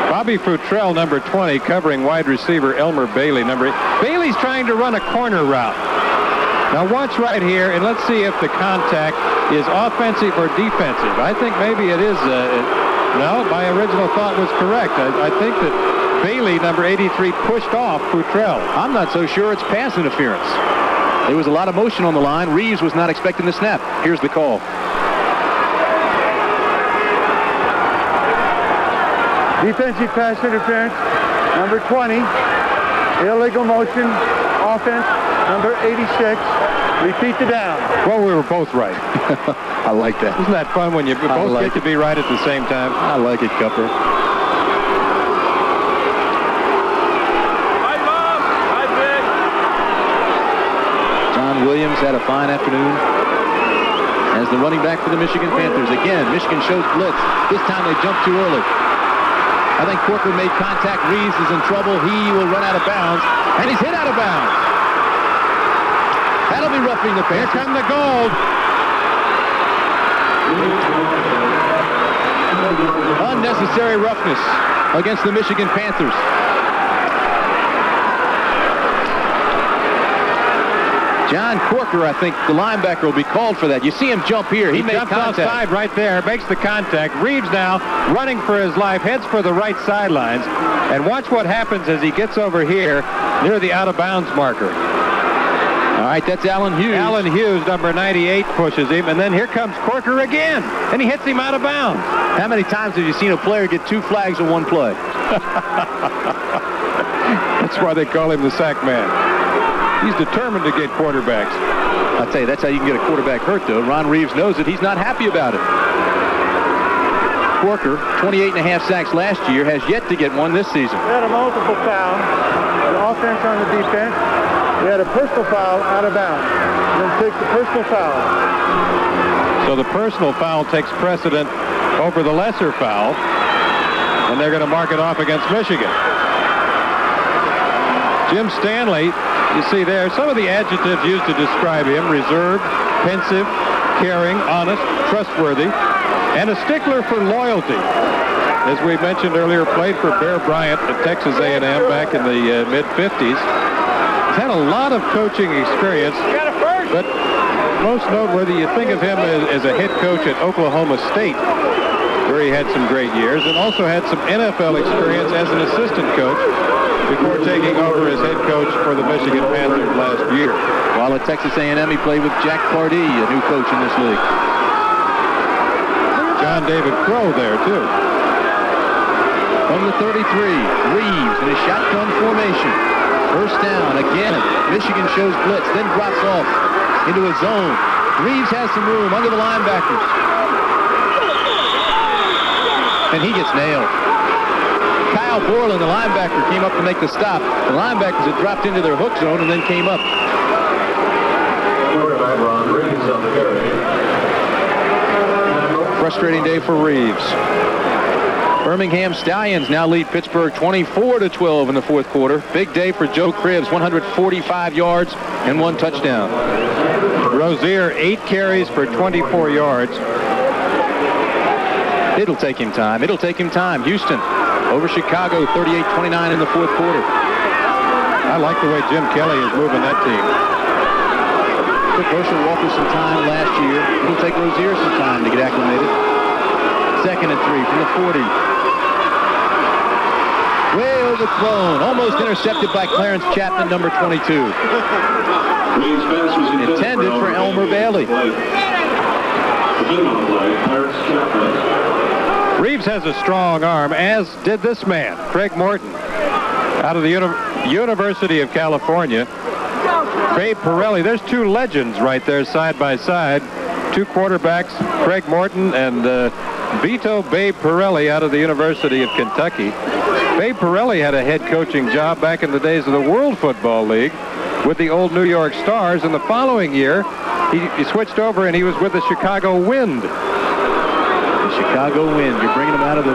S7: Bobby Futrell, number 20, covering wide receiver Elmer Bailey, number 8. Bailey's trying to run a corner route. Now watch right here, and let's see if the contact is offensive or defensive. I think maybe it is. No, my original thought was correct. I think that Bailey, number 83, pushed off Futrell.
S6: I'm not so sure it's pass interference. There was a lot of motion on the line. Reeves was not expecting the snap. Here's the call.
S12: Defensive pass interference, number 20. Illegal motion, offense, number 86. Repeat the down.
S7: Well, we were both right.
S6: I like that.
S7: Isn't that fun when you both get to be right at the same time?
S6: I like it, Cupper.
S16: Hi, Bob. Hi, Big.
S6: John Williams had a fine afternoon as the running back for the Michigan Panthers. Again, Michigan shows blitz. This time they jumped too early. I think Corker made contact. Reeves is in trouble. He will run out of bounds, and he's hit out of bounds. That'll be roughing the Panthers.
S7: Here come the Gold.
S6: Unnecessary roughness against the Michigan Panthers. John Corker, I think the linebacker will be called for that. You see him jump here. He made
S7: jumps
S6: contact.
S7: Outside right there, makes the contact. Reeves now running for his life, heads for the right sidelines. And watch what happens as he gets over here near the out-of-bounds marker.
S6: All right, that's Alan Hughes.
S7: Alan Hughes, number 98, pushes him. And then here comes Corker again. And he hits him out of bounds.
S6: How many times have you seen a player get 2 flags in one play?
S7: That's why they call him the sack man. He's determined to get quarterbacks.
S6: I'll tell you, that's how you can get a quarterback hurt, though. Ron Reeves knows it. He's not happy about it. Corker, 28.5 sacks last year, has yet to get one this season.
S12: We had a multiple foul. The offense on the defense. We had a personal foul out of bounds. Then takes the personal foul.
S7: So the personal foul takes precedent over the lesser foul. And they're going to mark it off against Michigan. Jim Stanley, you see there, some of the adjectives used to describe him: reserved, pensive, caring, honest, trustworthy, and a stickler for loyalty. As we mentioned earlier, played for Bear Bryant at Texas A&M back in the mid-50s. He's had a lot of coaching experience, but most noteworthy, you think of him as a head coach at Oklahoma State, where he had some great years, and also had some NFL experience as an assistant coach before taking over as head coach for the Michigan Panthers last year.
S6: While at Texas A&M, he played with Jack Pardee, a new coach in this league.
S7: John David Crow there, too.
S6: From the 33, Reeves in a shotgun formation. First down again. Michigan shows blitz, then drops off into a zone. Reeves has some room under the linebackers. And he gets nailed. Kyle Borland, the linebacker, came up to make the stop. The linebackers had dropped into their hook zone and then came up. Frustrating day for Reeves. Birmingham Stallions now lead Pittsburgh 24-12 in the fourth quarter. Big day for Joe Cribbs, 145 yards and 1 touchdown.
S7: Rozier, 8 carries for 24 yards.
S6: It'll take him time. It'll take him time. Houston over Chicago, 38-29 in the fourth quarter.
S7: I like the way Jim Kelly is moving that team.
S6: Took Herschel Walker some time last year. It'll take Rozier some time to get acclimated. 2nd and 3 from the 40. Way overthrown. Almost intercepted by Clarence Chapman, number 22. Intended for Elmer Bailey.
S7: Reeves has a strong arm, as did this man, Craig Morton, out of the University of California. Babe Pirelli. There's 2 legends right there side by side. 2 quarterbacks, Craig Morton and Vito Babe Pirelli out of the University of Kentucky. Babe Pirelli had a head coaching job back in the days of the World Football League with the old New York Stars, and the following year he switched over and he was with the Chicago Wind.
S6: The Chicago Wind. You're bringing them out of the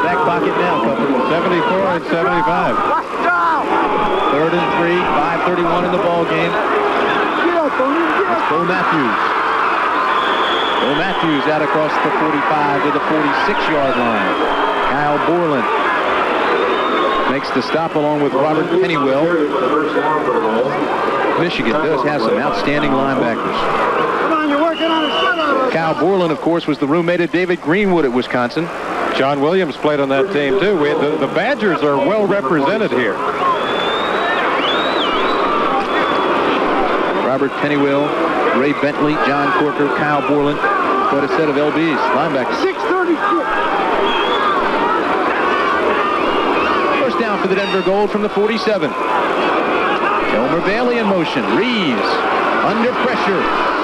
S6: back pocket now, couple.
S7: 74 and 75.
S6: 3rd and 3, 5:31 in the ball game. That's Bo Matthews. Bo Matthews out across the 45 to the 46-yard line. Kyle Borland makes the stop along with Robert Pennywell. Michigan does have some outstanding linebackers.
S12: Come on, you're working on a shutout.
S6: Kyle Borland, of course, was the roommate of David Greenwood at Wisconsin.
S7: John Williams played on that team, too. The Badgers are well represented here.
S6: Robert Pennywell, Ray Bentley, John Corker, Kyle Borland. Quite a set of LBs, linebackers.
S12: 6:36.
S6: First down for the Denver Gold from the 47. Elmer Bailey in motion. Reeves under pressure.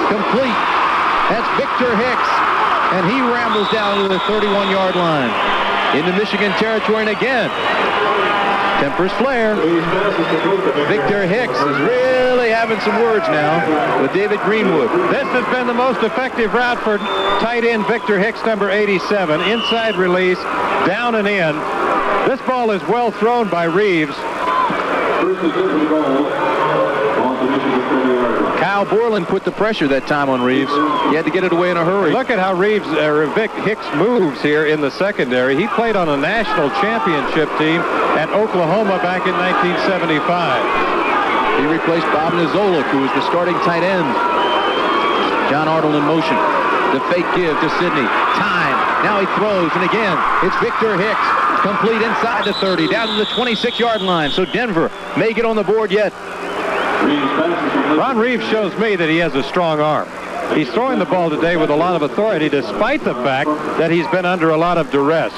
S6: Complete. That's Victor Hicks. And he rambles down to the 31-yard line. Into Michigan territory, and again, tempers flare. Victor Hicks is really having some words now with David Greenwood.
S7: This has been the most effective route for tight end Victor Hicks, number 87. Inside release, down and in. This ball is well thrown by Reeves.
S6: Kyle Borland put the pressure that time on Reeves. He had to get it away in a hurry.
S7: Look at how Vic Hicks moves here in the secondary. He played on a national championship team at Oklahoma back in 1975.
S6: He replaced Bob Nizolik, who was the starting tight end. John Arnold in motion. The fake give to Sidney. Time. Now he throws, and again, it's Victor Hicks. Complete inside the 30, down to the 26-yard line. So Denver may get on the board yet.
S7: Ron Reeves shows me that he has a strong arm. He's throwing the ball today with a lot of authority, despite the fact that he's been under a lot of duress.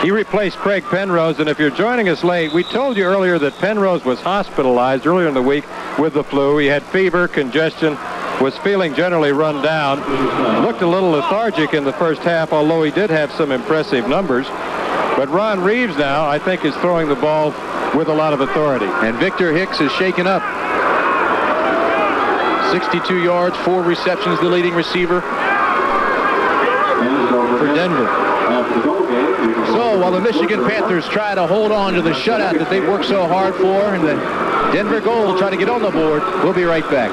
S7: He replaced Craig Penrose, and if you're joining us late, we told you earlier that Penrose was hospitalized earlier in the week with the flu. He had fever, congestion, was feeling generally run down, looked a little lethargic in the first half, although he did have some impressive numbers. But Ron Reeves now, I think, is throwing the ball with a lot of authority.
S6: And Victor Hicks is shaken up. 62 yards, 4 receptions, the leading receiver for Denver. So while the Michigan Panthers try to hold on to the shutout that they've worked so hard for, and the Denver Gold will try to get on the board, we'll be right back.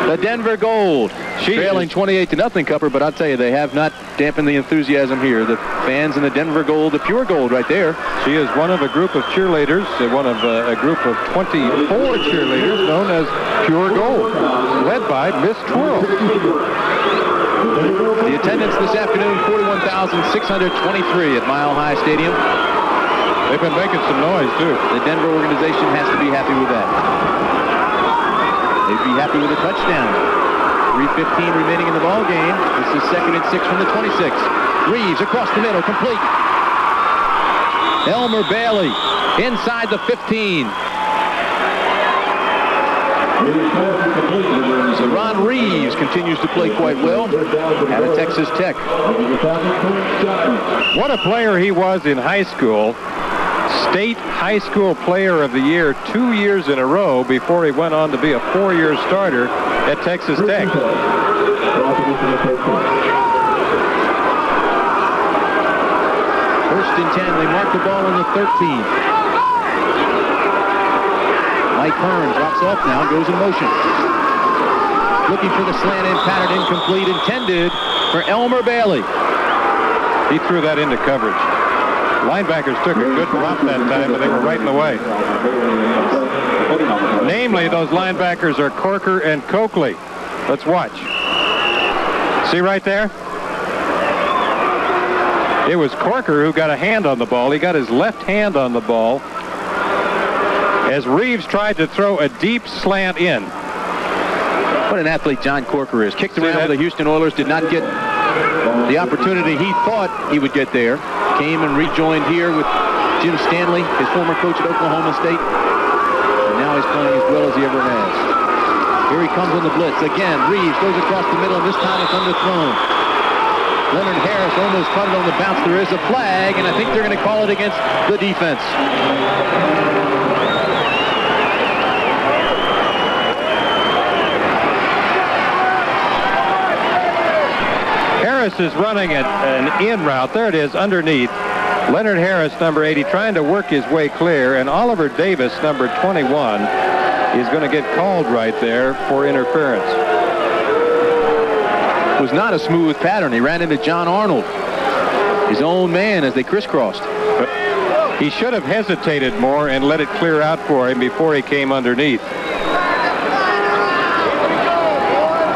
S6: The Denver Gold trailing 28-0, Cupper, but I'll tell you, they have not dampened the enthusiasm here. The fans in the Denver Gold, the pure gold right there.
S7: She is one of a group of cheerleaders, one of a group of 24 cheerleaders known as Pure Gold, led by Miss Twirl.
S6: The attendance this afternoon, 41,623 at Mile High Stadium.
S7: They've been making some noise, too.
S6: The Denver organization has to be happy with that. They'd be happy with a touchdown. 3:15 remaining in the ball game. This is 2nd and 6 from the 26. Reeves across the middle, complete. Elmer Bailey inside the 15. So Ron Reeves continues to play quite well out of Texas Tech.
S7: What a player he was in high school. State High School Player of the Year 2 years in a row before he went on to be a 4-year starter at Texas Tech.
S6: 1st and 10. They mark the ball on the 13. Mike Hearn drops off now, goes in motion. Looking for the slant in, pattern incomplete, intended for Elmer Bailey.
S7: He threw that into coverage. Linebackers took a good drop that time, but they were right in the way. Namely, those linebackers are Corker and Coakley. Let's watch. See right there? It was Corker who got a hand on the ball. He got his left hand on the ball as Reeves tried to throw a deep slant in.
S6: What an athlete John Corker is. Kicked around with the Houston Oilers, did not get the opportunity he thought he would get there. Came and rejoined here with Jim Stanley, his former coach at Oklahoma State. And now he's playing as well as he ever has. Here he comes on the blitz. Again, Reeves goes across the middle, and this time it's underthrown. Leonard Harris almost caught it on the bounce. There is a flag, and I think they're going to call it against the defense.
S7: Harris is running an in route. There it is, underneath. Leonard Harris, number 80, trying to work his way clear, and Oliver Davis, number 21, is going to get called right there for interference.
S6: It was not a smooth pattern. He ran into John Arnold, his own man, as they crisscrossed.
S7: He should have hesitated more and let it clear out for him before he came underneath.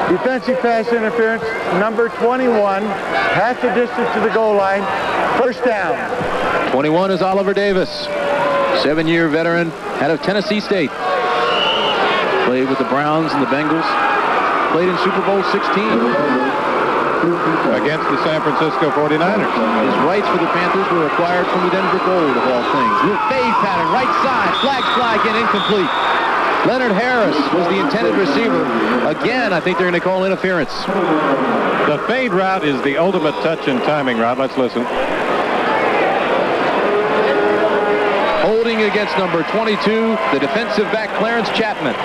S12: Defensive pass interference, number 21, half the distance to the goal line, 1st down.
S6: 21 is Oliver Davis, 7-year veteran out of Tennessee State. Played with the Browns and the Bengals. Played in Super Bowl 16.
S7: Against the San Francisco 49ers.
S6: His rights for the Panthers were acquired from the Denver Gold, of all things. Little fade pattern, right side, flags fly again, incomplete. Leonard Harris was the intended receiver. Again, I think they're going to call interference.
S7: The fade route is the ultimate touch and timing route. Let's listen.
S6: Holding against number 22, the defensive back Clarence Chapman.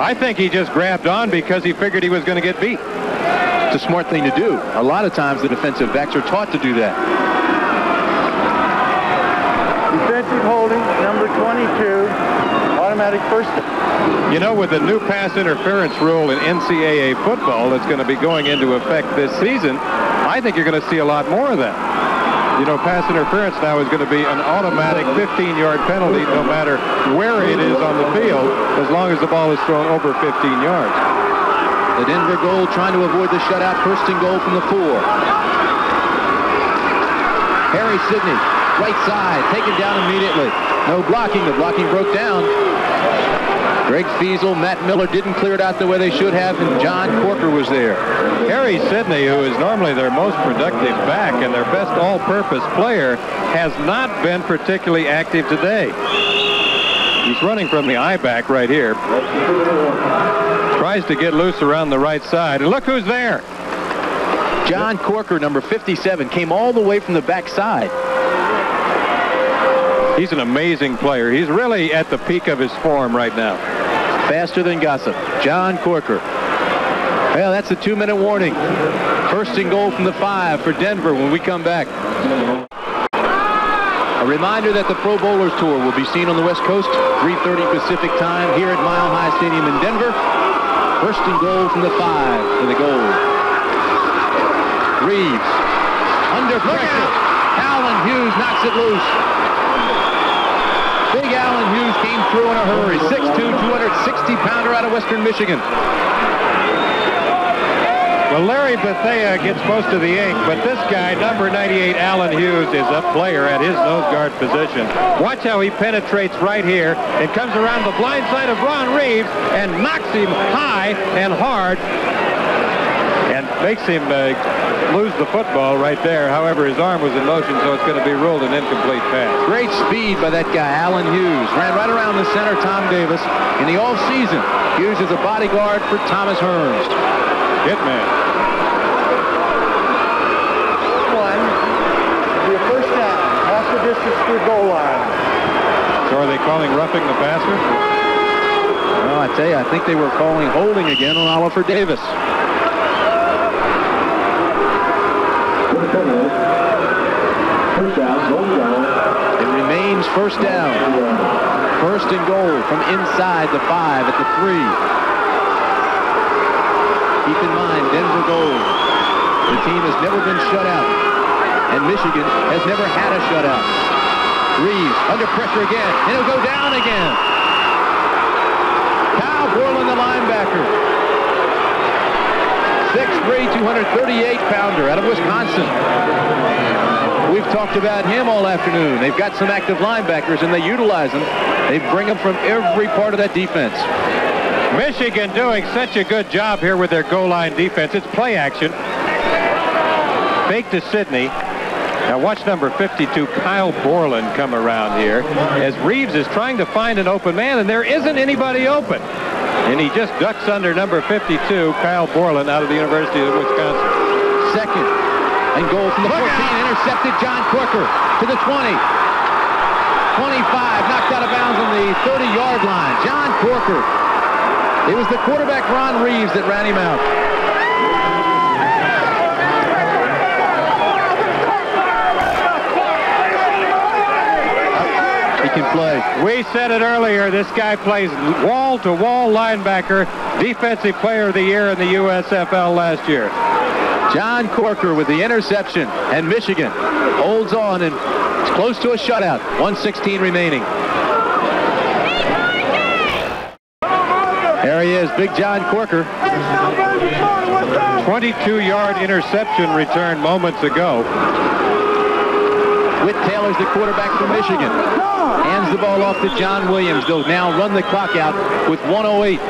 S7: I think he just grabbed on because he figured he was going to get beat.
S6: It's a smart thing to do. A lot of times the defensive backs are taught to do that.
S12: Defensive holding, number 22, automatic 1st down.
S7: You know, with the new pass interference rule in NCAA football that's going to be going into effect this season, I think you're going to see a lot more of that. You know, pass interference now is going to be an automatic 15-yard penalty no matter where it is on the field, as long as the ball is thrown over 15 yards.
S6: The Denver Gold trying to avoid the shutout. 1st and goal from the 4. Harry Sidney, right side, taken down immediately. No blocking. The blocking broke down. Greg Fiesel, Matt Miller didn't clear it out the way they should have, and John Corker was there.
S7: Harry Sidney, who is normally their most productive back and their best all-purpose player, has not been particularly active today. He's running from the I-back right here. Tries to get loose around the right side. And look who's there.
S6: John Corker, number 57, came all the way from the backside.
S7: He's an amazing player. He's really at the peak of his form right now.
S6: Faster than Gossip. John Corker. Well, that's a 2-minute warning. 1st and goal from the 5 for Denver when we come back. A reminder that the Pro Bowlers Tour will be seen on the West Coast, 3:30 Pacific time here at Mile High Stadium in Denver. 1st and goal from the 5 for the goal. Reeves under pressure. Allen Hughes knocks it loose. Big Alan Hughes came through in a hurry. 6'2", 260-pounder out of Western Michigan.
S7: Well, Larry Bethea gets most of the ink, but this guy, number 98, Alan Hughes, is a player at his nose guard position. Watch how he penetrates right here and comes around the blind side of Ron Reeves and knocks him high and hard and makes him lose the football right there. However, his arm was in motion, so it's going to be ruled an incomplete pass.
S6: Great speed by that guy, Alan Hughes. Ran right around the center, Tom Davis. In the offseason, Hughes is a bodyguard for Thomas Hearns.
S7: Hitman.
S12: One, be a first down, half the distance to the goal line.
S7: So are they calling roughing the passer?
S6: Well, I tell you, I think they were calling holding again on Oliver Davis.
S8: First down, goal line.
S6: It remains first down. First and goal from inside the 5 at the 3. Keep in mind, Denver gold. The team has never been shut out, and Michigan has never had a shutout. Reeves under pressure again, and he'll go down again. Cobb, the linebacker. 6'3", 238-pounder out of Wisconsin. We've talked about him all afternoon. They've got some active linebackers, and they utilize them. They bring them from every part of that defense.
S7: Michigan doing such a good job here with their goal line defense. It's play action. Fake to Sidney. Now watch number 52, Kyle Borland, come around here as Reeves is trying to find an open man, and there isn't anybody open. And he just ducks under number 52, Kyle Borland, out of the University of Wisconsin.
S6: Second and goal from the 14. Intercepted John Corker to the 20. 25, knocked out of bounds on the 30-yard line. John Corker. It was the quarterback, Ron Reeves, that ran him out. He can play.
S7: We said it earlier, this guy plays wall-to-wall linebacker, defensive player of the year in the USFL last year.
S6: John Corker with the interception, and Michigan holds on, and it's close to a shutout. 1:16 remaining. There he is, Big John Corker.
S7: 22-yard interception return moments ago.
S6: Whit Taylor's the quarterback for Michigan. Hands the ball off to John Williams. They'll now run the clock out with 1:08.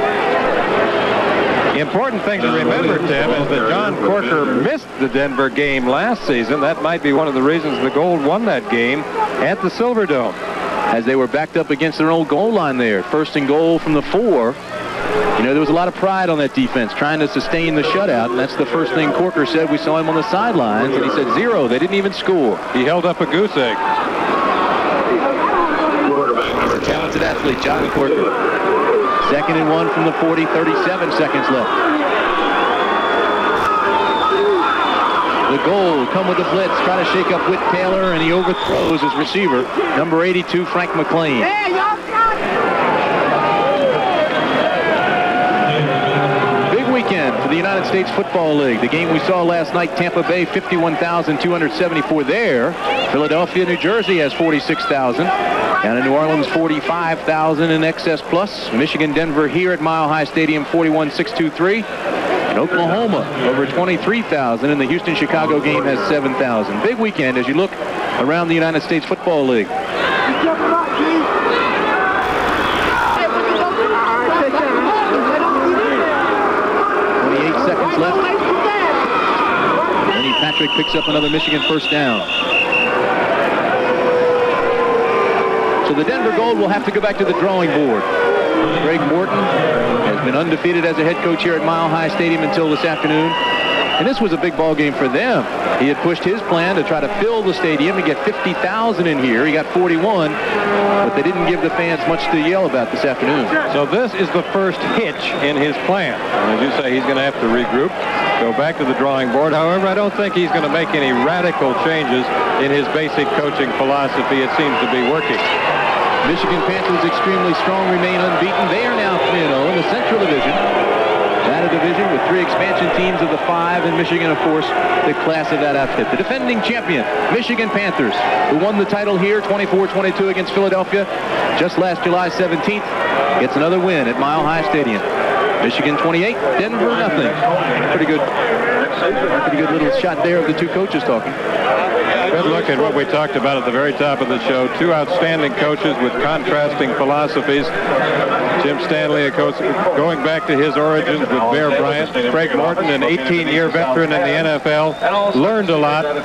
S7: The important thing to remember, Tim, is that John Corker missed the Denver game last season. That might be one of the reasons the Gold won that game at the Silverdome.
S6: As they were backed up against their own goal line there. First and goal from the 4. You know, there was a lot of pride on that defense trying to sustain the shutout, and that's the first thing Corker said. We saw him on the sidelines, and he said 0. They didn't even score.
S7: He held up a goose egg.
S6: Talented athlete, John Corker. Second and 1 from the 40, 37 seconds left. The goal come with the blitz, try to shake up Whit Taylor, and he overthrows his receiver, number 82, Frank McLean. Weekend for the United States Football League. The game we saw last night, Tampa Bay 51,274 there. Philadelphia, New Jersey has 46,000. Down in New Orleans, 45,000 in excess plus. Michigan, Denver here at Mile High Stadium, 41,623. And Oklahoma over 23,000, and the Houston-Chicago game has 7,000. Big weekend as you look around the United States Football League. 28 seconds left. Lenny Patrick picks up another Michigan first down. So the Denver Gold will have to go back to the drawing board. Greg Morton has been undefeated as a head coach here at Mile High Stadium until this afternoon. And this was a big ball game for them. He had pushed his plan to try to fill the stadium and get 50,000 in here. He got 41, but they didn't give the fans much to yell about this afternoon.
S7: So this is the first hitch in his plan. And as you say, he's going to have to regroup, go back to the drawing board. However, I don't think he's going to make any radical changes in his basic coaching philosophy. It seems to be working.
S6: Michigan Panthers extremely strong, remain unbeaten. They are now 3-0 in the Central Division. That a division with 3 expansion teams of the 5 in Michigan, of course, the class of that outfit. The defending champion, Michigan Panthers, who won the title here 24-22 against Philadelphia just last July 17th, gets another win at Mile High Stadium. Michigan 28, Denver nothing. Pretty good little shot there of the two coaches talking.
S7: Good look at what we talked about at the very top of the show. 2 outstanding coaches with contrasting philosophies. Jim Stanley, a coach going back to his origins with Bear Bryant. Craig Morton, an 18-year veteran in the NFL, learned a lot of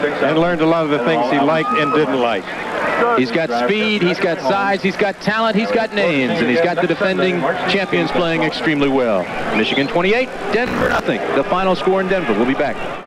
S7: the things he liked and didn't like.
S6: He's got speed, he's got size, he's got talent, he's got names, and he's got the defending champions playing extremely well. Michigan 28, Denver nothing. The final score in Denver. We'll be back.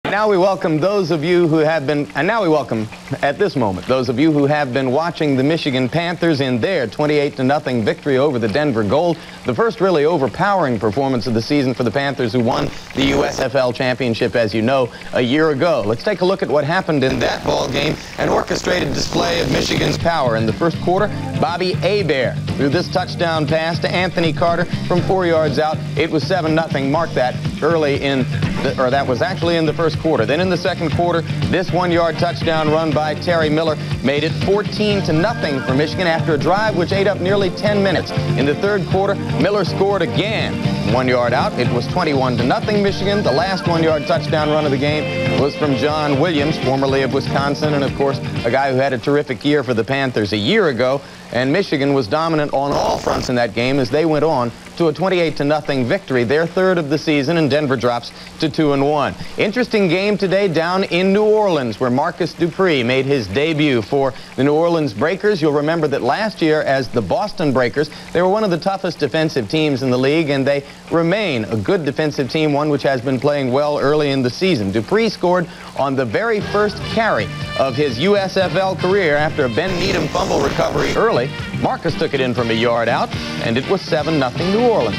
S5: Now we welcome those of you who have been, and now we welcome at this moment, those of you who have been watching the Michigan Panthers in their 28-0 victory over the Denver Gold. The first really overpowering performance of the season for the Panthers, who won the USFL championship, as you know, a year ago. Let's take a look at what happened in that ball game. An orchestrated display of Michigan's power in the first quarter. Bobby Hebert threw this touchdown pass to Anthony Carter from 4 yards out. It was 7-0. Mark that early in that was actually in the first quarter. Then in the second quarter, this 1-yard touchdown run by Terry Miller made it 14-0 for Michigan after a drive which ate up nearly 10 minutes. In the third quarter, Miller scored again. 1 yard out, it was 21-0 Michigan. The last 1-yard touchdown run of the game was from John Williams, formerly of Wisconsin, and of course, a guy who had a terrific year for the Panthers a year ago. And Michigan was dominant on all fronts in that game as they went on to a 28-0 victory, their third of the season, and Denver drops to 2-1. Interesting game today down in New Orleans, where Marcus Dupree made his debut for the New Orleans Breakers. You'll remember that last year as the Boston Breakers, they were one of the toughest defensive teams in the league, and they remain a good defensive team, one which has been playing well early in the season. Dupree scored on the very first carry of his USFL career after a Ben Needham fumble recovery early. Marcus took it in from a yard out, and it was 7-0 New Orleans.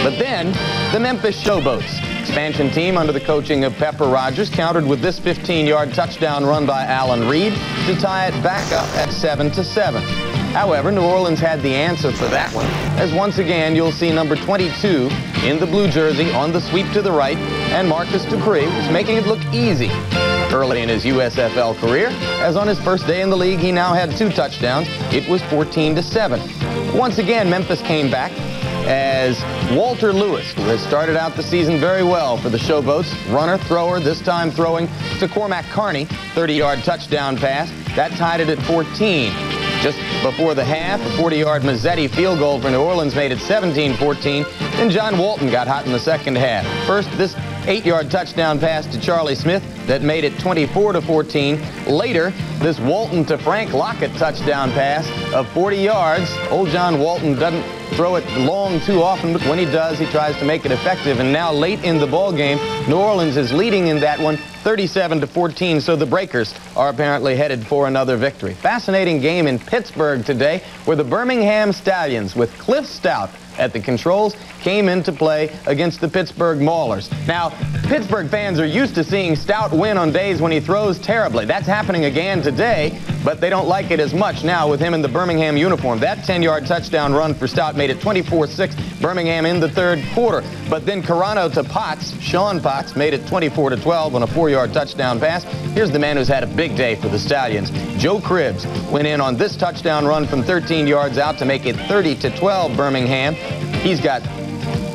S5: But then, the Memphis Showboats, expansion team under the coaching of Pepper Rogers, countered with this 15-yard touchdown run by Alan Reed to tie it back up at 7-7. However, New Orleans had the answer for that one, as once again you'll see number 22 in the blue jersey on the sweep to the right, and Marcus Dupree was making it look easy early in his USFL career, as on his first day in the league he now had 2 touchdowns. It was 14-7. Once again, Memphis came back as Walter Lewis, who has started out the season very well for the Showboats, runner-thrower, this time throwing to Cormac Carney, 30-yard touchdown pass. That tied it at 14. Just before the half, a 40-yard Mazzetti field goal for New Orleans made it 17-14. Then John Walton got hot in the second half. First, this 8-yard touchdown pass to Charlie Smith that made it 24-14. Later, this Walton to Frank Lockett touchdown pass of 40 yards. Old John Walton doesn't throw it long too often, but when he does, he tries to make it effective. And now late in the ball game, New Orleans is leading in that one 37-14, so the Breakers are apparently headed for another victory. Fascinating game in Pittsburgh today, where the Birmingham Stallions, with Cliff Stout at the controls, came into play against the Pittsburgh Maulers. Now, Pittsburgh fans are used to seeing Stout win on days when he throws terribly. That's happening again today, but they don't like it as much now with him in the Birmingham uniform. That 10-yard touchdown run for Stout made it 24-6 Birmingham in the third quarter. But then Carano to Potts, Sean Potts, made it 24-12 on a 4-yard touchdown pass. Here's the man who's had a big day for the Stallions. Joe Cribbs went in on this touchdown run from 13 yards out to make it 30-12 Birmingham. He's got,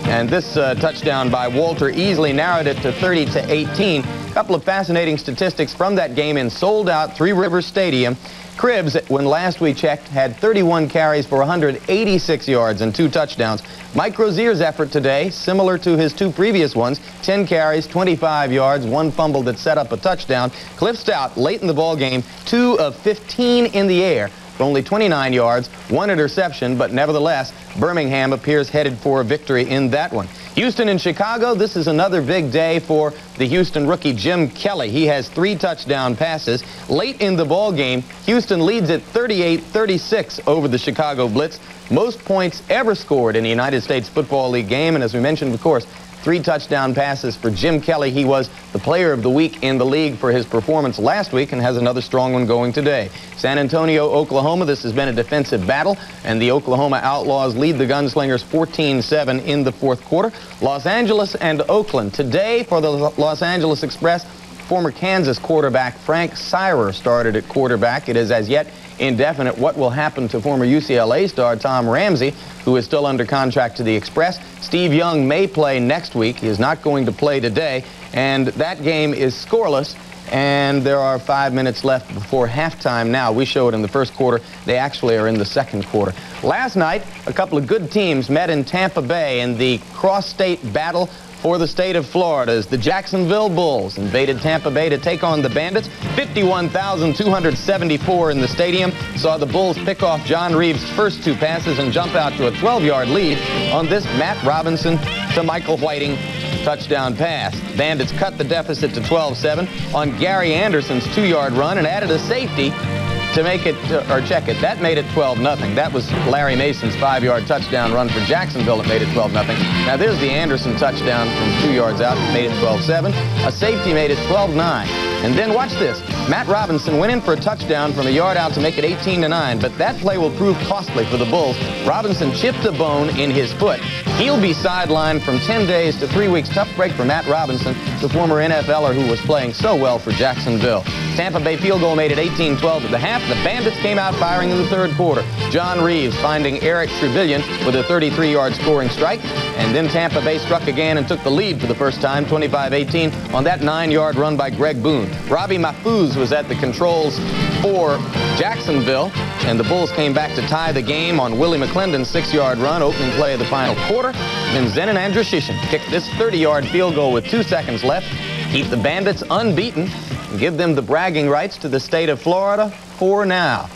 S5: and this touchdown by Walter easily narrowed it to 30-18. A couple of fascinating statistics from that game in sold-out Three Rivers Stadium. Cribbs, when last we checked, had 31 carries for 186 yards and 2 touchdowns. Mike Rozier's effort today, similar to his 2 previous ones, 10 carries, 25 yards, 1 fumble that set up a touchdown. Cliff Stout, late in the ball game, 2 of 15 in the air for only 29 yards, 1 interception, but nevertheless, Birmingham appears headed for a victory in that one. Houston and Chicago, this is another big day for the Houston rookie Jim Kelly. He has 3 touchdown passes. Late in the ball game, Houston leads at 38-36 over the Chicago Blitz. Most points ever scored in the United States Football League game, and as we mentioned, of course, 3 touchdown passes for Jim Kelly. He was the player of the week in the league for his performance last week and has another strong one going today. San Antonio, Oklahoma. This has been a defensive battle, and the Oklahoma Outlaws lead the Gunslingers 14-7 in the fourth quarter. Los Angeles and Oakland. Today for the Los Angeles Express, former Kansas quarterback Frank Sirer started at quarterback. It is as yet indefinite what will happen to former UCLA star Tom Ramsey, who is still under contract to the Express. Steve Young may play next week. He is not going to play today, and that game is scoreless, and there are 5 minutes left before halftime now. We show it in the first quarter. They actually are in the second quarter. Last night, a couple of good teams met in Tampa Bay in the cross-state battle for the state of Florida as the Jacksonville Bulls invaded Tampa Bay to take on the Bandits. 51,274 in the stadium saw the Bulls pick off John Reeves' first 2 passes and jump out to a 12-yard lead on this Matt Robinson to Michael Whiting touchdown pass. Bandits cut the deficit to 12-7 on Gary Anderson's 2-yard run and added a safety to make it, or check it. That made it 12-0. That was Larry Mason's 5-yard touchdown run for Jacksonville that made it 12-0. Now there's the Anderson touchdown from 2 yards out that made it 12-7. A safety made it 12-9. And then watch this. Matt Robinson went in for a touchdown from a yard out to make it 18-9, but that play will prove costly for the Bulls. Robinson chipped a bone in his foot. He'll be sidelined from 10 days to 3 weeks. Tough break for Matt Robinson, the former NFLer who was playing so well for Jacksonville. Tampa Bay field goal made it 18-12 at the half. The Bandits came out firing in the third quarter. John Reeves finding Eric Trevelyan with a 33-yard scoring strike. And then Tampa Bay struck again and took the lead for the first time, 25-18, on that 9-yard run by Greg Boone. Robbie Mahfouz was at the controls for Jacksonville, and the Bulls came back to tie the game on Willie McClendon's 6-yard run, opening play of the final quarter. Then Zenon Andrushishin kicked this 30-yard field goal with 2 seconds left, keep the Bandits unbeaten, and give them the bragging rights to the state of Florida for now.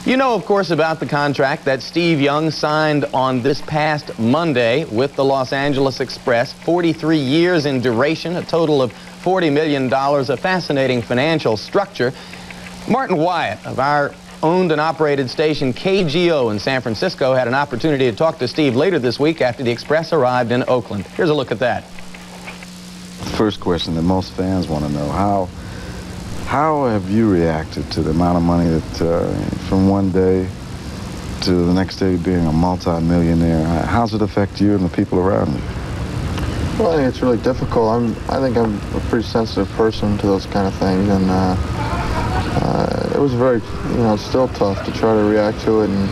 S5: You know, of course, about the contract that Steve Young signed on this past Monday with the Los Angeles Express. 43 years in duration, a total of $40 million, a fascinating financial structure. Martin Wyatt of our owned and operated station KGO in San Francisco had an opportunity to talk to Steve later this week after the Express arrived in Oakland. Here's a look at that.
S16: First question that most fans want to know, how have you reacted to the amount of money that from one day to the next day being a multi-millionaire? How's it affect you and the people around you?
S17: Well, I think it's really difficult. I think I'm a pretty sensitive person to those kind of things, and it was very, it's still tough to try to react to it, and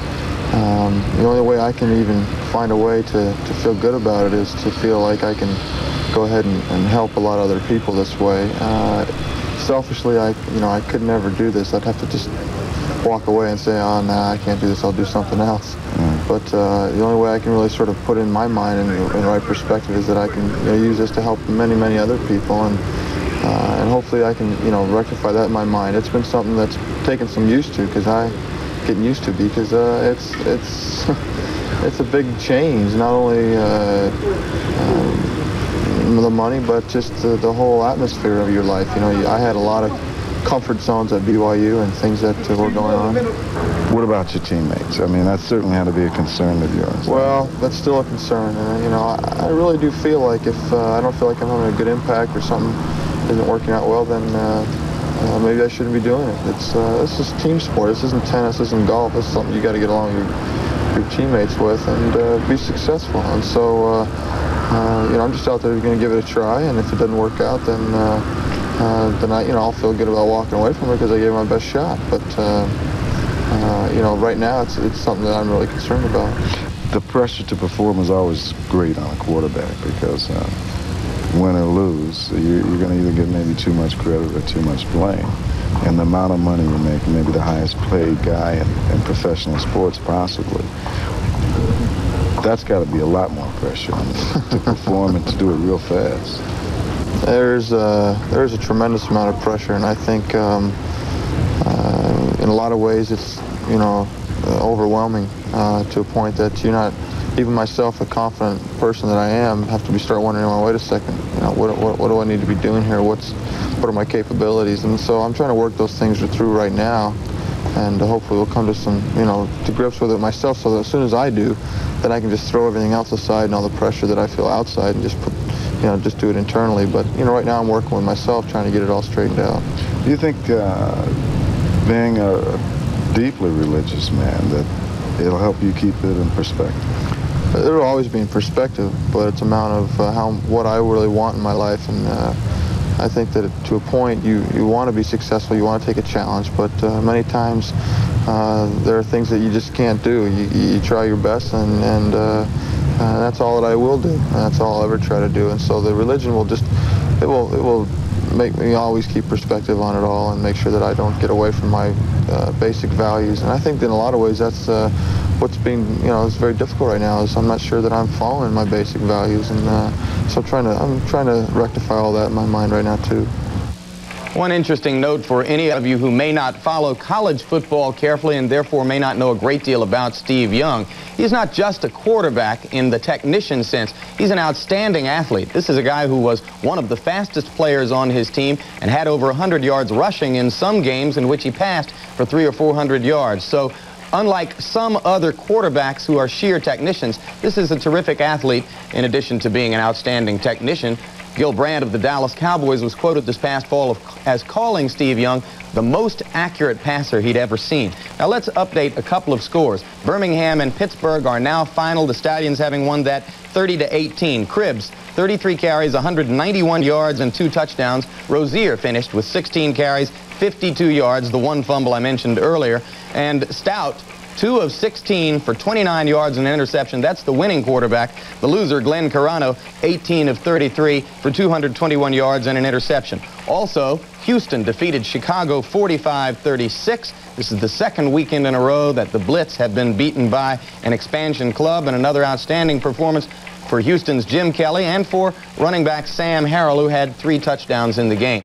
S17: the only way I can even find a way to feel good about it is to feel like I can go ahead and help a lot of other people this way. Selfishly, I could never do this. I'd have to just walk away and say, oh, nah, I can't do this, I'll do something else. But the only way I can really sort of put in my mind in the right perspective is that I can use this to help many, many other people, and hopefully I can, rectify that in my mind. It's been something that's taken some used to, because getting used to, because it's a big change, not only the money, but just the whole atmosphere of your life. I had a lot of comfort zones at BYU and things that were going on.
S16: What about your teammates? I mean, that certainly had to be a concern of yours.
S17: Well, that's still a concern, and I really do feel like if I don't feel like I'm having a good impact or something isn't working out well, then maybe I shouldn't be doing it. This is team sport. This isn't tennis. This isn't golf. This is something you got to get along with your teammates with and be successful. And so, I'm just out there going to give it a try, and if it doesn't work out, then I'll feel good about walking away from it because I gave it my best shot. But right now it's something that I'm really concerned about.
S16: The pressure to perform is always great on a quarterback because win or lose, you're going to either get maybe too much credit or too much blame. And the amount of money you make, maybe the highest paid guy in professional sports possibly, that's got to be a lot more pressure on you to perform and to do it real fast.
S17: There's a tremendous amount of pressure, and I think in a lot of ways it's overwhelming to a point that you're not, even myself, a confident person that I am, have to start wondering, well, wait a second, what do I need to be doing here? What are my capabilities? And so I'm trying to work those things through right now, and hopefully we'll come to some, to grips with it myself, so that as soon as I do, then I can just throw everything else aside and all the pressure that I feel outside and just put, just do it internally. But, right now I'm working with myself, trying to get it all straightened out.
S16: Do you think being a deeply religious man, that it'll help you keep it in perspective?
S17: It'll always be in perspective, but it's a amount of what I really want in my life, and I think that to a point you want to be successful, you want to take a challenge, but many times there are things that you just can't do. You try your best, and that's all that I will do, and that's all I'll ever try to do. And so the religion will just, it will make me always keep perspective on it all and make sure that I don't get away from my basic values. And I think that in a lot of ways that's what's been, it's very difficult right now, is I'm not sure that I'm following my basic values, and so I'm trying to rectify all that in my mind right now too.
S5: One interesting note for any of you who may not follow college football carefully and therefore may not know a great deal about Steve Young. He's not just a quarterback in the technician sense. He's an outstanding athlete. This is a guy who was one of the fastest players on his team and had over 100 yards rushing in some games in which he passed for 300 or 400 yards. So unlike some other quarterbacks who are sheer technicians, this is a terrific athlete in addition to being an outstanding technician. Gil Brandt of the Dallas Cowboys was quoted this past fall as calling Steve Young the most accurate passer he'd ever seen. Now let's update a couple of scores. Birmingham and Pittsburgh are now final, the Stallions having won that 30-18. Cribbs, 33 carries, 191 yards and 2 touchdowns. Rozier finished with 16 carries, 52 yards, the one fumble I mentioned earlier. And Stout, 2 of 16 for 29 yards and an interception. That's the winning quarterback. The loser, Glenn Carano, 18 of 33 for 221 yards and an interception. Also, Houston defeated Chicago 45-36. This is the second weekend in a row that the Blitz have been beaten by an expansion club, and another outstanding performance for Houston's Jim Kelly and for running back Sam Harrell, who had 3 touchdowns in the game.